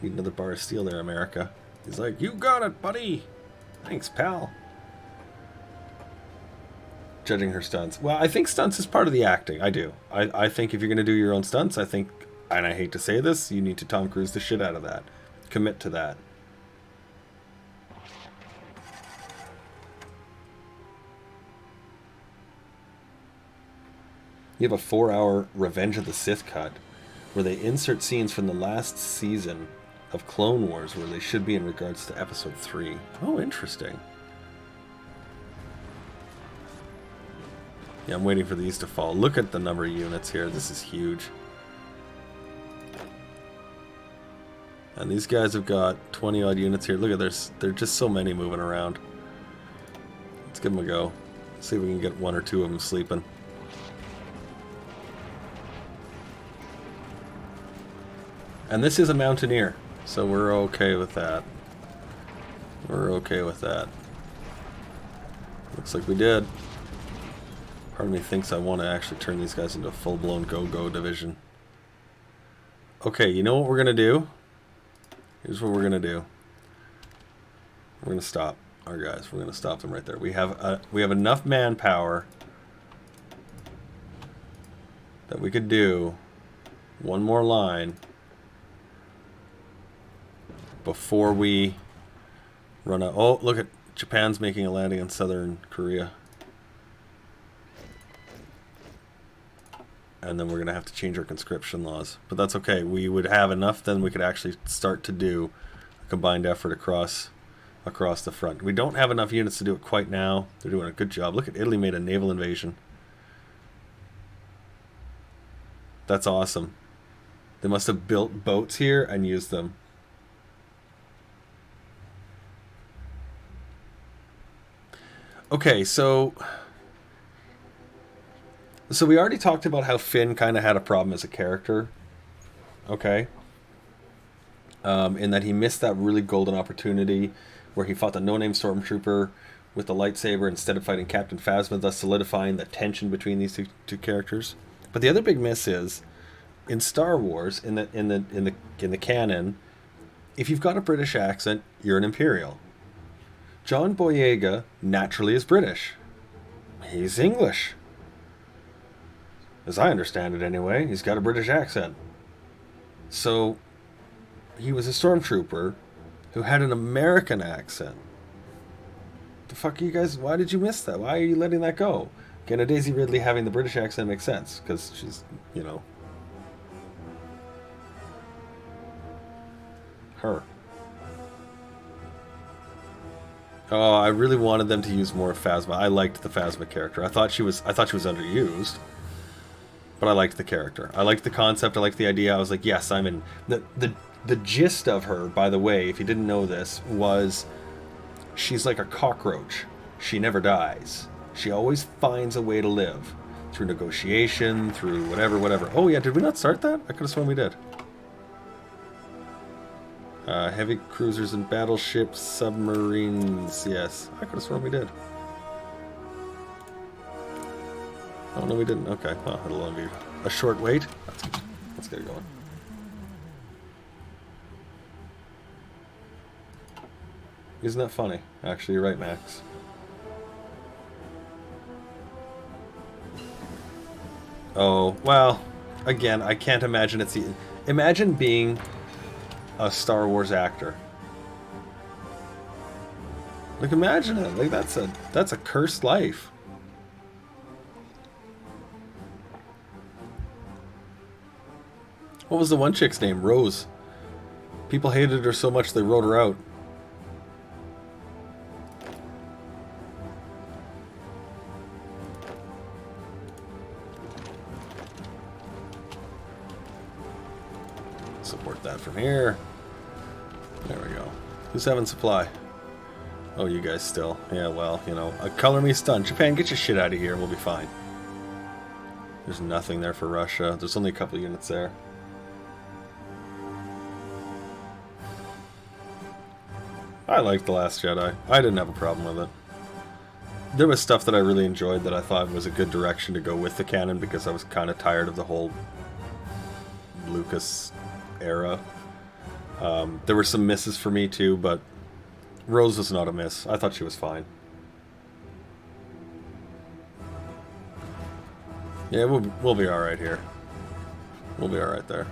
Need another bar of steel there, America. He's like, you got it, buddy. Thanks, pal. Judging her stunts. Well, I think stunts is part of the acting. I do. I think if you're going to do your own stunts, I think, and I hate to say this, you need to Tom Cruise the shit out of that. Commit to that. You have a 4-hour Revenge of the Sith cut where they insert scenes from the last season of Clone Wars where they should be in regards to Episode 3. Oh, interesting. Yeah, I'm waiting for these to fall. Look at the number of units here. This is huge. And these guys have got 20-odd units here. Look at there's just so many moving around. Let's give them a go. See if we can get 1 or 2 of them sleeping. And this is a mountaineer. So we're okay with that. We're okay with that. Looks like we did. Part of me thinks I want to actually turn these guys into a full-blown go-go division. Okay, you know what we're going to do? Here's what we're going to do. We're going to stop our guys. We're going to stop them right there. We have enough manpower that we could do one more line before we run out. Oh, look at Japan's making a landing in southern Korea. And then we're going to have to change our conscription laws. But that's okay. We would have enough, then we could actually start to do a combined effort across the front. We don't have enough units to do it quite now. They're doing a good job. Look at Italy made a naval invasion. That's awesome. They must have built boats here and used them. Okay, so we already talked about how Finn kind of had a problem as a character. Okay. In that he missed that really golden opportunity where he fought the no-name stormtrooper with the lightsaber instead of fighting Captain Phasma, thus solidifying the tension between these two characters. But the other big miss is in Star Wars, in the canon, if you've got a British accent, you're an Imperial. John Boyega naturally is British. He's English. As I understand it anyway, he's got a British accent. So, he was a stormtrooper who had an American accent. The fuck are you guys, why did you miss that? Why are you letting that go? Again, a Daisy Ridley having the British accent makes sense, because she's, you know, her. Oh, I really wanted them to use more of Phasma. I liked the Phasma character. I thought she was underused. But I liked the character. I liked the concept. I liked the idea. I was like, yes, I'm in. The gist of her, by the way, if you didn't know this, was she's like a cockroach. She never dies. She always finds a way to live. Through negotiation, through whatever. Oh yeah, did we not start that? I could have sworn we did. Heavy cruisers and battleships, submarines. Yes, I could have sworn we did. Oh, no, we didn't. Okay, well, it'll only be a short wait. Let's get it going. Isn't that funny? Actually, you're right, Max. Oh, well, again, I can't imagine it's... Imagine being a Star Wars actor. Like, imagine it. Like, that's a cursed life. What was the one chick's name? Rose. People hated her so much they wrote her out. Support that from here. There we go. Who's having supply? Oh, you guys still. Yeah, well, you know, color me stunned. Japan, get your shit out of here. We'll be fine. There's nothing there for Russia. There's only a couple units there. I liked The Last Jedi. I didn't have a problem with it. There was stuff that I really enjoyed that I thought was a good direction to go with the canon because I was kind of tired of the whole Lucas era. There were some misses for me too, but Rose was not a miss. I thought she was fine. Yeah, we'll be all right here. We'll be all right there.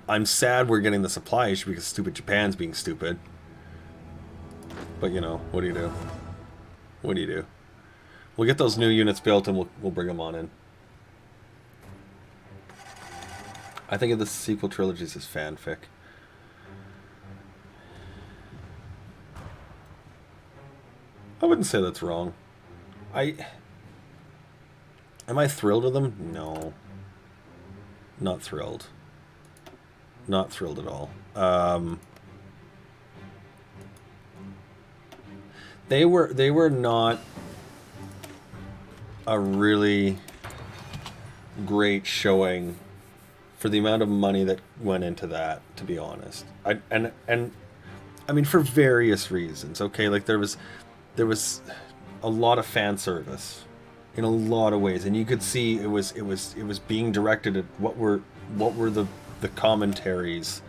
I'm sad we're getting the supply issue because stupid Japan's being stupid. But you know, what do you do? What do you do? We'll get those new units built and we'll bring them on in. I think of the sequel trilogies as fanfic. I wouldn't say that's wrong. Am I thrilled with them? No. Not thrilled. Not thrilled at all. They were not a really great showing for the amount of money that went into that, to be honest. And I mean, for various reasons. Okay, like there was a lot of fan service in a lot of ways, and you could see it was being directed at what were the commentaries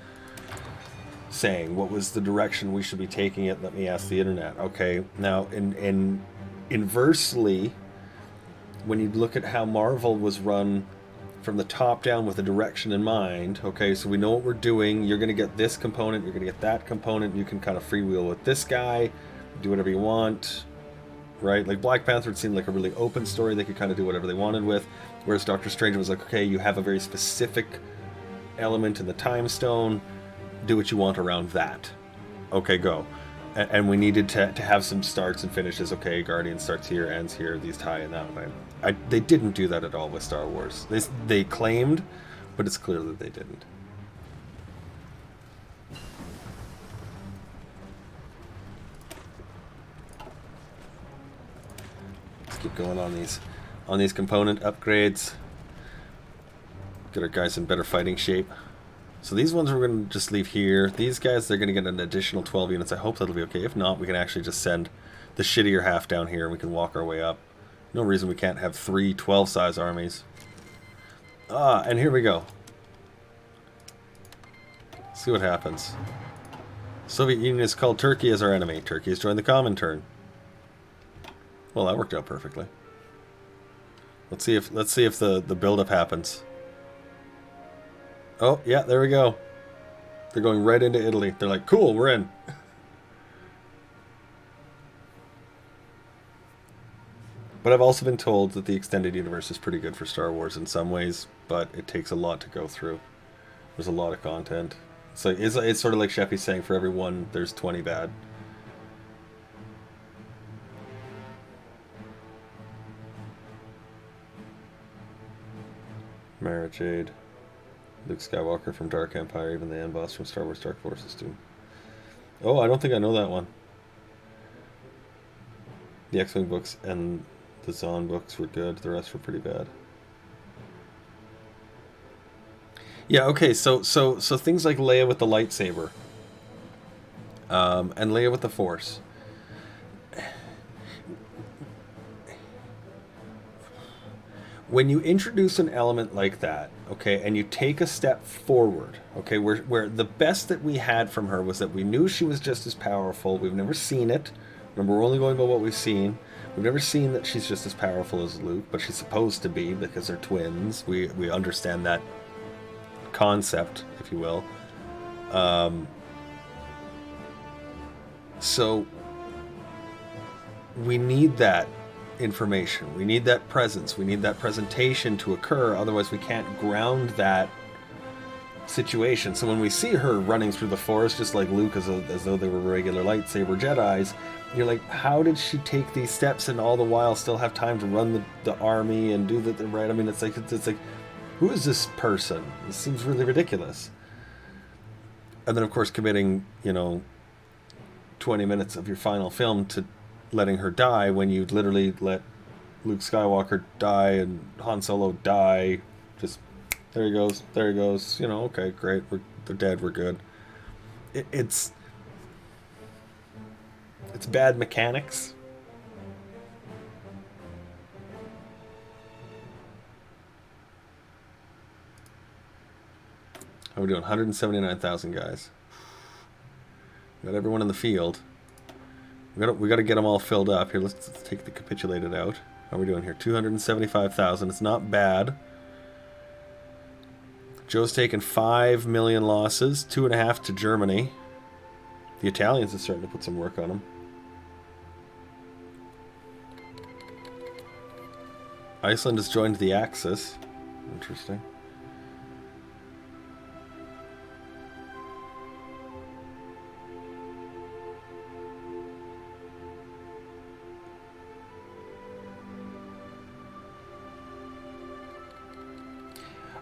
saying, what was the direction we should be taking it. Let me ask the internet. Okay, now in inversely, when you look at how Marvel was run from the top down with a direction in mind, okay, so we know what we're doing. You're going to get this component, you're going to get that component, you can kind of freewheel with this guy, do whatever you want, right? Like Black Panther, it seemed like a really open story. They could kind of do whatever they wanted with, whereas Doctor Strange was like, okay, you have a very specific element in the Time Stone, do what you want around that. Okay, go. And we needed to have some starts and finishes. Okay, Guardian starts here, ends here, these tie in that way. They didn't do that at all with Star Wars. They claimed, but it's clear that they didn't. Let's keep going on these component upgrades. Get our guys in better fighting shape. So these ones we're going to just leave here. These guys, they're going to get an additional 12 units. I hope that'll be okay. If not, we can actually just send the shittier half down here and we can walk our way up. No reason we can't have 3 12-size armies. And here we go. See what happens. Soviet Union has called Turkey as our enemy. Turkey has joined the Comintern. Well, that worked out perfectly. Let's see if the buildup happens. Oh, yeah, there we go. They're going right into Italy. They're like, cool, we're in. But I've also been told that the extended universe is pretty good for Star Wars in some ways, but it takes a lot to go through. There's a lot of content. So it's sort of like Sheffy's saying, for every one, there's 20 bad. Mara Jade. Luke Skywalker from Dark Empire, even the end boss from Star Wars Dark Forces too. Oh, I don't think I know that one. The X-Wing books and the Zahn books were good. The rest were pretty bad. Yeah, okay, so things like Leia with the lightsaber. And Leia with the Force. When you introduce an element like that, okay, and you take a step forward, okay, where the best that we had from her was that we knew she was just as powerful. We've never seen it. Remember, we're only going by what we've seen. We've never seen that she's just as powerful as Luke, but she's supposed to be because they're twins. We understand that concept, if you will. So we need that information. We need that presence. We need that presentation to occur. Otherwise, we can't ground that situation. So when we see her running through the forest, just like Luke, as though they were regular lightsaber Jedis, you're like, how did she take these steps and all the while still have time to run the army and do the right? I mean, it's like, who is this person? This seems really ridiculous. And then, of course, committing, 20 minutes of your final film to letting her die when you'd literally let Luke Skywalker die and Han Solo die. Just, there he goes, okay, great, they're dead, we're good. It's bad mechanics. How are we doing? 179,000 guys. Got everyone in the field. We got to get them all filled up. Here, let's take the capitulated out. How are we doing here? 275,000. It's not bad. Joe's taken 5 million losses, 2.5 to Germany. The Italians are starting to put some work on them. Iceland has joined the Axis. Interesting.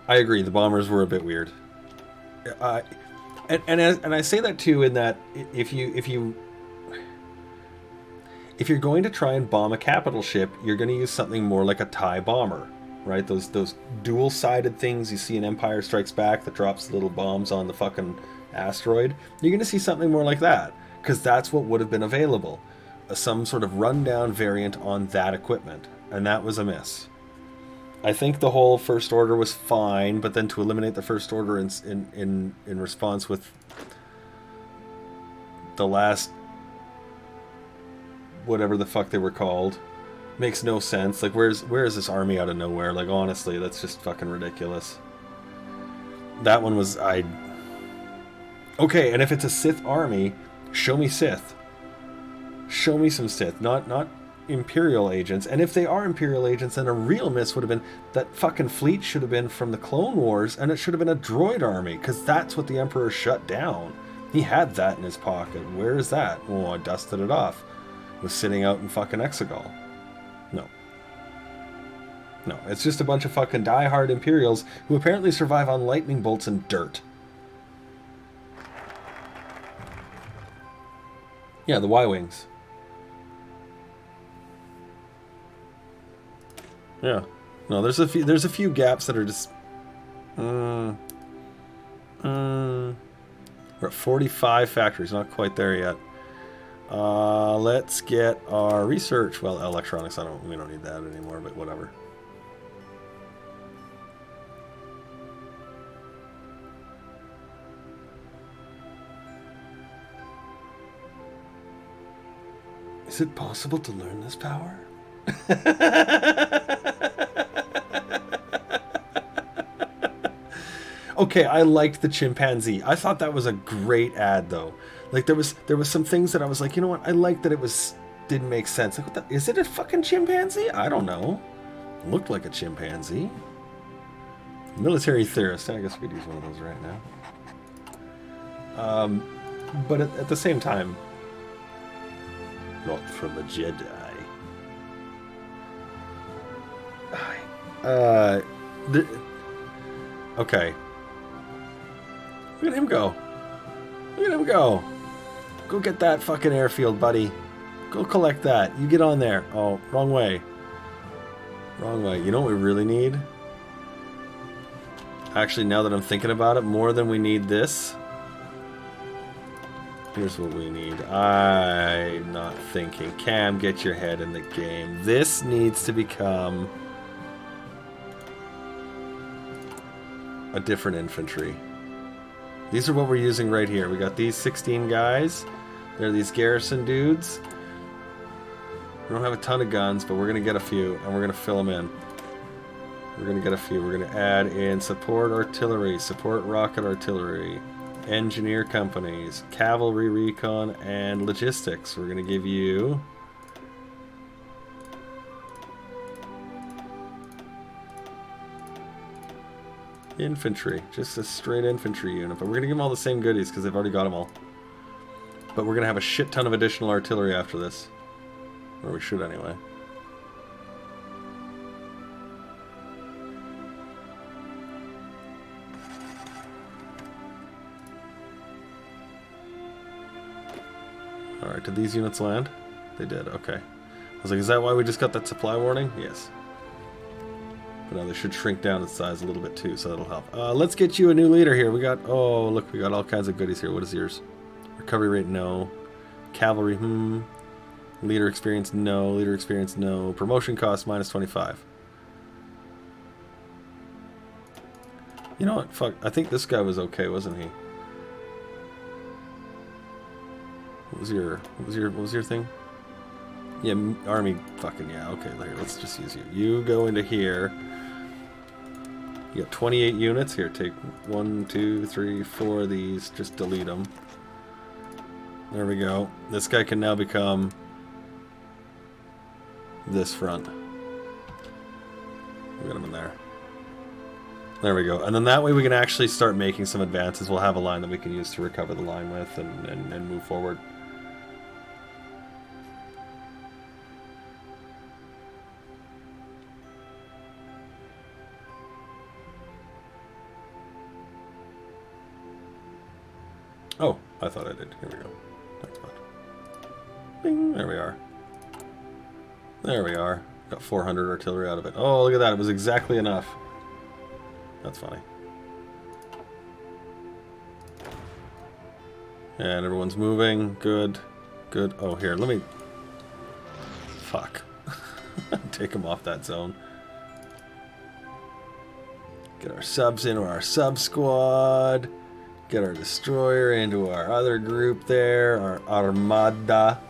I agree. The bombers were a bit weird. And I say that too, in that if you're going to try and bomb a capital ship, you're going to use something more like a TIE bomber. right? Those dual-sided things you see in Empire Strikes Back that drops little bombs on the fucking asteroid. You're going to see something more like that, because that's what would have been available. Some sort of rundown variant on that equipment, and that was a miss. I think the whole First Order was fine, but then to eliminate the First Order in response with the last whatever the fuck they were called makes no sense. Like, where is this army out of nowhere? Like, honestly, that's just fucking ridiculous. That one was okay. And if it's a Sith army, show me Sith. Show me some Sith, not Imperial agents. And if they are Imperial agents, then a real miss would have been that fucking fleet should have been from the Clone Wars, and it should have been a droid army, because that's what the Emperor shut down. He had that in his pocket. Where is that? Oh, I dusted it off. It was sitting out in fucking Exegol. No, it's just a bunch of fucking die-hard Imperials who apparently survive on lightning bolts and dirt. Yeah, the Y-Wings. Yeah. No, there's a few gaps that are just... We're at 45 factories, not quite there yet. Let's get our research. Well, electronics, we don't need that anymore, but whatever. Is it possible to learn this power? Okay, I liked the chimpanzee. I thought that was a great ad, though. Like, there was some things that I was like, you know what? I liked that it didn't make sense. Like, is it a fucking chimpanzee? I don't know. It looked like a chimpanzee. Military theorist. I guess we could use one of those right now. But at the same time, not from a Jedi. Okay. Look at him go. Look at him go. Go get that fucking airfield, buddy. Go collect that. You get on there. Oh, wrong way. Wrong way. You know what we really need? Actually, now that I'm thinking about it, more than we need this. Here's what we need. I'm not thinking. Cam, get your head in the game. This needs to become a different infantry. These are what we're using right here. We got these 16 guys. They're these garrison dudes. We don't have a ton of guns, but we're going to get a few, and we're going to fill them in. We're going to get a few. We're going to add in support artillery, support rocket artillery, engineer companies, cavalry recon, and logistics. We're going to give you... infantry. Just a straight infantry unit. But we're going to give them all the same goodies because they've already got them all. But we're going to have a shit ton of additional artillery after this. Or we should anyway. Alright, did these units land? They did, okay. I was like, is that why we just got that supply warning? Yes. But now they should shrink down in size a little bit too, so that'll help. Let's get you a new leader here. We got, oh, look, we got all kinds of goodies here. What is yours? Recovery rate, no. Cavalry, Leader experience, no. Leader experience, no. Promotion cost, minus 25. You know what? Fuck, I think this guy was okay, wasn't he? What was your thing? Yeah, army, fucking yeah. Okay, here, let's just use you. You go into here. You got 28 units. Here, take 1, 2, 3, 4 of these. Just delete them. There we go. This guy can now become this front. We got him in there. There we go. And then that way we can actually start making some advances. We'll have a line that we can use to recover the line with and move forward. Oh, I thought I did. Here we go. Thanks, bud. Bing, there we are. There we are. Got 400 artillery out of it. Oh, look at that. It was exactly enough. That's funny. And everyone's moving. Good. Good. Oh, here. Let me... Fuck. Take them off that zone. Get our subs into our sub squad. Get our destroyer into our other group there. Our Armada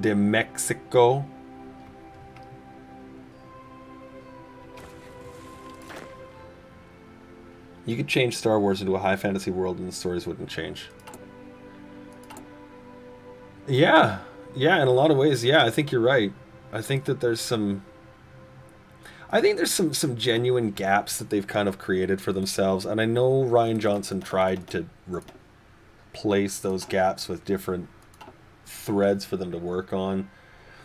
de Mexico. You could change Star Wars into a high fantasy world and the stories wouldn't change. Yeah. Yeah, in a lot of ways, yeah, I think you're right. I think that there's some... I think there's some genuine gaps that they've kind of created for themselves, and I know Rian Johnson tried to replace those gaps with different threads for them to work on.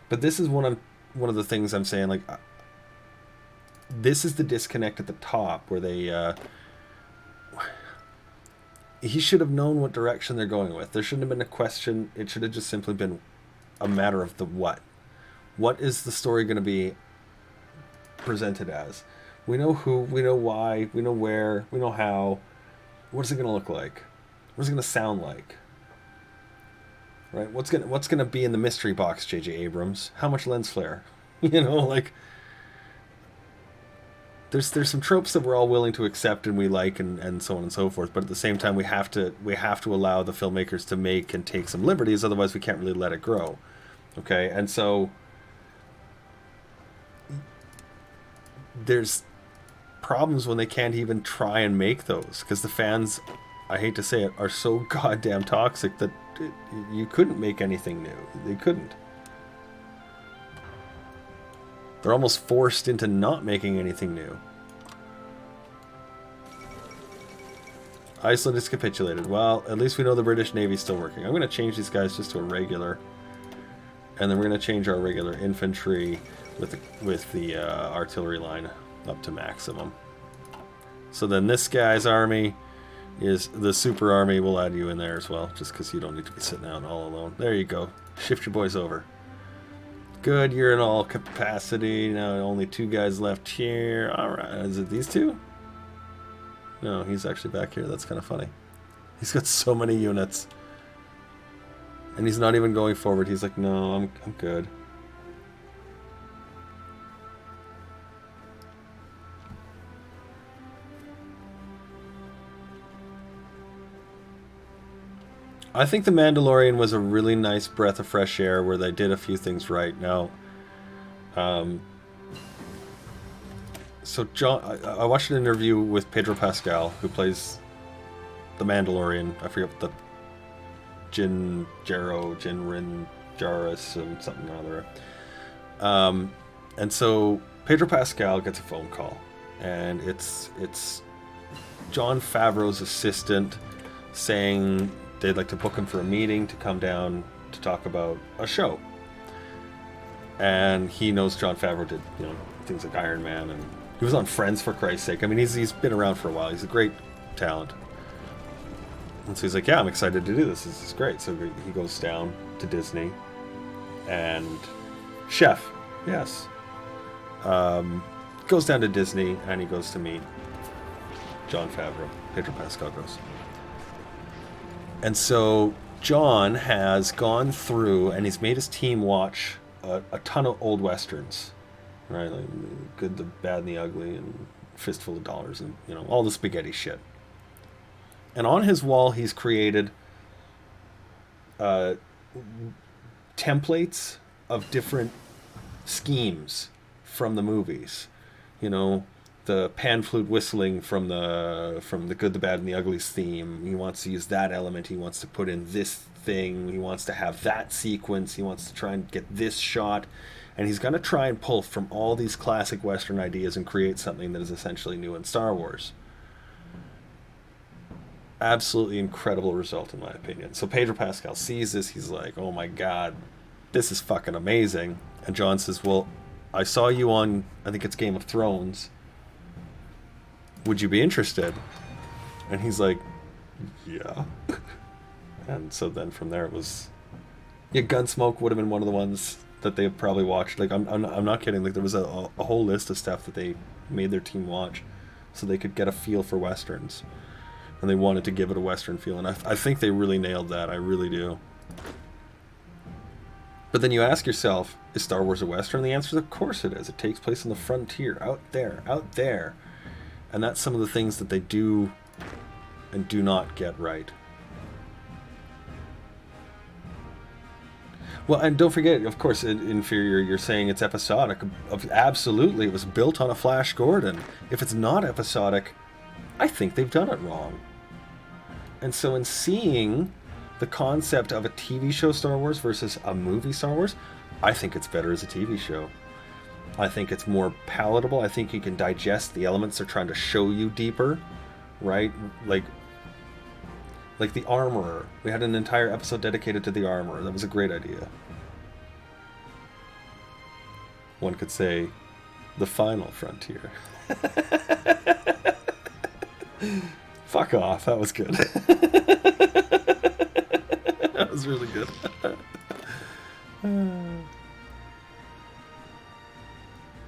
But this is one of the things I'm saying, like, this is the disconnect at the top where they... he should have known what direction they're going with. There shouldn't have been a question. It should have just simply been a matter of the what. What is the story going to be presented as? We know who, we know why, we know where, we know how. What is it going to look like? What is it going to sound like? Right? What's going to be in the mystery box, J.J. Abrams? How much lens flare? You know, like... There's some tropes that we're all willing to accept and we like and so on and so forth, but at the same time we have to allow the filmmakers to make and take some liberties, otherwise we can't really let it grow. Okay? And so there's problems when they can't even try and make those, because the fans, I hate to say it, are so goddamn toxic that you couldn't make anything new. They couldn't. They're almost forced into not making anything new. Iceland is capitulated. Well, at least we know the British Navy's still working. I'm going to change these guys just to a regular. And then we're going to change our regular infantry with the artillery line up to maximum. So then this guy's army is the super army. We'll add you in there as well, just because you don't need to be sitting out all alone. There you go. Shift your boys over. Good, you're in all capacity. Now only 2 guys left here. Alright, is it these 2? No, he's actually back here. That's kind of funny. He's got so many units. And he's not even going forward. He's like, no, I'm good. I think The Mandalorian was a really nice breath of fresh air where they did a few things right. Now, so John, I watched an interview with Pedro Pascal, who plays the Mandalorian. I forget what the Jin Rin Jarrus and something or other. And so Pedro Pascal gets a phone call, and it's Jon Favreau's assistant saying they'd like to book him for a meeting to come down to talk about a show. And he knows Jon Favreau did, you know, things like Iron Man, and he was on Friends, for Christ's sake. I mean, he's been around for a while. He's a great talent. And so he's like, yeah, I'm excited to do this. This is great. So he goes down to Disney. And Chef, yes. Goes down to Disney, and he goes to meet Jon Favreau. Pedro Pascal goes. And so John has gone through, and he's made his team watch a ton of old westerns, right? Like Good, the Bad, and the Ugly, and Fistful of Dollars, and you know, all the spaghetti shit. And on his wall, he's created templates of different schemes from the movies. You know, the pan flute whistling from the Good, the Bad, and the Ugly's theme. He wants to use that element. He wants to put in this thing. He wants to have that sequence. He wants to try and get this shot. And he's going to try and pull from all these classic Western ideas and create something that is essentially new in Star Wars. Absolutely incredible result, in my opinion. So Pedro Pascal sees this. He's like, oh my God, this is fucking amazing. And John says, well, I saw you on, I think it's Game of Thrones. Would you be interested? And he's like, yeah. And so then from there it was... Yeah, Gunsmoke would have been one of the ones that they've probably watched. Like I'm not kidding. Like there was a whole list of stuff that they made their team watch, so they could get a feel for westerns, and they wanted to give it a western feel. And I think they really nailed that. I really do. But then you ask yourself, is Star Wars a western? The answer is, of course it is. It takes place on the frontier, out there, out there. And that's some of the things that they do and do not get right. Well, and don't forget, of course, Inferior, you're saying it's episodic. Absolutely, it was built on a Flash Gordon. If it's not episodic, I think they've done it wrong. And so in seeing the concept of a TV show Star Wars versus a movie Star Wars, I think it's better as a TV show. I think it's more palatable. I think you can digest the elements they're trying to show you deeper, right? Like the Armorer. We had an entire episode dedicated to the Armorer. That was a great idea. One could say, the final frontier. Fuck off. That was good. That was really good.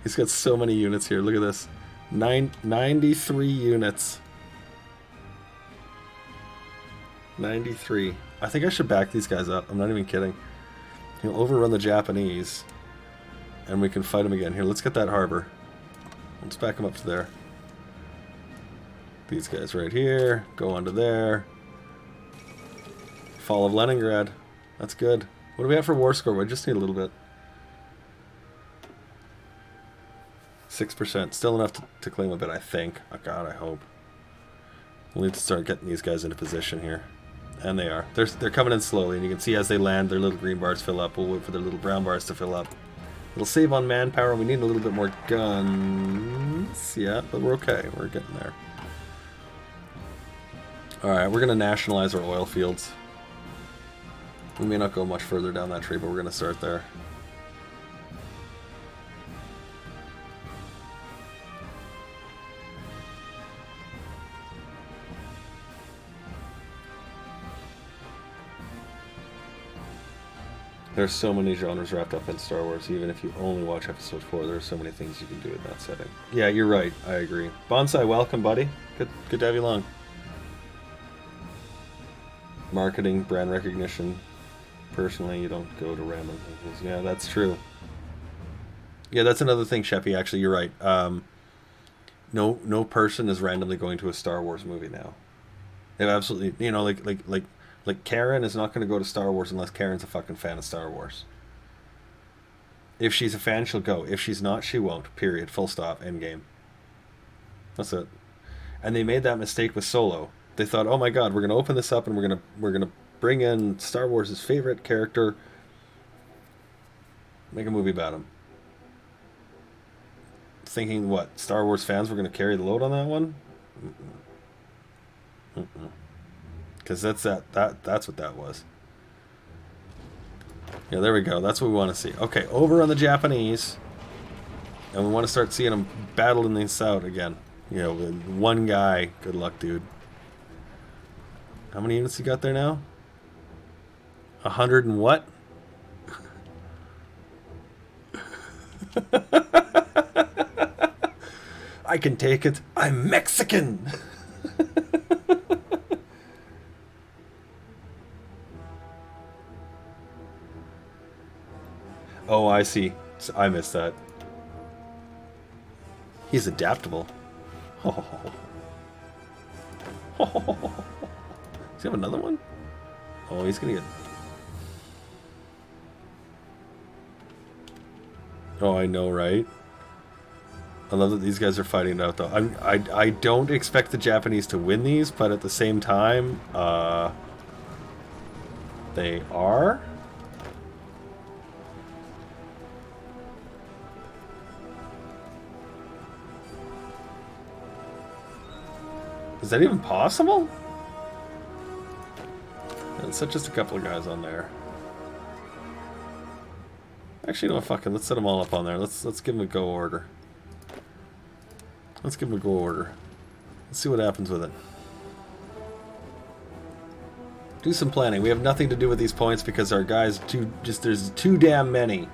He's got so many units here. Look at this. 93 units. 93. I think I should back these guys up. I'm not even kidding. He'll overrun the Japanese, and we can fight him again. Here, let's get that harbor. Let's back him up to there. These guys right here. Go on to there. Fall of Leningrad. That's good. What do we have for war score? We just need a little bit. 6%. Still enough to claim a bit, I think. Oh, God, I hope. We'll need to start getting these guys into position here. And they are. They're coming in slowly, and you can see as they land, their little green bars fill up. We'll wait for their little brown bars to fill up. It'll save on manpower. We need a little bit more guns. Yeah, but we're okay. We're getting there. Alright, we're going to nationalize our oil fields. We may not go much further down that tree, but we're going to start there. There's so many genres wrapped up in Star Wars. Even if you only watch Episode 4, there are so many things you can do in that setting. Yeah, you're right. I agree. Bonsai, welcome, buddy. Good to have you along. Marketing, brand recognition. Personally, you don't go to random things. Yeah, that's true. Yeah, that's another thing, Sheppy. Actually, you're right. No person is randomly going to a Star Wars movie now. They absolutely, like Karen is not going to go to Star Wars unless Karen's a fucking fan of Star Wars. If she's a fan, she'll go. If she's not, she won't. Period. Full stop. End game. That's it. And they made that mistake with Solo. They thought, oh my God, we're going to open this up and we're gonna bring in Star Wars' favorite character, make a movie about him. Thinking what? Star Wars fans were going to carry the load on that one? Because that's what that was. Yeah, there we go. That's what we want to see. Okay, over on the Japanese. And we want to start seeing them battling these out again. You know, one guy. Good luck, dude. How many units you got there now? 100 and what? I can take it. I'm Mexican. Oh, I see. I missed that. He's adaptable. Oh. Oh. Does he have another one? Oh, he's gonna get... Oh, I know, right? I love that these guys are fighting it out, though. I don't expect the Japanese to win these, but at the same time, they are. Is that even possible? It's just a couple of guys on there. Actually, no, fuck it. Let's set them all up on there. Let's give them a go order. Let's give them a go order. Let's see what happens with it. Do some planning. We have nothing to do with these points because our guys there's too damn many.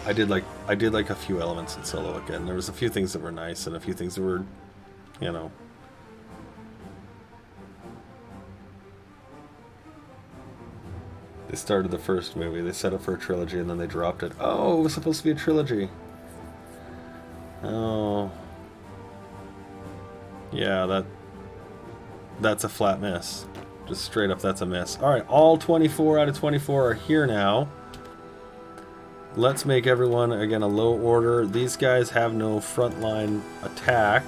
I did like a few elements in solo again. There was a few things that were nice and a few things that were, you know. They started the first movie, they set up for a trilogy, and then they dropped it. Oh, it was supposed to be a trilogy. Oh. Yeah, that's a flat miss. Just straight up, that's a miss. Alright, all 24 out of 24 are here now. Let's make everyone, again, a low order. These guys have no frontline attack.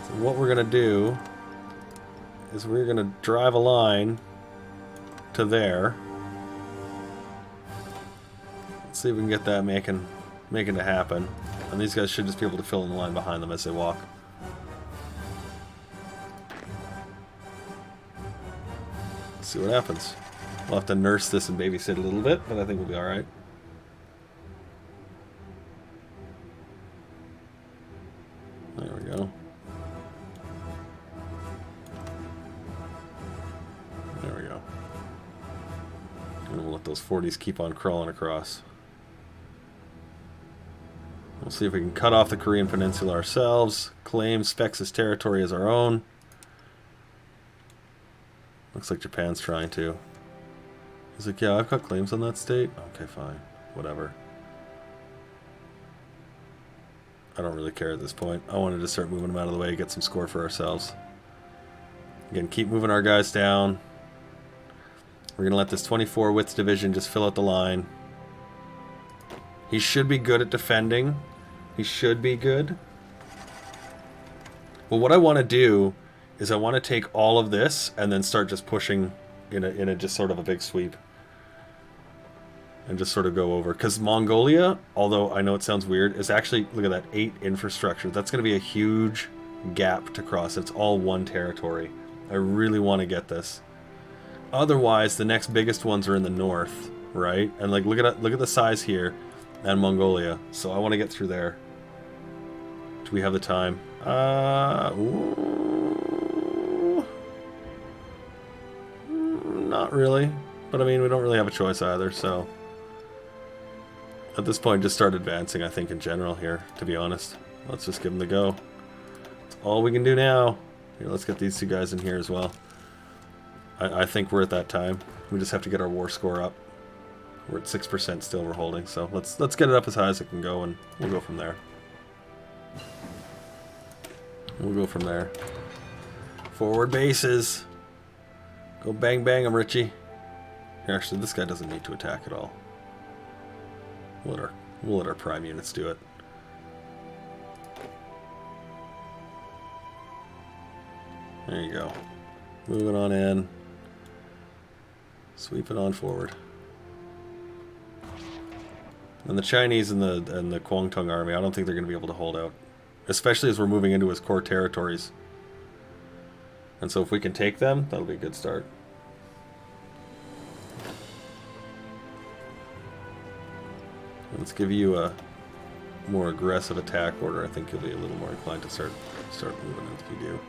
So what we're going to do is we're going to drive a line to there. Let's see if we can get that making it happen. And these guys should just be able to fill in the line behind them as they walk. Let's see what happens. We'll have to nurse this and babysit a little bit, but I think we'll be alright. There we go. There we go. And we'll let those 40s keep on crawling across. We'll see if we can cut off the Korean Peninsula ourselves. Claim Specs' territory as our own. Looks like Japan's trying to. He's like, yeah, I've got claims on that state. Okay, fine. Whatever. I don't really care at this point. I wanted to start moving them out of the way, get some score for ourselves. Again, keep moving our guys down. We're going to let this 24 width division just fill out the line. He should be good at defending. He should be good. Well, what I want to do is I want to take all of this and then start just pushing in a just sort of a big sweep. And just sort of go over. Because Mongolia, although I know it sounds weird, is actually, look at that, 8 infrastructure. That's going to be a huge gap to cross. It's all one territory. I really want to get this. Otherwise, the next biggest ones are in the north, right? And like, look at the size here, and Mongolia. So I want to get through there. Do we have the time? Not really. But I mean, we don't really have a choice either, so... At this point, just start advancing, I think, in general here, to be honest. Let's just give them the go. That's all we can do now. Here, let's get these two guys in here as well. I think we're at that time. We just have to get our war score up. We're at 6% still, we're holding, so let's get it up as high as it can go, and we'll go from there. We'll go from there. Forward bases. Go bang bang 'em, Richie. Here, actually, this guy doesn't need to attack at all. We'll let our prime units do it. There you go. Moving on in. Sweeping on forward. And the Chinese and the Kwangtung army, I don't think they're going to be able to hold out. Especially as we're moving into his core territories. And so if we can take them, that'll be a good start. Let's give you a more aggressive attack order. I think you'll be a little more inclined to start moving if you do.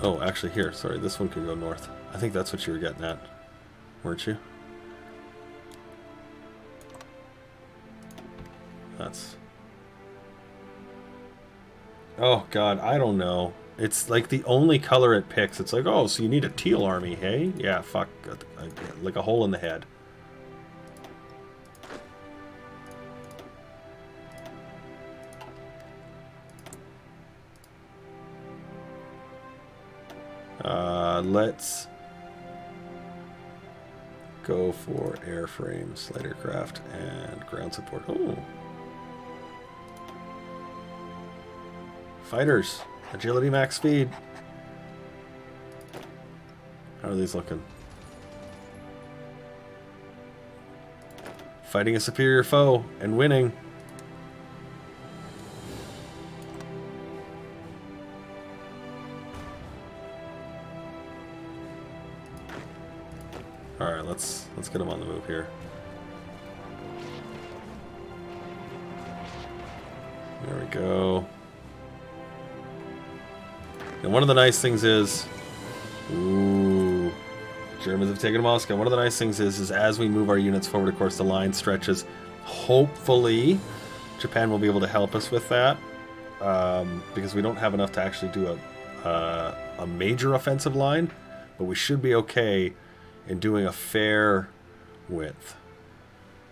Oh, actually here. Sorry, this one can go north. I think that's what you were getting at, weren't you? That's... Oh, God, I don't know. It's like the only color it picks. It's like, oh, so you need a teal army, hey? Yeah, fuck. Like a hole in the head. Let's go for airframes, light aircraft, and ground support. Oh. Fighters. Agility, max speed. How are these looking? Fighting a superior foe and winning. Alright, let's get him on the move here. There we go. And one of the nice things is... Ooh. Germans have taken Moscow. One of the nice things is as we move our units forward, of course, the line stretches. Hopefully, Japan will be able to help us with that, because we don't have enough to actually do a major offensive line, but we should be okay in doing a fair width.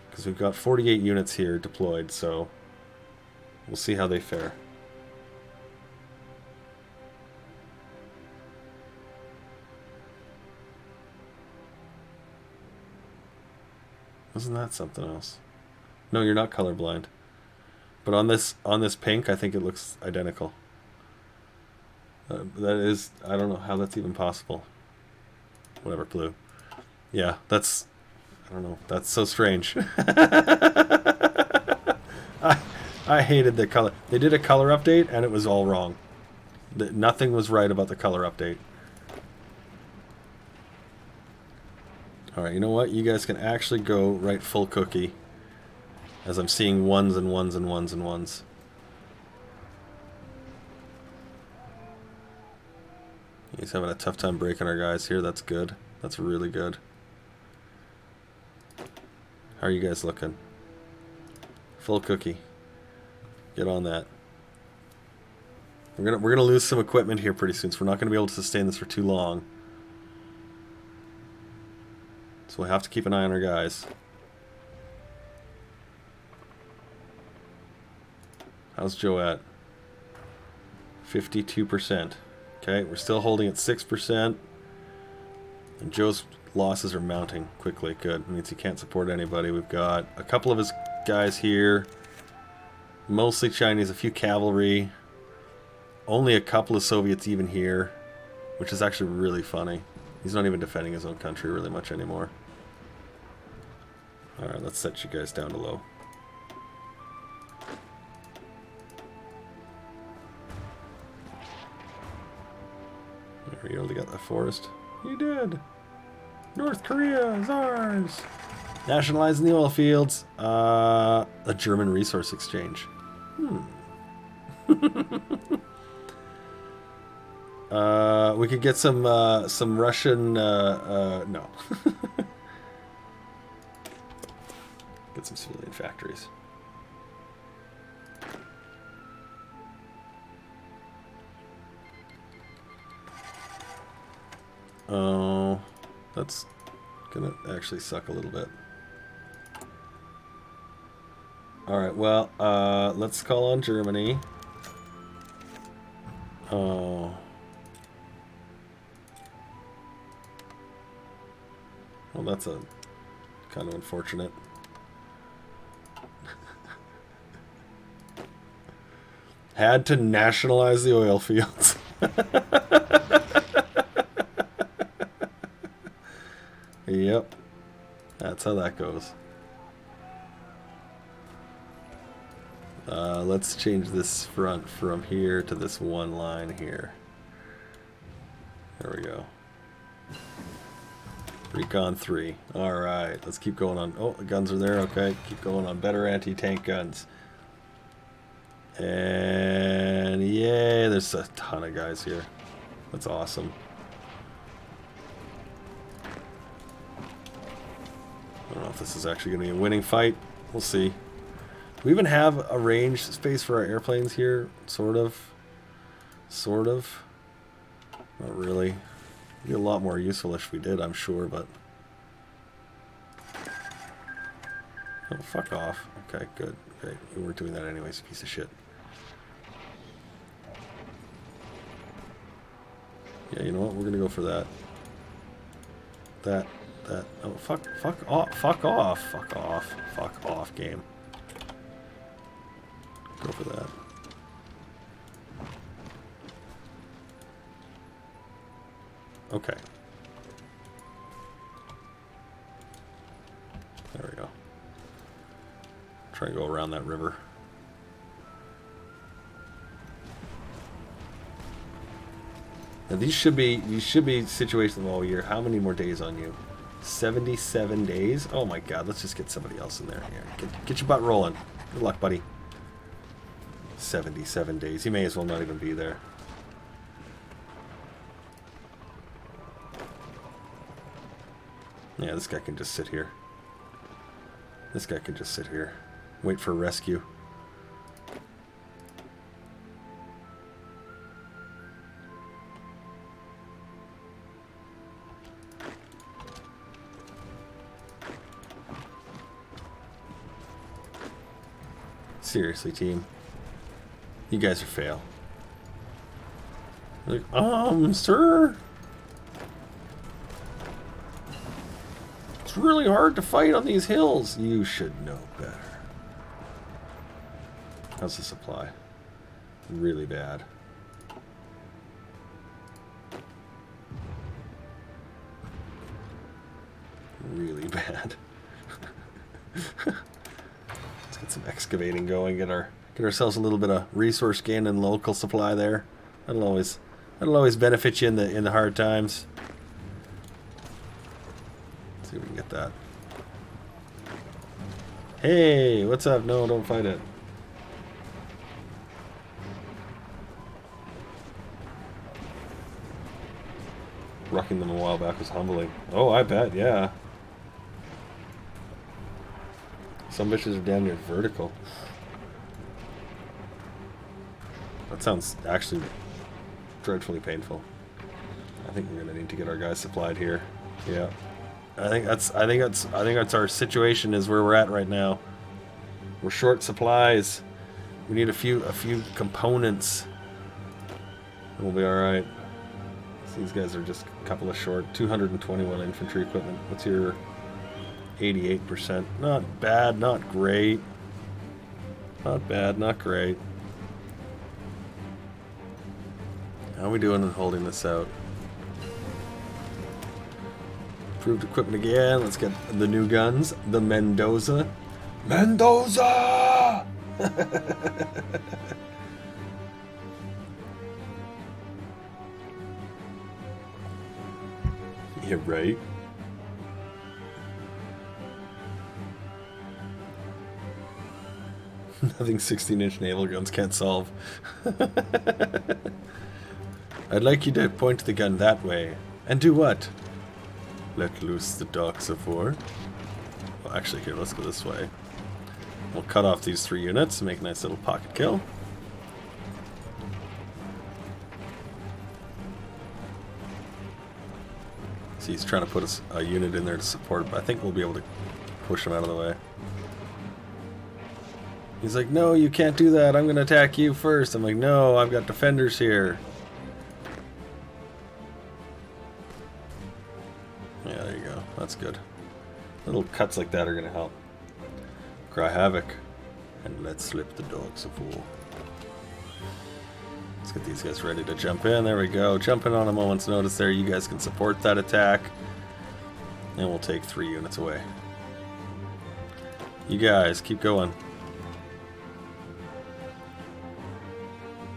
Because we've got 48 units here deployed, so we'll see how they fare. Wasn't that something else? No, you're not colorblind. But on this pink, I think it looks identical. That is, I don't know how that's even possible. Whatever, blue. Yeah, that's, I don't know, that's so strange. I hated the color. They did a color update and it was all wrong. Nothing was right about the color update. Alright, you know what? You guys can actually go right full cookie. As I'm seeing ones and ones and ones and ones. He's having a tough time breaking our guys here. That's good. That's really good. How are you guys looking? Full cookie. Get on that. We're gonna lose some equipment here pretty soon, so we're not gonna be able to sustain this for too long. So we'll have to keep an eye on our guys. How's Joe at? 52%. Okay, we're still holding at 6%. And Joe's losses are mounting quickly. Good. It means he can't support anybody. We've got a couple of his guys here. Mostly Chinese, a few cavalry. Only a couple of Soviets even here. Which is actually really funny. He's not even defending his own country really much anymore. Alright, let's set you guys down to low. There we go, they got that forest. You did! North Korea is ours! Nationalizing the oil fields. A German resource exchange. We could get some Russian, no. Get some civilian factories. Oh, that's gonna actually suck a little bit. Alright, well, let's call on Germany. Oh. Well, that's a kind of unfortunate. Had to nationalize the oil fields. Yep. That's how that goes. Let's change this front from here to this one line here. There we go. Recon 3. Alright, let's keep going on. Oh, the guns are there. Okay, keep going on. Better anti-tank guns. And yay, there's a ton of guys here. That's awesome. I don't know if this is actually going to be a winning fight. We'll see. We even have a range space for our airplanes here. Sort of. Sort of. Not really. It'd be a lot more useful if we did, I'm sure, but... Oh, fuck off. Okay, good. Okay, we weren't doing that anyways, piece of shit. Yeah, you know what? We're gonna go for that. That. Oh, fuck off. Fuck off. Fuck off. Fuck off, game. Go for that. Okay. There we go. Try and go around that river. Now these should be situations all year. How many more days on you? 77 days? Oh my god, let's just get somebody else in there. Here, get your butt rolling. Good luck, buddy. 77 days. He may as well not even be there. . Yeah, this guy can just sit here. This guy can just sit here. Wait for rescue. Seriously, team. You guys are fail. Like, sir? It's really hard to fight on these hills. You should know better. How's the supply? Really bad. Really bad. Let's get some excavating going. Get ourselves a little bit of resource gain and local supply there. That'll always benefit you in the hard times. Let's see if we can get that. Hey, what's up? No, don't fight it. Rocking them a while back was humbling. Oh, I bet, yeah. Some bitches are damn near vertical. That sounds actually dreadfully painful. I think we're gonna need to get our guys supplied here. Yeah. I think that's our situation is where we're at right now. We're short supplies. We need a few components. And we'll be alright. These guys are just a couple of short. 221 infantry equipment. What's your 88%? Not bad, not great. Not bad, not great. How are we doing in holding this out? Improved equipment again. Let's get the new guns. The Mendoza. Mendoza! Yeah, right. Nothing 16-inch naval guns can't solve. I'd like you to point the gun that way. And do what? Let loose the dogs of war. Well, actually, here, let's go this way. We'll cut off these 3 units and make a nice little pocket kill. See, he's trying to put a unit in there to support, but I think we'll be able to push him out of the way. He's like, no, you can't do that. I'm going to attack you first. I'm like, no, I've got defenders here. Yeah, there you go. That's good. Little cuts like that are going to help. Cry havoc. And let's slip the dogs of war. Let's get these guys ready to jump in. There we go. Jump in on a moment's notice there. You guys can support that attack. And we'll take 3 units away. You guys, keep going.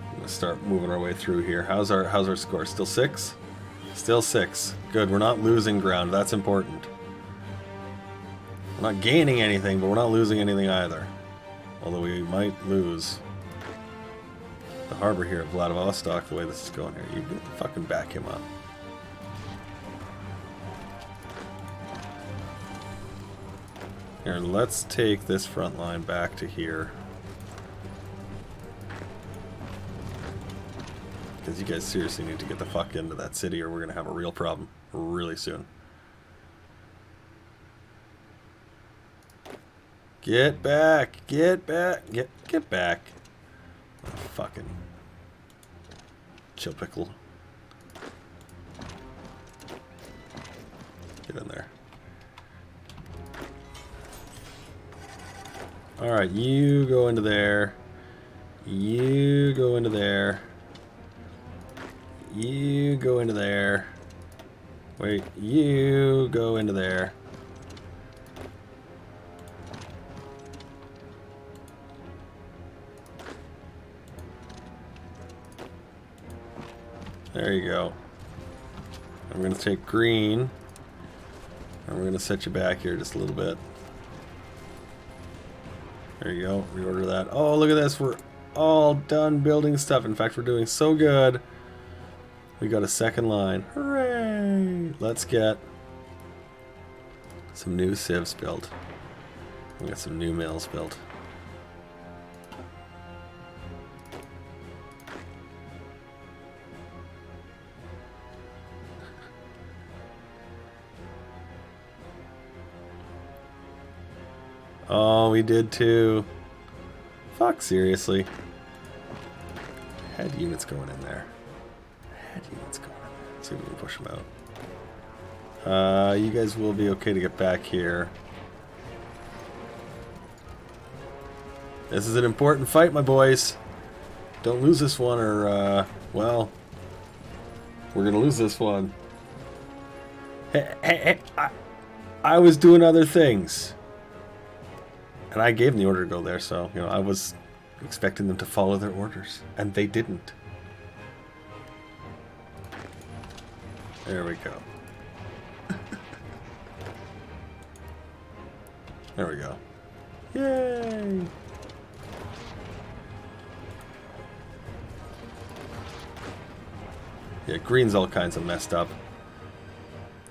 I'm going to start moving our way through here. How's our score? Still 6? Still 6. Good. We're not losing ground. That's important. We're not gaining anything, but we're not losing anything either. Although we might lose the harbor here of Vladivostok the way this is going here. You can fucking back him up. Here, let's take this front line back to here. Because you guys seriously need to get the fuck into that city or we're going to have a real problem really soon. Get back! Get back! Get back! Oh, fucking chill pickle. Get in there. Alright, you go into there. You go into there. You go into there. Wait, you go into there. There you go. I'm going to take green. And we're going to set you back here just a little bit. There you go. Reorder that. Oh, look at this. We're all done building stuff. In fact, we're doing so good. We got a second line. Hooray! Let's get Some new civs built. We got some new mills built. Oh, we did too. Fuck, seriously. Had units going in there. Had units going in there. Let's see if we can push them out. You guys will be okay to get back here. This is an important fight, my boys. Don't lose this one or, well, we're gonna lose this one. Hey, I was doing other things. And I gave them the order to go there, so, you know, I was expecting them to follow their orders. And they didn't. There we go. There we go. Yay! Yeah, green's all kinds of messed up.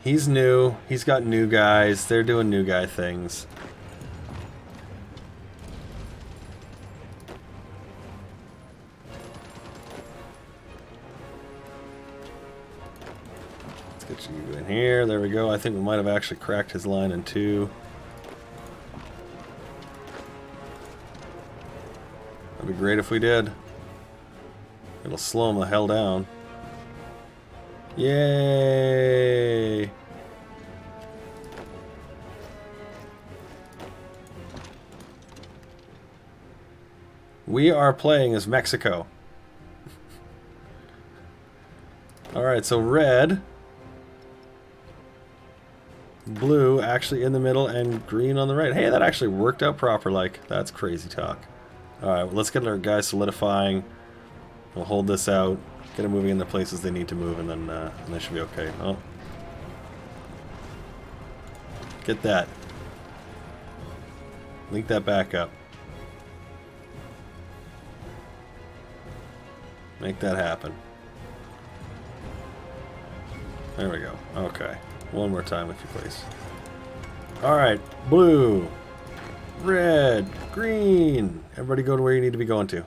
He's new. He's got new guys. They're doing new guy things. Let's get you in here. There we go. I think we might have actually cracked his line in two. That'd be great if we did. It'll slow him the hell down. Yay! We are playing as Mexico. Alright, so red, blue actually in the middle, and green on the right. Hey, that actually worked out proper, like. That's crazy talk. Alright, well, let's get our guys solidifying. We'll hold this out. Get them moving in the places they need to move, and then they should be okay. Oh. Get that. Link that back up. Make that happen. There we go. Okay. One more time, if you please. Alright. Blue. Red. Green. Everybody go to where you need to be going to.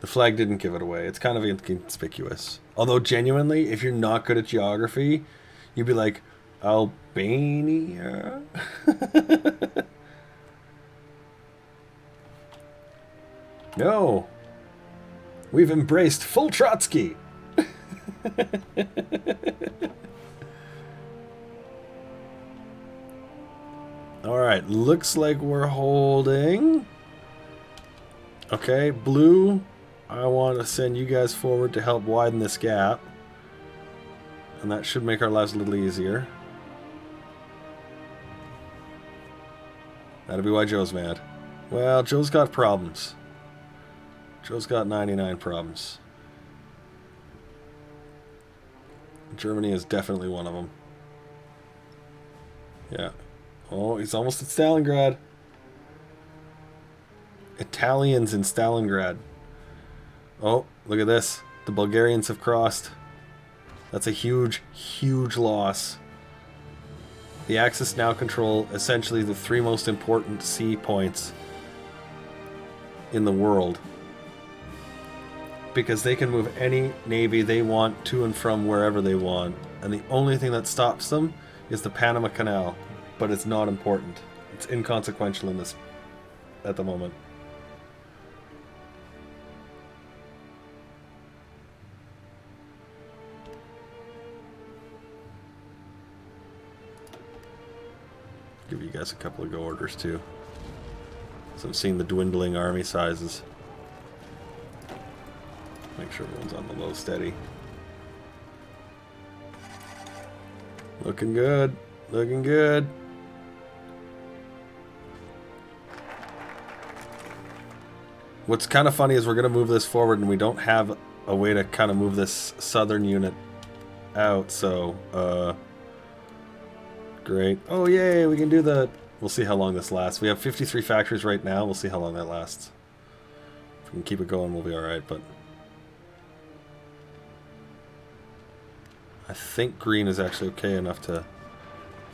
The flag didn't give it away. It's kind of inconspicuous. Although, genuinely, if you're not good at geography, you'd be like, Albania? No. We've embraced full Trotsky. Alright, looks like we're holding. Okay, blue. I want to send you guys forward to help widen this gap. And that should make our lives a little easier. That'll be why Joe's mad. Well, Joe's got problems. Joe's got 99 problems. Germany is definitely one of them. Yeah. Oh, he's almost at Stalingrad. Italians in Stalingrad. Oh, look at this. The Bulgarians have crossed. That's a huge, huge loss. The Axis now control essentially the three most important sea points in the world. Because they can move any navy they want to and from wherever they want. And the only thing that stops them is the Panama Canal. But it's not important. It's inconsequential in this at the moment. Give you guys a couple of go orders too. So I'm seeing the dwindling army sizes. Make sure everyone's on the low steady. Looking good. Looking good. What's kind of funny is we're going to move this forward and we don't have a way to kind of move this southern unit out, so, great. Oh, yay, we can do the... We'll see how long this lasts. We have 53 factories right now. We'll see how long that lasts. If we can keep it going, we'll be alright, but... I think green is actually okay enough to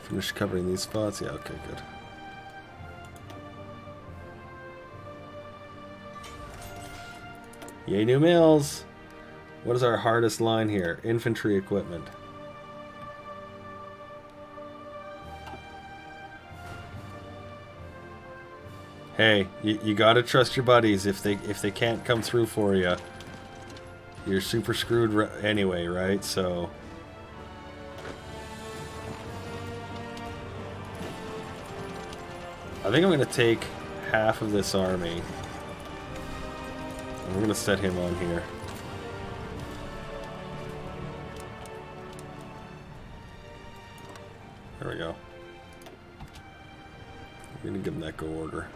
finish covering these spots. Yeah, okay, good. Yay, new mills! What is our hardest line here? Infantry equipment. Hey, you gotta trust your buddies. If they can't come through for you, you're super screwed anyway, right? So I think I'm gonna take half of this army. And we're gonna set him on here. There we go. We're gonna give him that go order.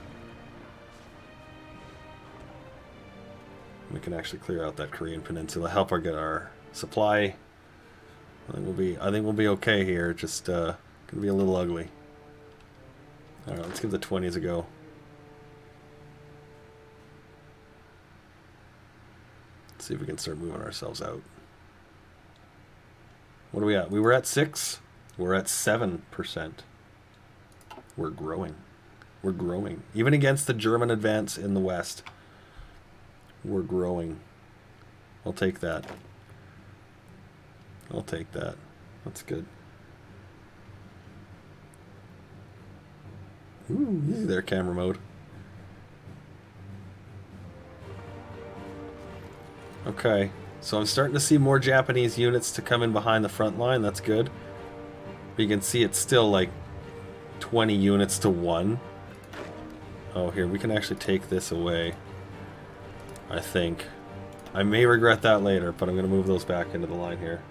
We can actually clear out that Korean peninsula, help get our supply. I think we'll be okay here. Just gonna be a little ugly. All right, let's give the 20s a go. Let's see if we can start moving ourselves out. What are we at? We were at 6. We're at 7%. We're growing. We're growing. Even against the German advance in the west. We're growing. I'll take that. I'll take that. That's good. Ooh, easy there, camera mode. Okay, so I'm starting to see more Japanese units to come in behind the front line. That's good. But you can see it's still like 20 units to 1. Oh, here, we can actually take this away. I think. I may regret that later, but I'm going to move those back into the line here.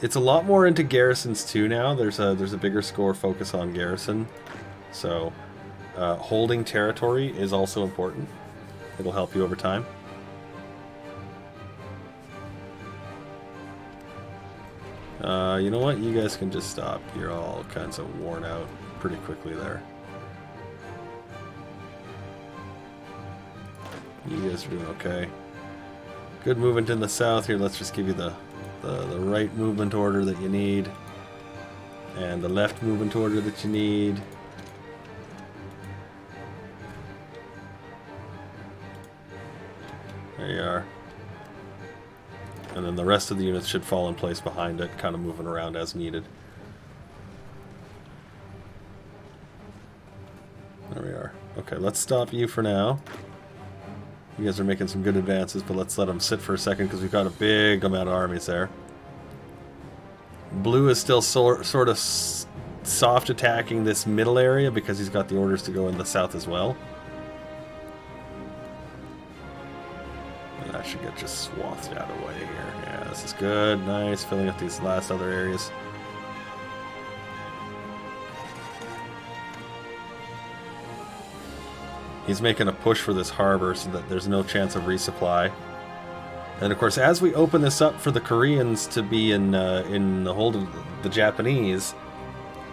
It's a lot more into garrisons too now. There's a bigger score focus on garrison. So holding territory is also important. It'll help you over time. You know what? You guys can just stop. You're all kinds of worn out pretty quickly there. You guys are doing okay. Good movement in the south here. Let's just give you the right movement order that you need. And the left movement order that you need. There you are. And then the rest of the units should fall in place behind it, kind of moving around as needed. There we are. Okay, let's stop you for now. You guys are making some good advances, but let's let them sit for a second because we've got a big amount of armies there. Blue is still sort of soft attacking this middle area because he's got the orders to go in the south as well. And that should get just swathed out away here. Yeah, this is good. Nice. Filling up these last other areas. He's making a push for this harbor so that there's no chance of resupply. And of course, as we open this up for the Koreans to be in the hold of the Japanese,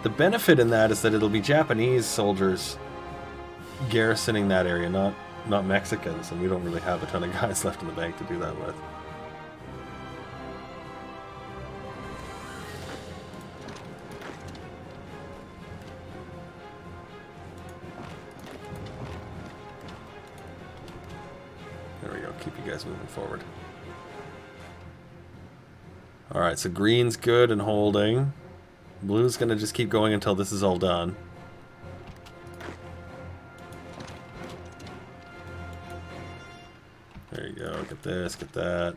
the benefit in that is that it'll be Japanese soldiers garrisoning that area, not Mexicans, and we don't really have a ton of guys left in the bank to do that with. There we go, keep you guys moving forward. Alright, so green's good and holding. Blue's gonna just keep going until this is all done. There you go, get this, get that.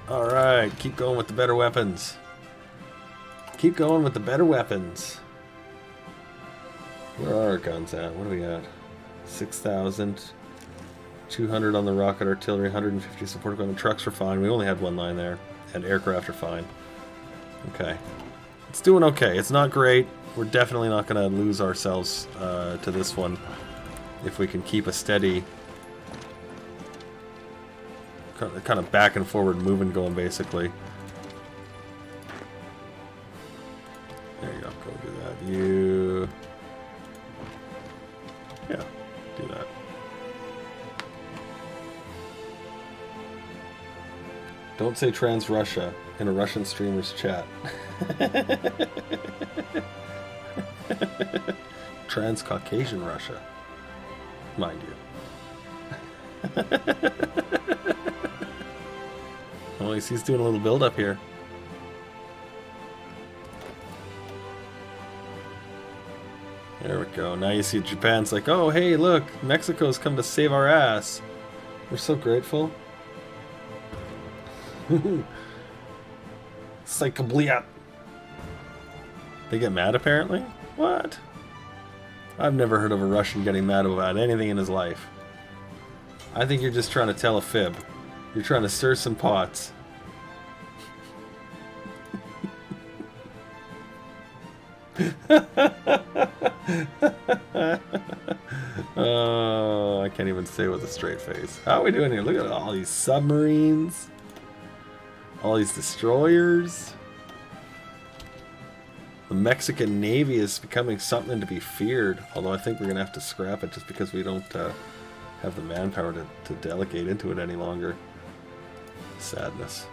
Alright, keep going with the better weapons. Keep going with the better weapons. Where are our guns at? What are we at? 6,000. 200 on the rocket artillery, 150 support equipment. Trucks are fine. We only had one line there. And aircraft are fine. Okay. It's doing okay. It's not great. We're definitely not going to lose ourselves to this one if we can keep a steady kind of back and forward movement going, basically. There you go. Go do that. Don't say trans Russia in a Russian streamer's chat. Trans Caucasian Russia, mind you. Oh, he's doing a little build up here. There we go. Now you see Japan's like, oh, hey, look, Mexico's come to save our ass. We're so grateful. Psychoblia. They get mad, apparently? What? I've never heard of a Russian getting mad about anything in his life. I think you're just trying to tell a fib. You're trying to stir some pots. Oh, I can't even say with a straight face. How are we doing here? Look at all these submarines. All these destroyers. The Mexican Navy is becoming something to be feared. Although I think we're going to have to scrap it just because we don't have the manpower to delegate into it any longer. Sadness.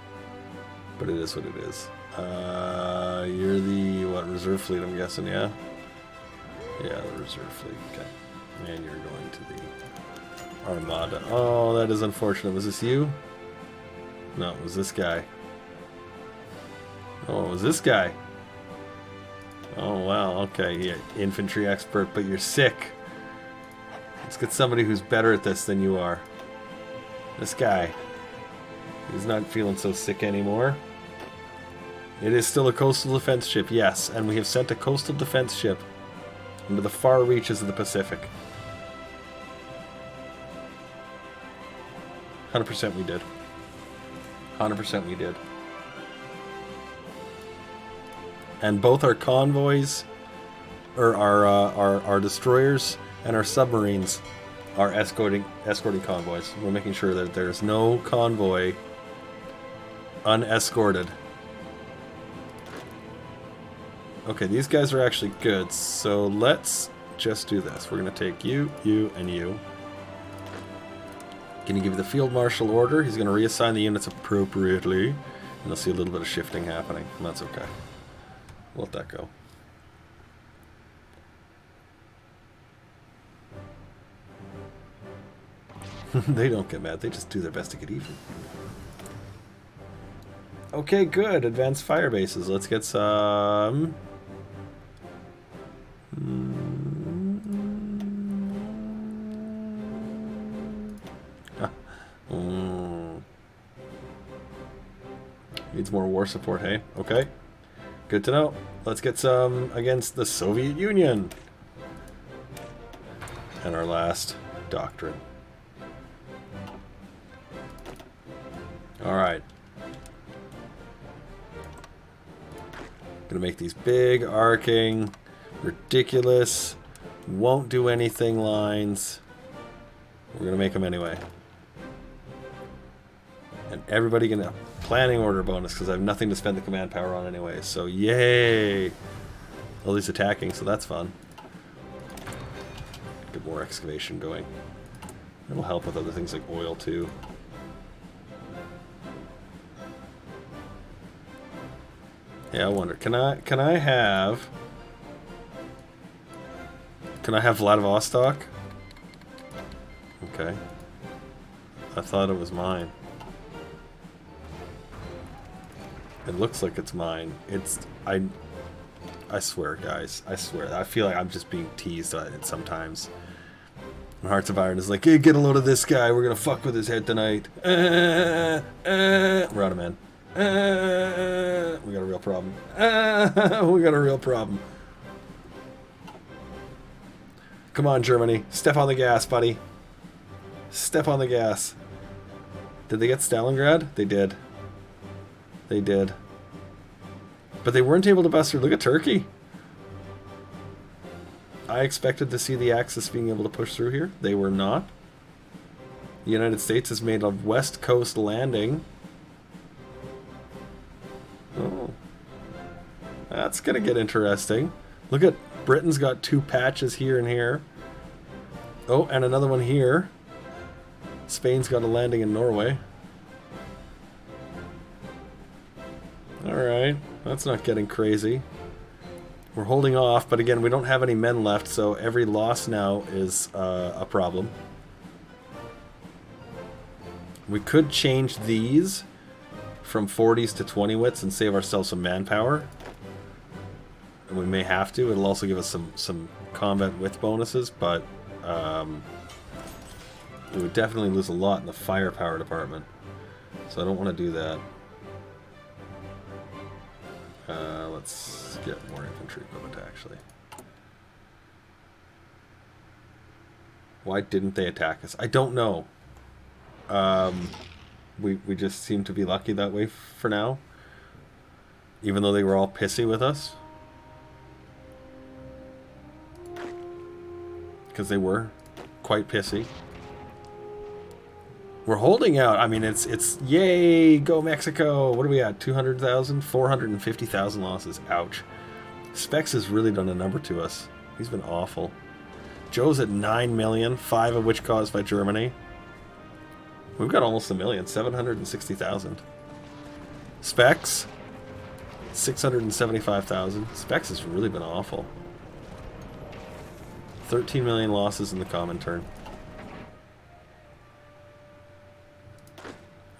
But it is what it is. You're the, what, reserve fleet, I'm guessing, yeah? Yeah, the reserve fleet, okay. And you're going to the Armada. Oh, that is unfortunate. Was this you? No, it was this guy. Oh, it was this guy. Oh, wow, okay, yeah, infantry expert, but you're sick. Let's get somebody who's better at this than you are. This guy. He's not feeling so sick anymore. It is still a coastal defense ship, yes, and we have sent a coastal defense ship into the far reaches of the Pacific. 100% we did. 100% we did. And both our convoys, or our destroyers, and our submarines are escorting convoys. We're making sure that there's no convoy unescorted. Okay, these guys are actually good, so let's just do this. We're going to take you, you, and you. Going to give you the Field Marshal order. He's going to reassign the units appropriately. And you'll see a little bit of shifting happening, and that's okay. We'll let that go. They don't get mad, they just do their best to get even. Okay, good. Advanced fire bases. Let's get some... Needs more war support, hey? Okay. Good to know. Let's get some against the Soviet Union. And our last doctrine. Alright. Gonna make these big, arcing, ridiculous, won't do anything lines. We're gonna make them anyway. And everybody gonna planning order bonus because I have nothing to spend the command power on anyway. So yay! All these attacking, so that's fun. Get more excavation going. It'll help with other things like oil too. Yeah, I wonder. Can I have Vladivostok? Okay. I thought it was mine. It looks like it's mine. I swear, guys. I swear. I feel like I'm just being teased at it sometimes. And Hearts of Iron is like, hey, get a load of this guy. We're gonna fuck with his head tonight. We're out of men. We got a real problem. We got a real problem. Come on, Germany. Step on the gas, buddy. Step on the gas. Did they get Stalingrad? They did. They did. But they weren't able to bust through. Look at Turkey. I expected to see the Axis being able to push through here. They were not. The United States has made a West Coast landing. Oh. That's going to get interesting. Look at Britain's got 2 patches here and here. Oh, and another one here. Spain's got a landing in Norway. Alright, that's not getting crazy. We're holding off, but again, we don't have any men left, so every loss now is a problem. We could change these from 40s to 20 wits and save ourselves some manpower. And we may have to. It'll also give us some combat width bonuses, but we would definitely lose a lot in the firepower department. So I don't want to do that. Let's get more infantry equipment, actually. Why didn't they attack us? I don't know. We just seem to be lucky that way for now. Even though they were all pissy with us. Because they were quite pissy. We're holding out. I mean, it's yay, go Mexico. What are we at? 200,000? 450,000 losses. Ouch. Specs has really done a number to us. He's been awful. Joe's at 9 million, 5 of which caused by Germany. We've got almost a million, 760,000. Specs, 675,000. Specs has really been awful. 13 million losses in the common turn.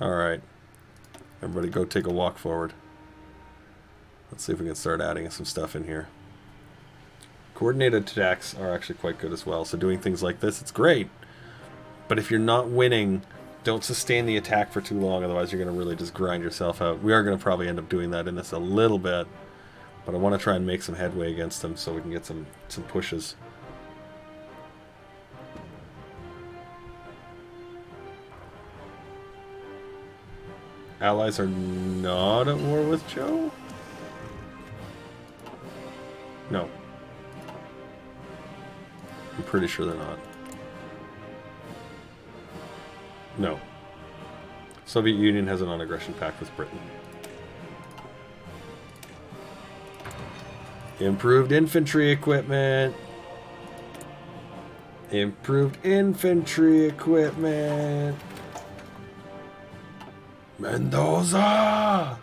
Alright. Everybody go take a walk forward. Let's see if we can start adding some stuff in here. Coordinated attacks are actually quite good as well, so doing things like this, it's great. But if you're not winning, don't sustain the attack for too long, otherwise you're going to really just grind yourself out. We are going to probably end up doing that in this a little bit, but I want to try and make some headway against them so we can get some pushes. Allies are not at war with Joe? No. I'm pretty sure they're not. No. Soviet Union has a non-aggression pact with Britain. Improved infantry equipment. Improved infantry equipment. Mendoza!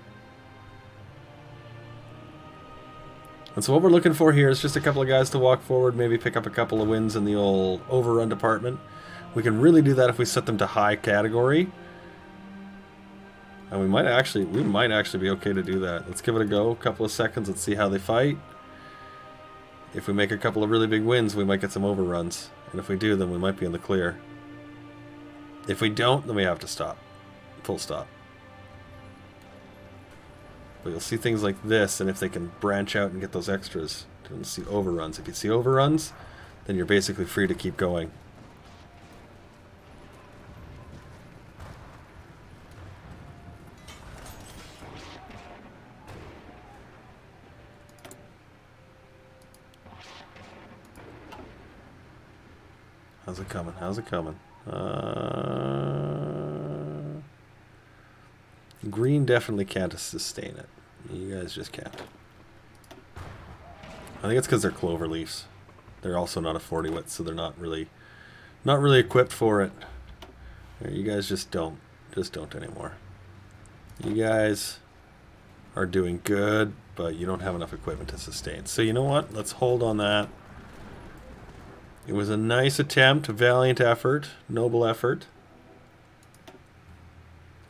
And so what we're looking for here is just a couple of guys to walk forward, maybe pick up a couple of wins in the old overrun department. We can really do that if we set them to high category. And we might actually be okay to do that. Let's give it a go, a couple of seconds, let's see how they fight. If we make a couple of really big wins, we might get some overruns. And if we do, then we might be in the clear. If we don't, then we have to stop. Full stop. But you'll see things like this, and if they can branch out and get those extras, you'll see overruns. If you see overruns, then you're basically free to keep going. How's it coming? How's it coming? Green definitely can't sustain it. You guys just can't. I think it's because they're clover leaves. They're also not a 40 wit, so they're not really equipped for it. You guys just don't anymore. You guys are doing good, but you don't have enough equipment to sustain. So you know what? Let's hold on that. It was a nice attempt, a valiant effort, noble effort.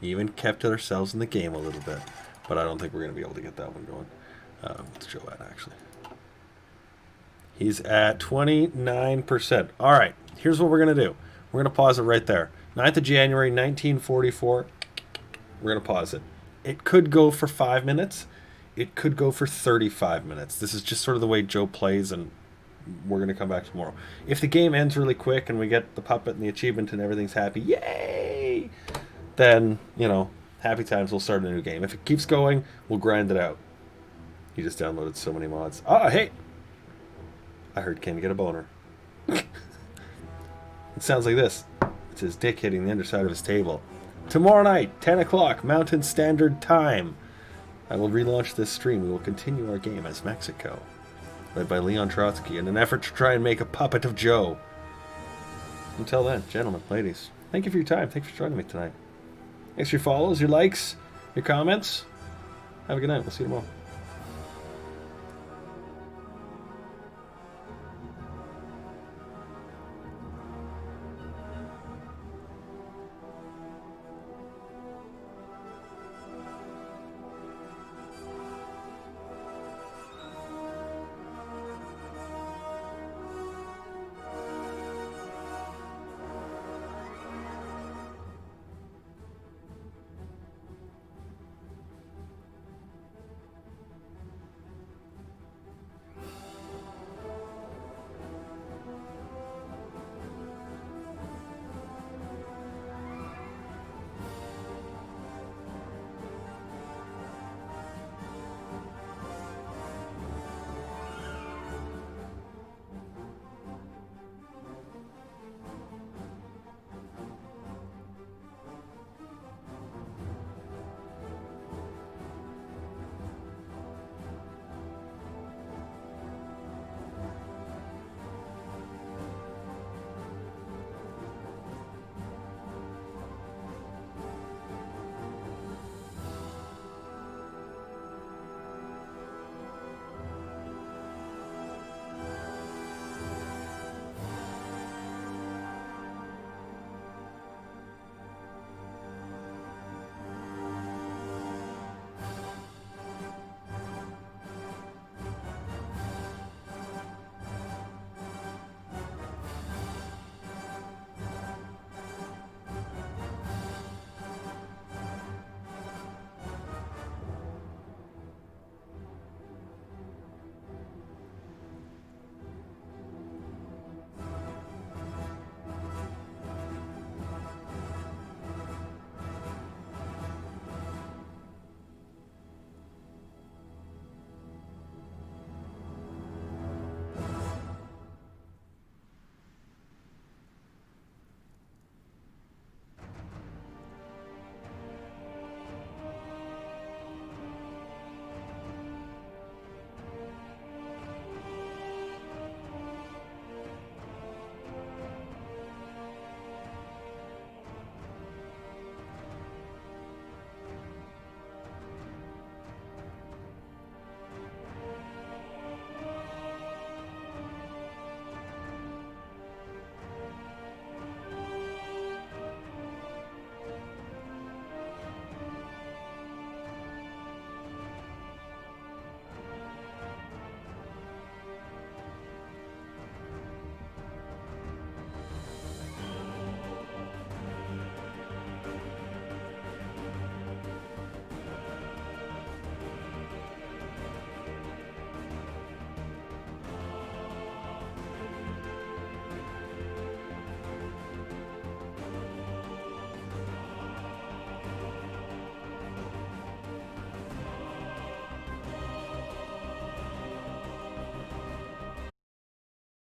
Even kept ourselves in the game a little bit. But I don't think we're going to be able to get that one going. What's Joe at, actually? He's at 29%. Alright, here's what we're going to do. We're going to pause it right there. 9th of January, 1944. We're going to pause it. It could go for 5 minutes. It could go for 35 minutes. This is just sort of the way Joe plays, and we're going to come back tomorrow. If the game ends really quick and we get the puppet and the achievement and everything's happy, yay! Then, you know, happy times, we'll start a new game. If it keeps going, we'll grind it out. He just downloaded so many mods. Ah, hey! I heard Ken get a boner. It sounds like this. It's his dick hitting the underside of his table. Tomorrow night, 10 o'clock, Mountain Standard Time. I will relaunch this stream. We will continue our game as Mexico, led by Leon Trotsky, in an effort to try and make a puppet of Joe. Until then, gentlemen, ladies, thank you for your time. Thanks for joining me tonight. Thanks for your follows, your likes, your comments. Have a good night. We'll see you tomorrow.